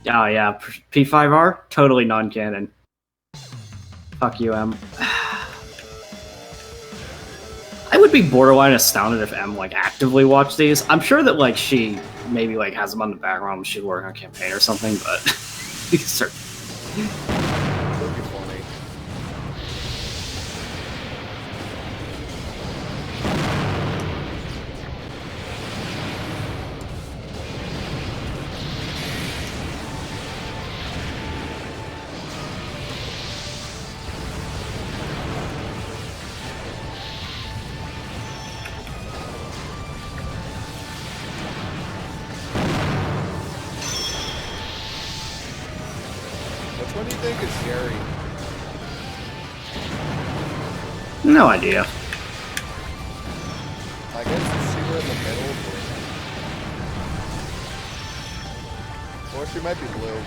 Oh yeah, P5R? Totally non-canon. Fuck you, M. I would be borderline astounded if M, like, actively watched these. I'm sure that, like, she maybe, like, has them on the background when she's working on a campaign or something, but... these are... That'd be funny. Which one do you think is scary? No idea. I guess it's super in the middle. Or she might be blue.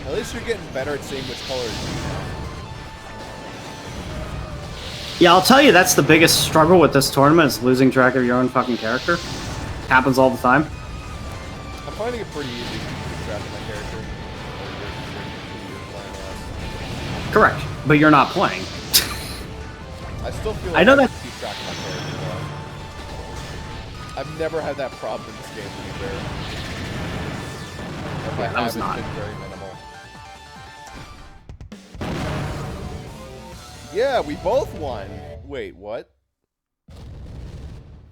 At least you're getting better at seeing which color is blue. Yeah, I'll tell you, that's the biggest struggle with this tournament, is losing track of your own fucking character. Happens all the time. I'm finding it pretty easy to keep track of my character. You're playing as. Correct, but you're not playing. I still feel like I know can that- keep track of my character though. I've never had that problem in this game, to be fair. If I that was have, not. it's been very minimal. Yeah, we both won. Wait, what?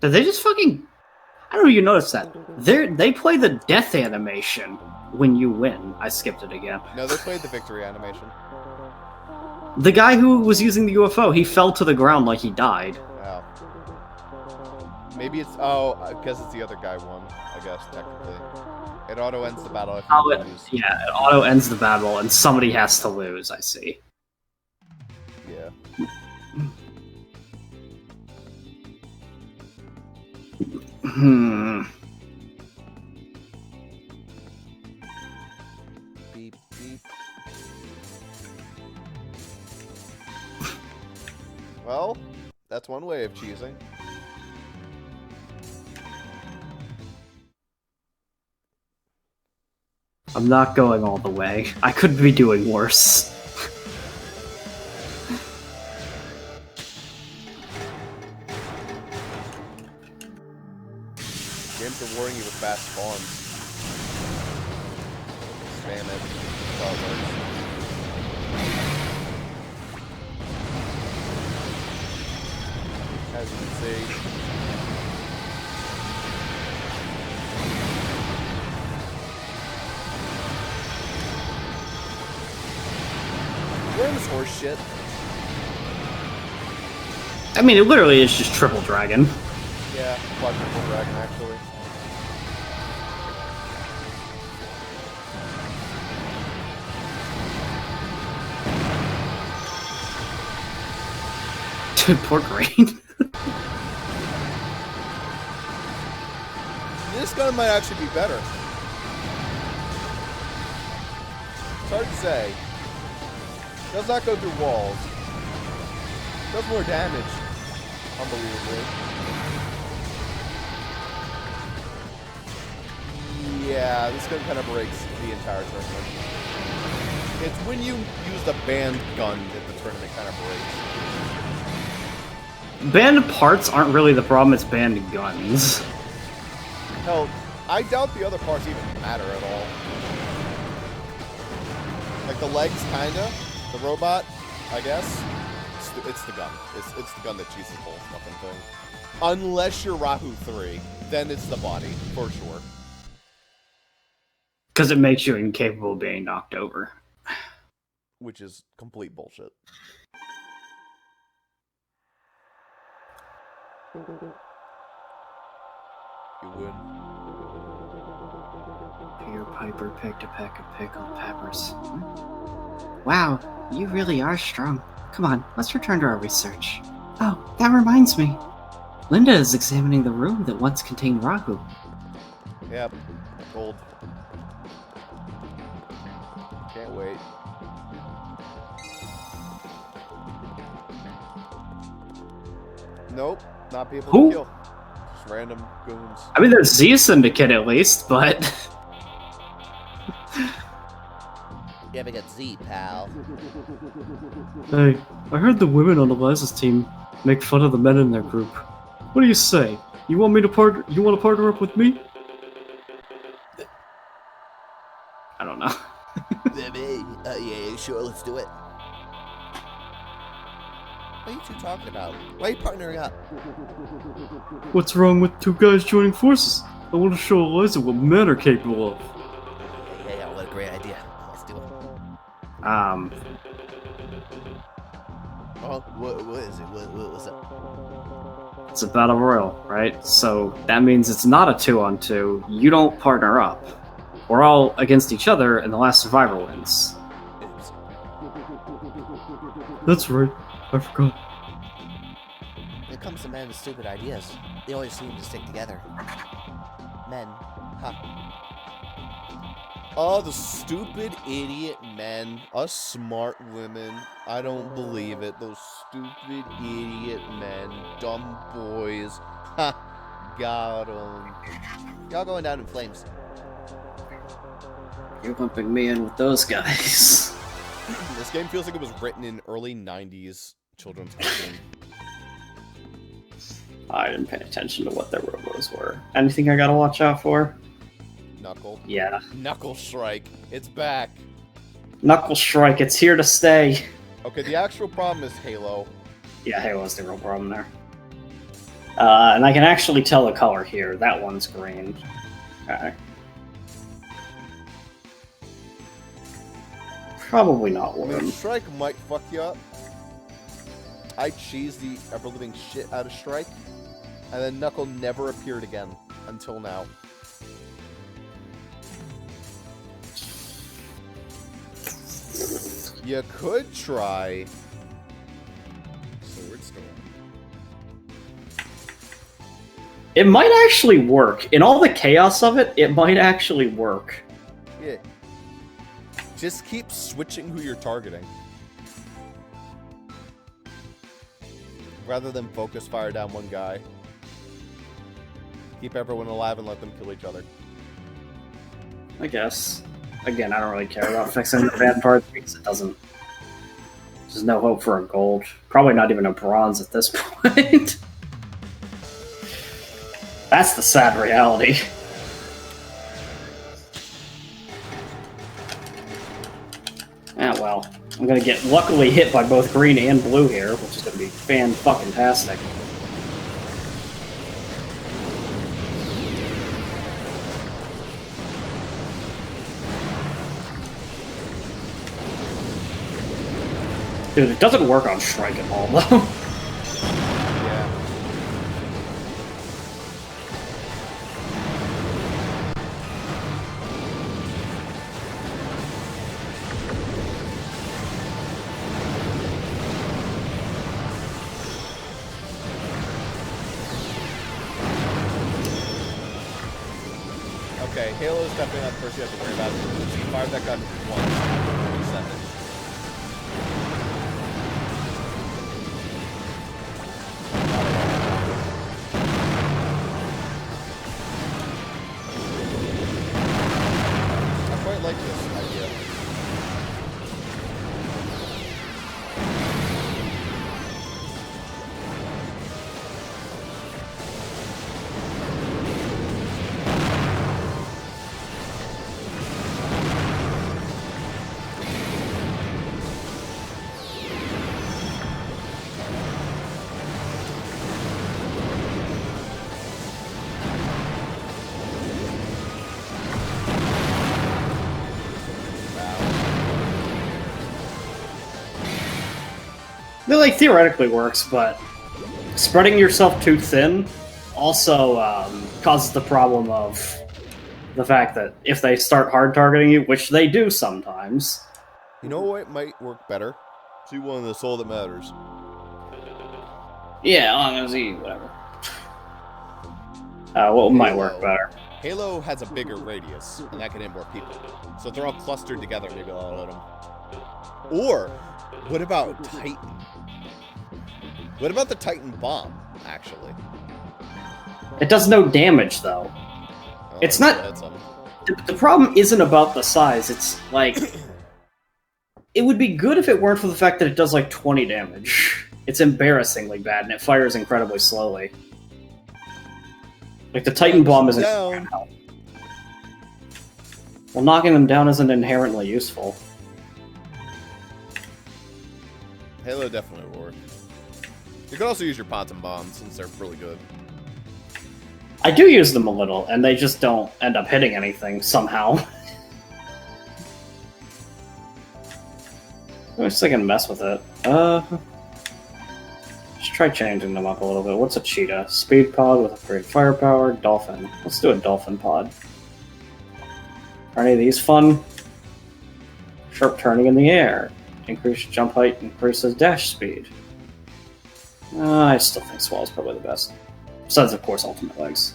Did they just fucking... I don't know if you noticed that. They play the death animation when you win. I skipped it again. No, they played the victory animation. The guy who was using the UFO, he fell to the ground like he died. Wow. Maybe it's... Oh, because it's the other guy won, I guess, technically. It auto ends the battle if you lose. Yeah, it auto ends the battle and somebody has to lose, I see. Yeah. Hmm. Beep, beep. Well, that's one way of cheesing. I'm not going all the way. I could be doing worse. Games rewarding you with fast spawns. Spam it. That's how it works. As you can see. horse shit. I mean, it literally is just triple dragon. Yeah, quadruple dragon actually. Dude, poor Green. This gun might actually be better. It's hard to say. Does not go through walls. Does more damage. Unbelievably. Yeah, this gun kind of breaks the entire tournament. It's when you use the banned gun that the tournament kind of breaks. Banned parts aren't really the problem, it's banned guns. Hell, I doubt the other parts even matter at all. Like the legs, kinda. The robot, I guess. It's the gun. It's the gun that cheats the whole fucking thing. Unless you're Rahu 3, then it's the body, for sure. Because it makes you incapable of being knocked over. Which is complete bullshit. You win. Peter Piper picked a peck of pickled peppers. Wow, you really are strong. Come on, let's return to our research. Oh, that reminds me. Linda is examining the room that once contained Rahu. Yep. Gold. Can't wait. Nope. Not people Who? to kill. Just random goons. I mean, there's Z Syndicate at least, but... You haven't got Z, pal. Hey, I heard the women on Eliza's team make fun of the men in their group. What do you say? You want to partner up with me? I don't know. Yeah, sure, let's do it. What are you two talking about? Why are you partnering up? What's wrong with two guys joining forces? I want to show Eliza what men are capable of. Yeah, what a great idea. Let's do it. Oh, what is it? What's up? It's a battle royal, right? So that means it's not a 2-on-2. You don't partner up. We're all against each other, and the last survivor wins. Oops. That's right. I forgot. When it comes to men with stupid ideas, they always seem to stick together. Men, huh? Oh, the stupid idiot men. Us smart women. I don't believe it. Those stupid idiot men. Dumb boys. Ha! Got 'em. Y'all going down in flames. You're lumping me in with those guys. This game feels like it was written in early 90s children's cartoon. I didn't pay attention to what their robos were. Anything I gotta watch out for? Knuckle. Yeah. Knuckle Strike. It's back. Knuckle Strike, it's here to stay. Okay, the actual problem is Halo. Yeah, Halo's the real problem there. And I can actually tell the color here. That one's green. Okay. Probably not I mean, Worm. Strike might fuck you up. I cheesed the ever-living shit out of Strike, and then Knuckle never appeared again until now. You could try Sword Storm. It might actually work. In all the chaos of it, it might actually work. Yeah. Just keep switching who you're targeting. Rather than focus fire down one guy. Keep everyone alive and let them kill each other. I guess. Again, I don't really care about fixing the bad parts because it doesn't... There's no hope for a gold. Probably not even a bronze at this point. That's the sad reality. Ah, well. I'm gonna get luckily hit by both green and blue here, which is gonna be fan-fucking-tastic. Dude, it doesn't work on Shrike at all, though. Yeah. Okay, Halo is definitely not the first you have to worry about. You fired that gun once after 2 seconds. I quite like this idea. It like theoretically works, but spreading yourself too thin also causes the problem of the fact that if they start hard targeting you, which they do sometimes. You know what might work better? C1 is all that matters. Yeah, long as he whatever. What might work better? Halo has a bigger radius, and that can hit more people. So if they're all clustered together, maybe I'll hit them. Or, what about Titan? What about the Titan bomb, actually? It does no damage, though. Oh, It's not... The problem isn't about the size, it's like... It would be good if it weren't for the fact that it does like 20 damage. It's embarrassingly bad, and it fires incredibly slowly. Like, the Titan bomb isn't... Down. Well, knocking them down isn't inherently useful. Halo definitely will work. You could also use your pots and bombs, since they're really good. I do use them a little, and they just don't end up hitting anything, somehow. I wish I can mess with it. Let's try changing them up a little bit. What's a cheetah? Speed pod with upgrade firepower, dolphin. Let's do a dolphin pod. Are any of these fun? Sharp turning in the air. Increased jump height, increases dash speed. I still think Swallow's probably the best. Besides, of course, ultimate legs.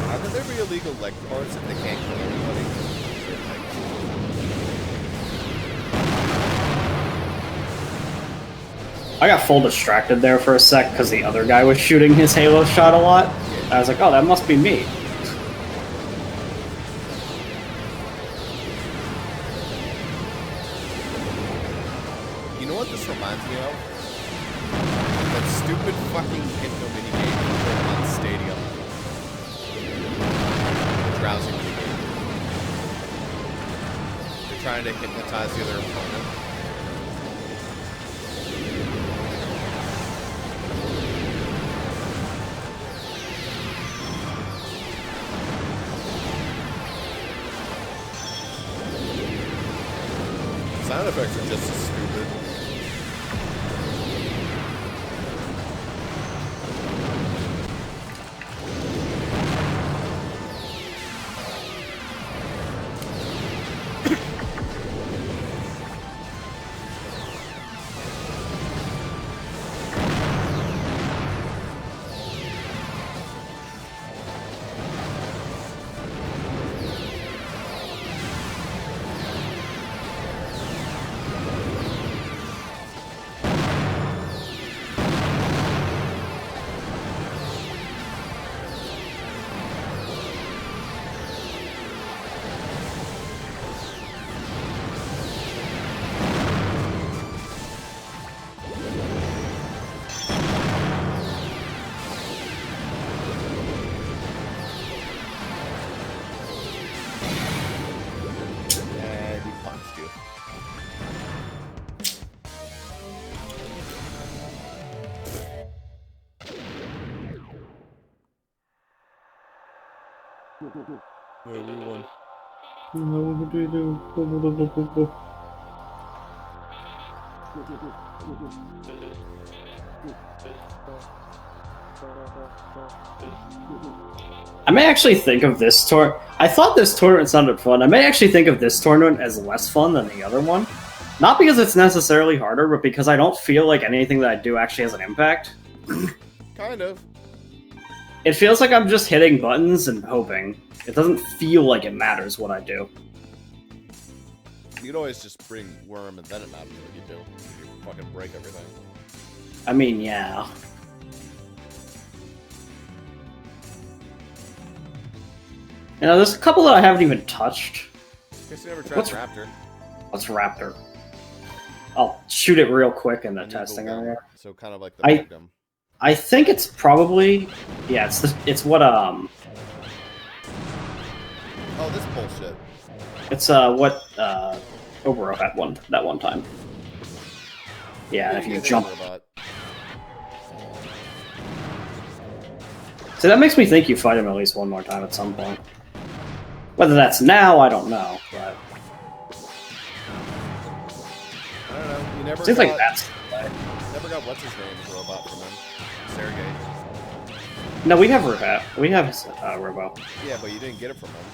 How can there be illegal leg parts if they can't kill everybody? I got full distracted there for a sec because the other guy was shooting his Halo shot a lot. I was like, oh, that must be me. You know what this reminds me of? That stupid fucking Hypno minigame in Pokemon Stadium. The drowsy minigame. They're trying to hypnotize the other opponent. Sound effects are just as stupid. Yeah, we won. I may actually think of this tour. I thought this tournament sounded fun. I may actually think of this tournament as less fun than the other one. Not because it's necessarily harder, but because I don't feel like anything that I do actually has an impact. Kind of. It feels like I'm just hitting buttons and hoping. It doesn't feel like it matters what I do. You'd always just bring Worm and then it matters what you do. You fucking break everything. I mean, yeah. You know, there's a couple that I haven't even touched. Guess you never tried What's- Raptor. What's Raptor? I'll shoot it real quick in the A needle testing gun. area. So kind of like the I- Magnum. I think it's probably... Yeah, it's what, Oh, this bullshit. It's, what, Obero had that one time. Yeah, and if you Get jump... Robot. So that makes me think you fight him at least one more time at some point. Whether that's now, I don't know, but... I don't know. You never Seems got, like that's... never got what's his name's robot from him. Sergey. No, we have Ruhat. We have Robo. Yeah, but you didn't get it from him.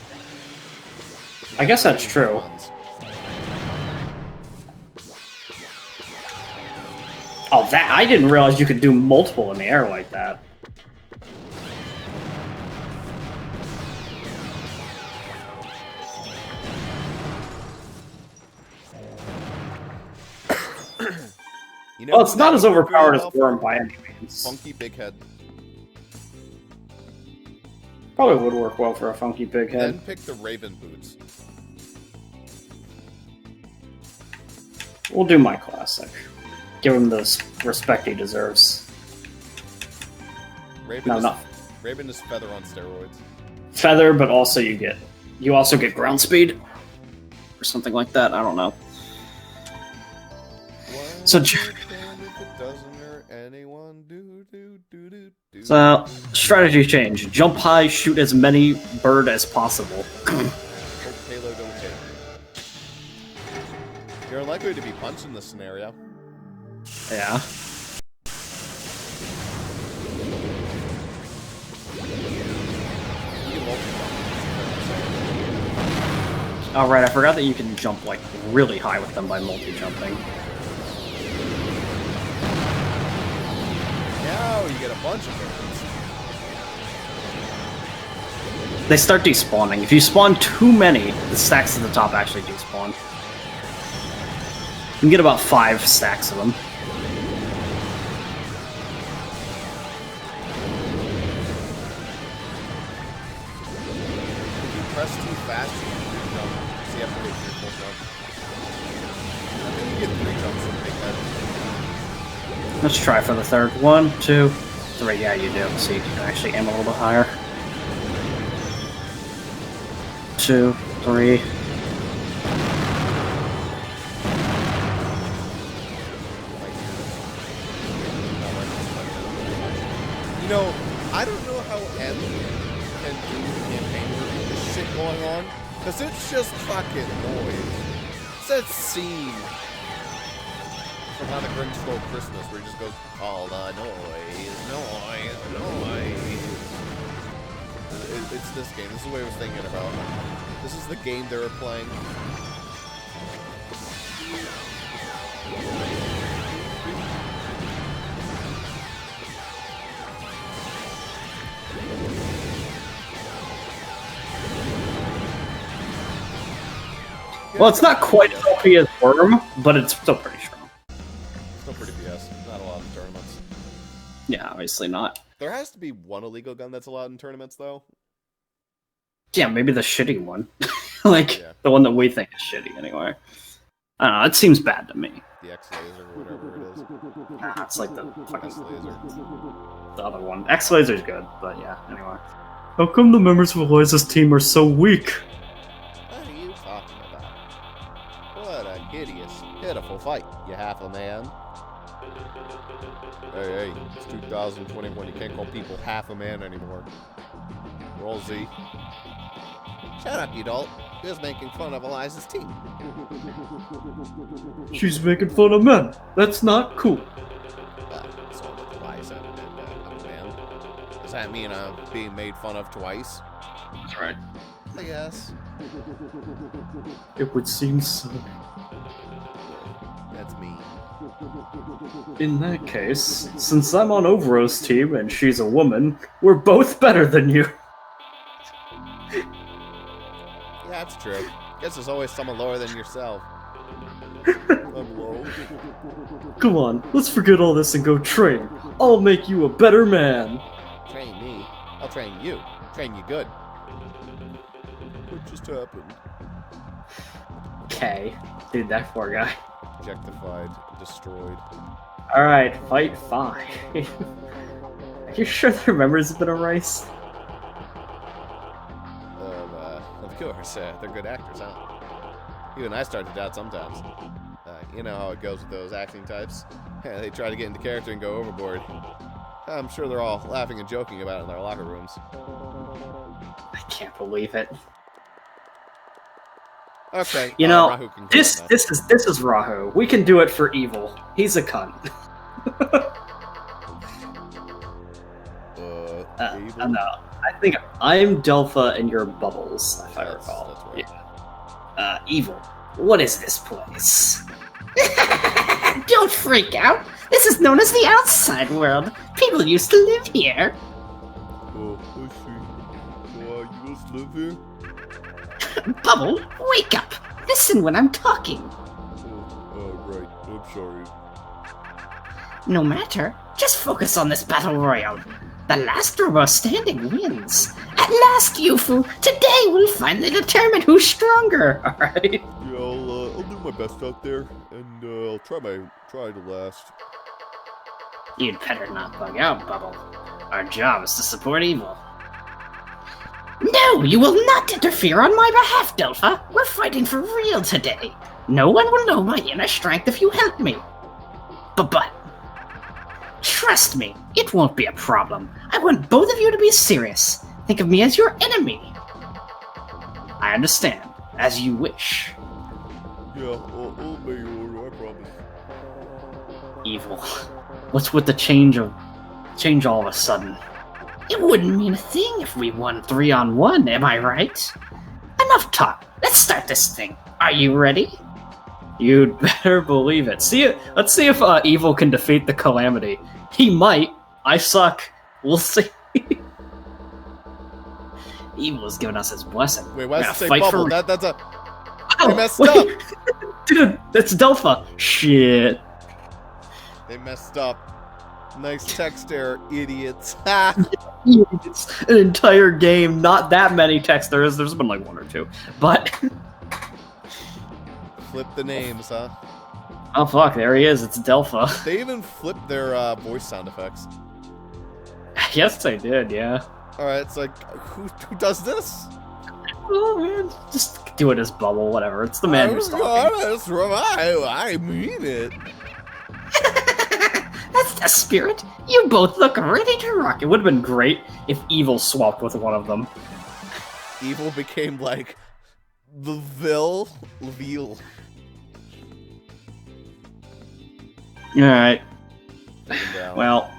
I guess that's true. Ones. Oh, that... I didn't realize you could do multiple in the air like that. You know Well, it's who not that as would work overpowered really as well for? Worm by any means. Funky Big Head. Probably would work well for a funky big head. Then pick the Raven Boots. We'll do my classic. Give him the respect he deserves. Raven No, is, not Raven is feather on steroids. feather, but also you also get ground speed or something like that. I don't know. So, So strategy change: jump high, shoot as many bird as possible. Payload okay. You're likely to be punched in this scenario. Yeah. You can multi-jump. Oh right, I forgot that you can jump like really high with them by multi-jumping. Now you get a bunch of birds. They start despawning. If you spawn too many, the stacks at the top actually despawn. You can get about 5 stacks of them. If you press too fast, you can jump. So you have to wait for your full jump. I think you get 3 jumps from Big Head. Let's try for the third. 1, 2, 3. Yeah, you do. So you can actually aim a little bit higher. 2, 3. You know, I don't know how M can do the campaign with this shit going on, because it's just fucking noise. It's that scene from How the Grinch Stole Christmas where he just goes, all the noise, noise, noise. It's this game. This is what I was thinking about. This is the game they were playing. Well, it's not quite as OP as Worm, but it's still pretty strong. Still pretty BS. Not a lot of tournaments. Yeah, obviously not. There has to be one illegal gun that's allowed in tournaments, though. Yeah, maybe the shitty one. Like, Yeah. the one that we think is shitty, anyway. I don't know, it seems bad to me. The X laser or whatever it is. It's like the fucking X laser. the other one. X Laser's good, but yeah, anyway. How come the members of Eliza's team are so weak? What are you talking about? What a hideous, pitiful fight, you half a man. Hey, it's 2021. You can't call people half a man anymore. Roll Z. Shut up, you dolt. He was making fun of Eliza's team. She's making fun of men. That's not cool. So with Eliza and I'm a man. Does that mean I'm being made fun of twice? That's right. I guess. It would seem so. That's me. In that case, since I'm on Overo's team and she's a woman, we're both better than you. Yeah, that's true. Guess there's always someone lower than yourself. I'm low. Come on, let's forget all this and go train. I'll make you a better man. Train me? I'll train you. Train you good. What just happened? Okay. Dude, that poor guy. Objectified, destroyed. Alright, fight 5. Are you sure their memories have been erased? Of course, they're good actors, huh? Even I start to doubt sometimes. You know how it goes with those acting types. They try to get into character and go overboard. I'm sure they're all laughing and joking about it in their locker rooms. I can't believe it. Okay, You know, Rahu can this is Rahu. We can do it for evil. He's a cunt. Evil? No, I think I'm Delpha and you're Bubbles, if I recall. That's right. Yeah. Evil. What is this place? Don't freak out. This is known as the outside world. People used to live here. Oh, I see. So, you must live here? Bubble, wake up. Listen when I'm talking. Oh, right. I'm sorry. No matter. Just focus on this battle royale. The last Robo standing wins. At last, Yufu. Today we'll finally determine who's stronger. Alright. Yeah, I'll do my best out there, and I'll try to last. You'd better not bug out, Bubble. Our job is to support evil. No, you will not interfere on my behalf, Delpha. We're fighting for real today. No one will know my inner strength if you help me. But, trust me, it won't be a problem. I want both of you to be serious. Think of me as your enemy. I understand. As you wish. Yeah, I'll obey your order, I promise. Evil. What's with the change all of a sudden? It wouldn't mean a thing if we won 3-on-1, am I right? Enough talk. Let's start this thing. Are you ready? You'd better believe it. Let's see if Evil can defeat the Calamity. He might. I suck. We'll see. Evil has given us his blessing. Wait, why does it say Fight Bubble? for- That's a... Oh, They messed wait. up! Dude, that's Delpha. Shit. They messed up. Nice text error, idiots. Ha! It's an entire game. Not that many text there is. There's been like 1 or 2. But... Flip the names, huh? oh fuck, there he is. It's Delpha. They even flipped their voice sound effects. Yes, I did, yeah. Alright, it's like, who does this? Oh man, just do it as Bubble, whatever. It's the man who's talking. Honest, I mean it. That's the spirit. You both look ready to rock. It would have been great if Evil swapped with one of them. Evil became like the Veal. Alright, well...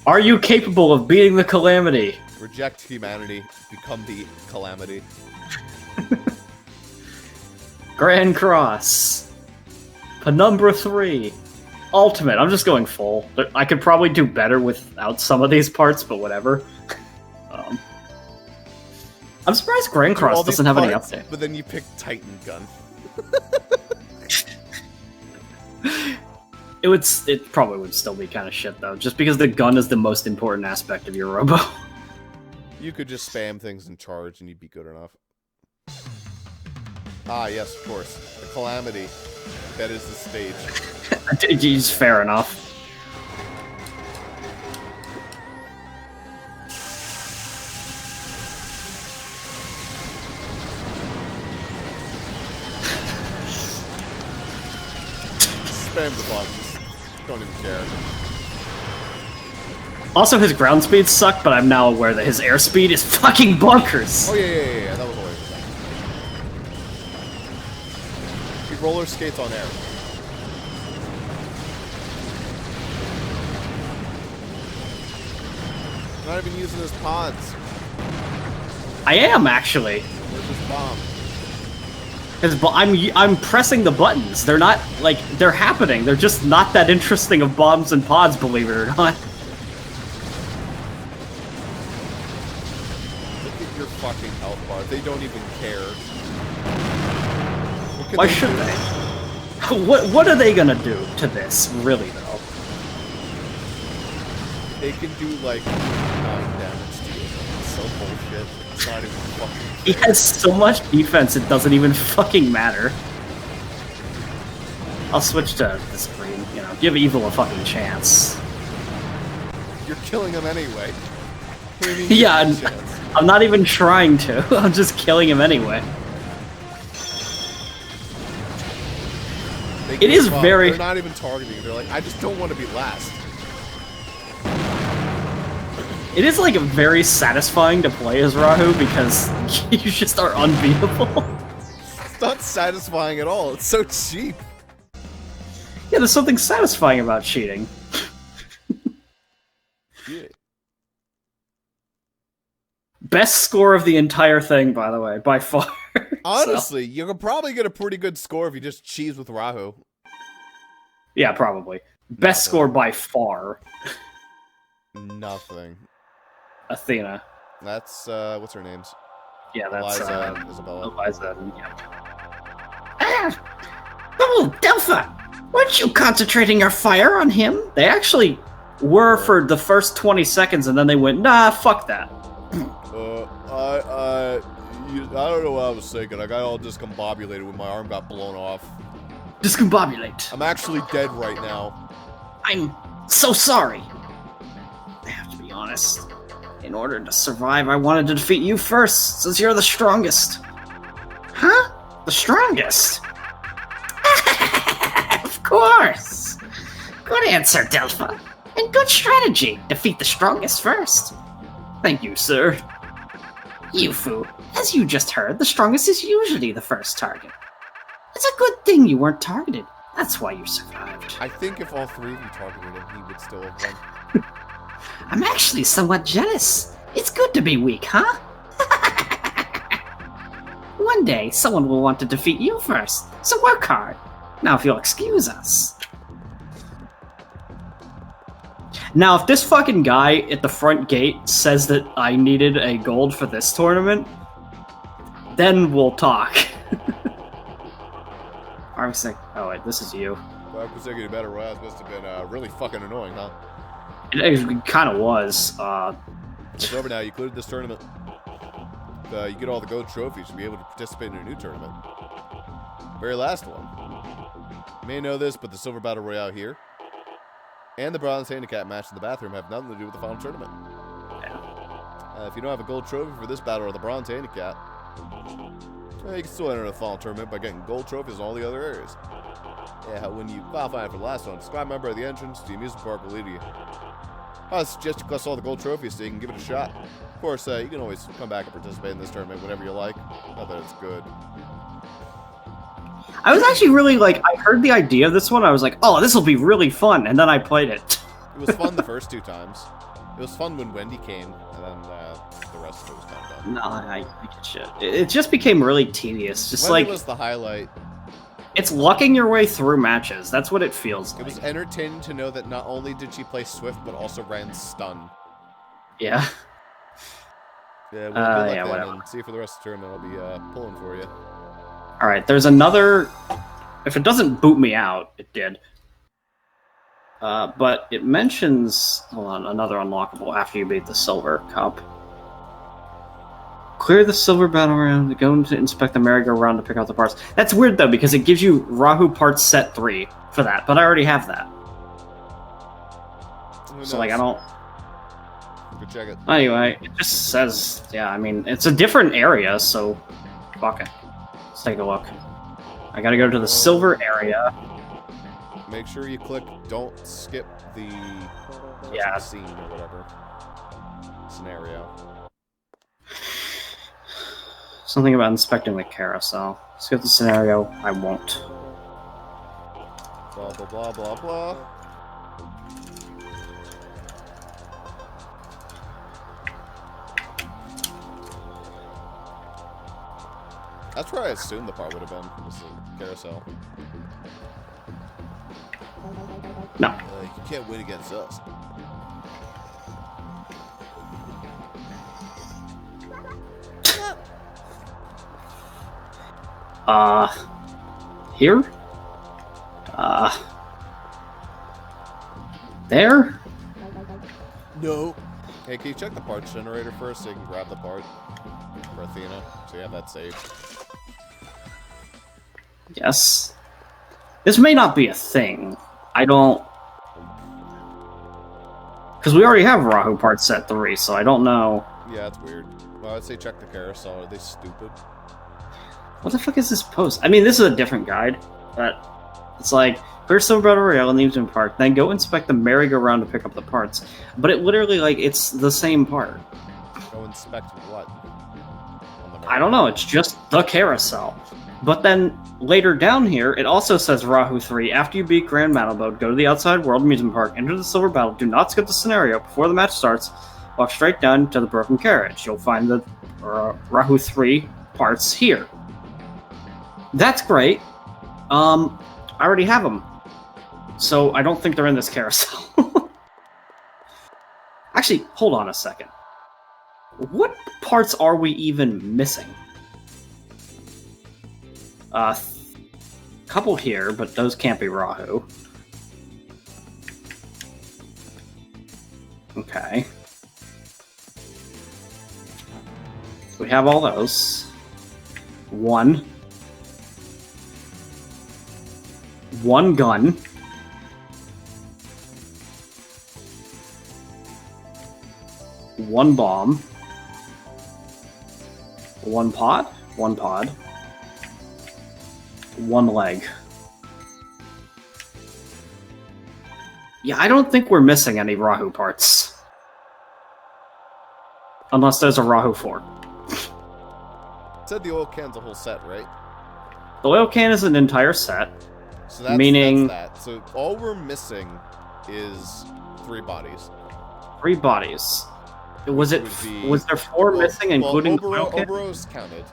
Are you capable of beating the Calamity? Reject humanity, become the Calamity. Grand Cross. Penumbra 3. Ultimate. I'm just going full. I could probably do better without some of these parts, but whatever. I'm surprised Grand Do all Cross these doesn't have any parts, update. But then you pick Titan Gun. It probably would still be kind of shit, though, just because the gun is the most important aspect of your Robo. You could just spam things and charge and you'd be good enough. Ah, yes, of course. The Calamity. That is the stage. Jeez, fair enough. Spam the buttons. Don't even care. Also, his ground speed suck, but I'm now aware that his airspeed is fucking bonkers. Oh yeah, that was hilarious. He roller skates on air. Not even using his pods. I am, actually. Where's his bomb? I'm pressing the buttons. They're not, like, they're happening. They're just not that interesting of bombs and pods, believe it or not. Look at your fucking health bar. They don't even care. Why should they? What are they gonna do to this, really, though? They can do, like, 9 damage to you. It's so bullshit. It's not even fucking He has so much defense, it doesn't even fucking matter. I'll switch to this green, you know, give Evil a fucking chance. You're killing him anyway. What do you mean Yeah, give him a chance? I'm not even trying to. I'm just killing him anyway. They It give is up. very... They're not even targeting. They're like, I just don't want to be last. It is, like, very satisfying to play as Rahu because you just are unbeatable. It's not satisfying at all. It's so cheap. Yeah, there's something satisfying about cheating. Yeah. Best score of the entire thing, by the way, by far. Honestly, you could probably get a pretty good score if you just cheese with Rahu. Yeah, probably. Best score by far. Nothing. Athena. That's, what's her name's? Yeah, that's Eliza and Isabella. Eliza. Yeah. Ah! Oh, Delpha! Weren't you concentrating your fire on him? They actually were for the first 20 seconds, and then they went, nah, fuck that. I don't know what I was thinking. I got all discombobulated when my arm got blown off. Discombobulate. I'm actually dead right now. I'm so sorry. I have to be honest. In order to survive, I wanted to defeat you first, since you're the strongest. Huh? The strongest? Of course! Good answer, Delpha. And good strategy. Defeat the strongest first. Thank you, sir. Yufu, as you just heard, the strongest is usually the first target. It's a good thing you weren't targeted. That's why you survived. I think if all three of you targeted him, he would still have won. I'm actually somewhat jealous. It's good to be weak, huh? One day, someone will want to defeat you first, so work hard. Now, if you'll excuse us. Now, if this fucking guy at the front gate says that I needed a gold for this tournament, then we'll talk. I was like, Oh wait, this is you. 5 consecutive battle royales must have been really fucking annoying, huh? It kind of was. It's over now. You cleared this tournament. You get all the gold trophies to be able to participate in a new tournament. Very last one. You may know this, but the silver battle royale here and the bronze handicap match in the bathroom have nothing to do with the final tournament. If you don't have a gold trophy for this battle or the bronze handicap, you can still enter the final tournament by getting gold trophies in all the other areas. Yeah, when you qualify for the last one, describe a member of the entrance to the amusement park will lead you. I suggest you collect all the gold trophies so you can give it a shot. Of course, you can always come back and participate in this tournament whenever you like. Not that it's good. I was actually really like, I heard the idea of this one, I was like, oh, this will be really fun, and then I played it. It was fun the first 2 times. It was fun when Wendy came, and then the rest of it was kind of fun. No, I get shit. It just became really tedious. Just Wendy like, was the highlight. it's lucking your way through matches. That's what it feels It like. was entertaining to know that not only did she play Swift, but also ran stun. Yeah. Yeah, we'll good luck then, whatever. and see you for the rest of the tournament. I'll be pulling for you. Alright, there's another... If it doesn't boot me out, it did. But it mentions... Hold on, another unlockable after you beat the Silver Cup. Clear the Silver Battle Round to go to inspect the merry-go-round to pick out the parts. That's weird, though, because it gives you Rahu Parts Set 3 for that, but I already have that. So, like, I don't... Go check it. Anyway, it just says... Yeah, I mean, it's a different area, so... Fuck it. Let's take a look. I gotta go to the Silver area. make sure you click don't skip the Yeah. scene or whatever scenario. Something about inspecting the carousel. Skip the scenario. I won't. Blah blah blah blah blah. That's where I assumed the part would have been, was the carousel. No. You can't win against us. Here? There? No. Hey, can you check the parts generator first so you can grab the part for Athena? So you have that saved. Yes. This may not be a thing. I don't... Because we already have Rahu part set 3, so I don't know... Yeah, it's weird. Well, I'd say check the carousel. Are they stupid? What the fuck is this post? I mean, this is a different guide, but... It's like, first Silver Battle Royale in the amusement park, then go inspect the merry-go-round to pick up the parts. But it literally, like, it's the same part. Go inspect what? I don't know, it's just the carousel. But then, later down here, it also says Rahu 3, after you beat Grand Battle Mode, go to the Outside World Amusement Park, enter the Silver Battle, do not skip the scenario before the match starts, walk straight down to the Broken Carriage. You'll find the Rahu 3 parts here. That's great. I already have them. So I don't think they're in this carousel. Actually, hold on a second. What parts are we even missing? Couple here, but those can't be Rahu. Okay. We have all those. One gun. One bomb. One pod. One leg. Yeah, I don't think we're missing any Rahu parts. Unless there's a Rahu 4. Said the oil can's a whole set, right? The oil can is an entire set. So that's, meaning... that's that. So all we're missing is 3 bodies. 3 bodies. Was there 4 missing, including the oil can? Oberos counted.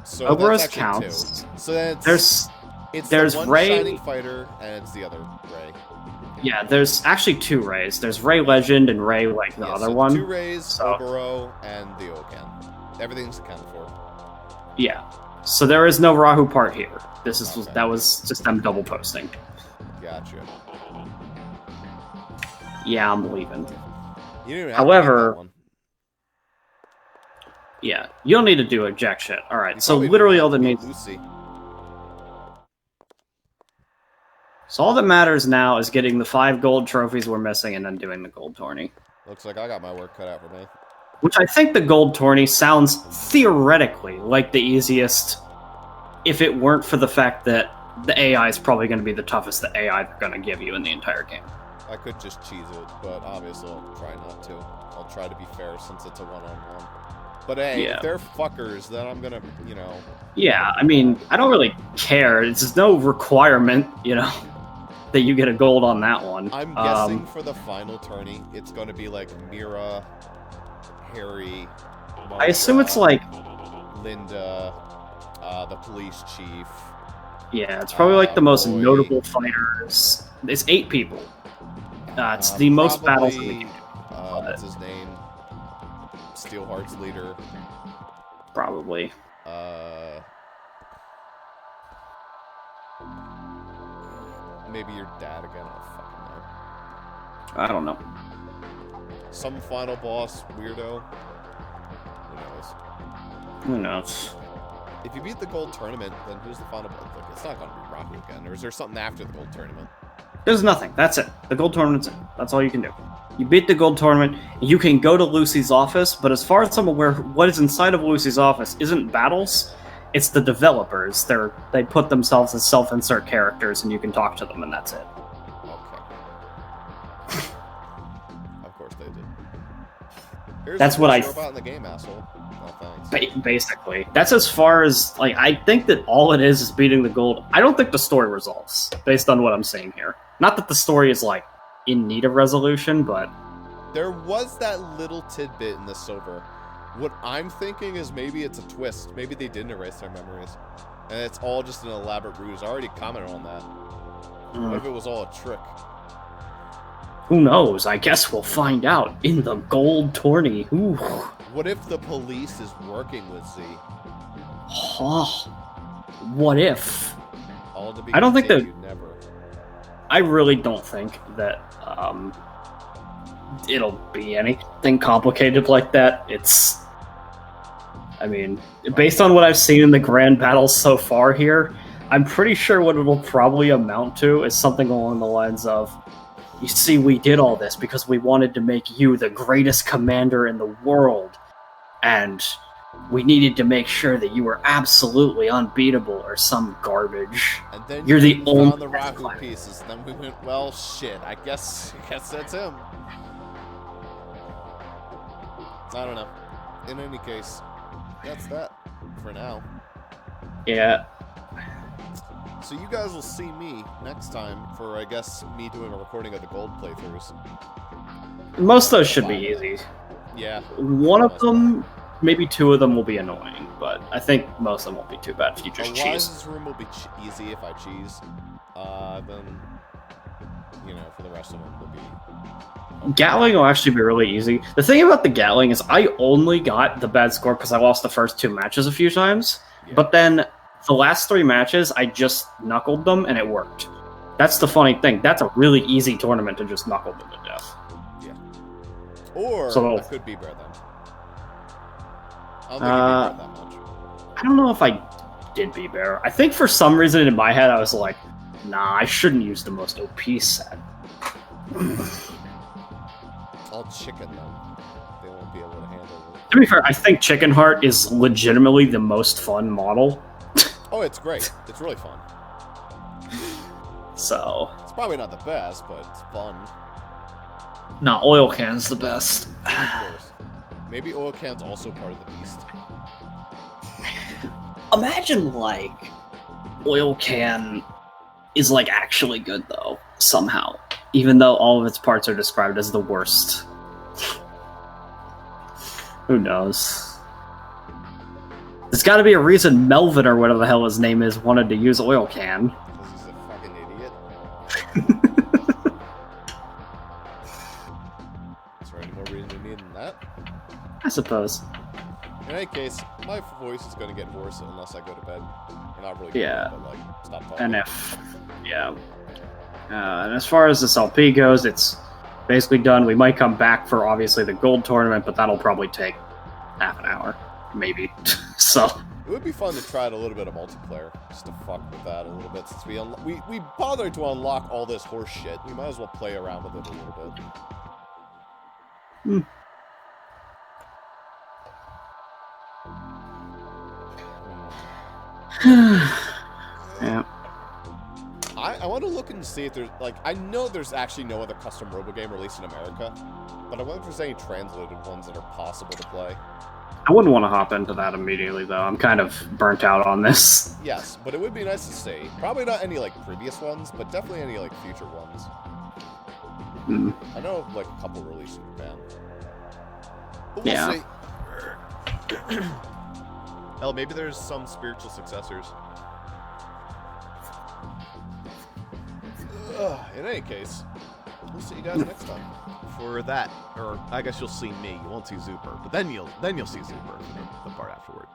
So Oberos that's counts. 2. So then it's there's the one Ray... Shining Fighter, and it's the other Ray. Yeah, there's actually 2 Rays. There's Ray Legend and Ray, like, the other so one. 2 Rays, So... Obero, and the oil can. Everything's accounted for. Yeah. So there is no Rahu part here. This is Okay. That was just them double posting. Gotcha. Yeah, I'm leaving. You didn't even have However- to get that one. Yeah, you don't need to do a jack shit. Alright, You so probably literally didn't all that have to needs... beat Lucy. So all that matters now is getting the 5 gold trophies we're missing and then doing the gold tourney. Looks like I got my work cut out for me. Which I think the gold tourney sounds theoretically like the easiest if it weren't for the fact that the AI is probably going to be the toughest the AI they're going to give you in the entire game. I could just cheese it, but obviously I'll try not to. I'll try to be fair since it's a one-on-one. But hey, Yeah. if they're fuckers, then I'm gonna, you know... Yeah, I mean, I don't really care. It's just no requirement, you know, that you get a gold on that one. I'm guessing for the final tourney, it's gonna be like Mira, Harry, I assume it's like... Linda, the police chief. Yeah, it's probably like the most Boy. notable fighters. It's 8 people. It's the most battles in the probably, game. What's his name? Steelheart's leader. Probably. Maybe your dad again. I don't fucking know. I don't know. Some final boss weirdo. Who knows? Who knows? If you beat the gold tournament, then who's the final boss? Like, it's not gonna be Rahu again. Or is there something after the gold tournament? There's nothing. That's it. The gold tournament's in. That's all you can do. You beat the gold tournament, you can go to Lucy's office, but as far as I'm aware, what is inside of Lucy's office isn't battles, it's the developers. They put themselves as self-insert characters, and you can talk to them, and that's it. they did. Here's That's the what worst I- robot in the game, asshole. No thanks. Basically, that's as far as like I think that all it is beating the gold. I don't think the story resolves based on what I'm seeing here. Not that the story is like in need of resolution, but There was that little tidbit in the silver. What I'm thinking is maybe it's a twist. Maybe they didn't erase their memories, and it's all just an elaborate ruse. I already commented on that. What if it was all a trick? who knows? I guess we'll find out in the gold tourney. Ooh. What if the police is working with Z? Oh, what if? All to be I don't think that- continued, never. I really don't think that it'll be anything complicated like that. I mean, based on what I've seen in the grand battles so far here, I'm pretty sure what it'll probably amount to is something along the lines of, you see, we did all this because we wanted to make you the greatest commander in the world, and we needed to make sure that you were absolutely unbeatable or some garbage. And then You're the you only found the rival pieces. And then we went, well, shit. I guess that's him. I don't know. In any case, that's that for now. Yeah. So you guys will see me next time for, I guess, me doing a recording of the gold playthroughs. Most of those should be easy. Yeah. One of them, maybe two of them will be annoying, but I think most of them won't be too bad if you just cheese. Eliza's room will be easy if I cheese. Then, you know, for the rest of them, will be... Gatling will actually be really easy. The thing about the Gatling is I only got the bad score because I lost the first two matches a few times, Yeah. but then the last three matches, I just knuckled them and it worked. That's the funny thing. That's a really easy tournament to just knuckle them to death. Or So- I could be bear them. I don't think it'd be bear that much. I don't know if I did be bear. I think for some reason in my head I was like, nah, I shouldn't use the most OP set. I'll chicken them. They won't be able to handle it. To be fair, I think Chicken Heart is legitimately the most fun model. Oh, it's great. It's really fun. So, It's probably not the best, but it's fun. nah, Oil Can's the best. Of course. Maybe oil can's also part of the beast. Imagine, like, Oil Can is, like, actually good, though, somehow. Even though all of its parts are described as the worst. Who knows? There's gotta be a reason Melvin, or whatever the hell his name is, wanted to use Oil Can. Because he's a fucking idiot. Is there any more reason to need than that? I suppose. In any case, my voice is going to get worse unless I go to bed. Or not really. Yeah. But like, stop talking. And if, yeah. And as far as this LP goes, it's basically done. We might come back for, obviously, the gold tournament, but that'll probably take half an hour, maybe. So, It would be fun to try out a little bit of multiplayer, just to fuck with that a little bit. Since we bothered to unlock all this horse shit, we might as well play around with it a little bit. yeah. I want to look and see if there's, like, I know there's actually no other custom Robo game released in America, but I wonder if there's any translated ones that are possible to play. I wouldn't want to hop into that immediately, though. I'm kind of burnt out on this. Yes, but it would be nice to see. Probably not any, like, previous ones, but definitely any, like, future ones. Hmm. I know of, like, a couple released in Japan. But we'll Yeah. see. Hell, maybe there's some spiritual successors. In any case, we'll see you guys next time. For that, or I guess you'll see me. You won't see Zuper, but then you'll see Zuper for the part afterward.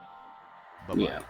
Bye-bye. Yeah.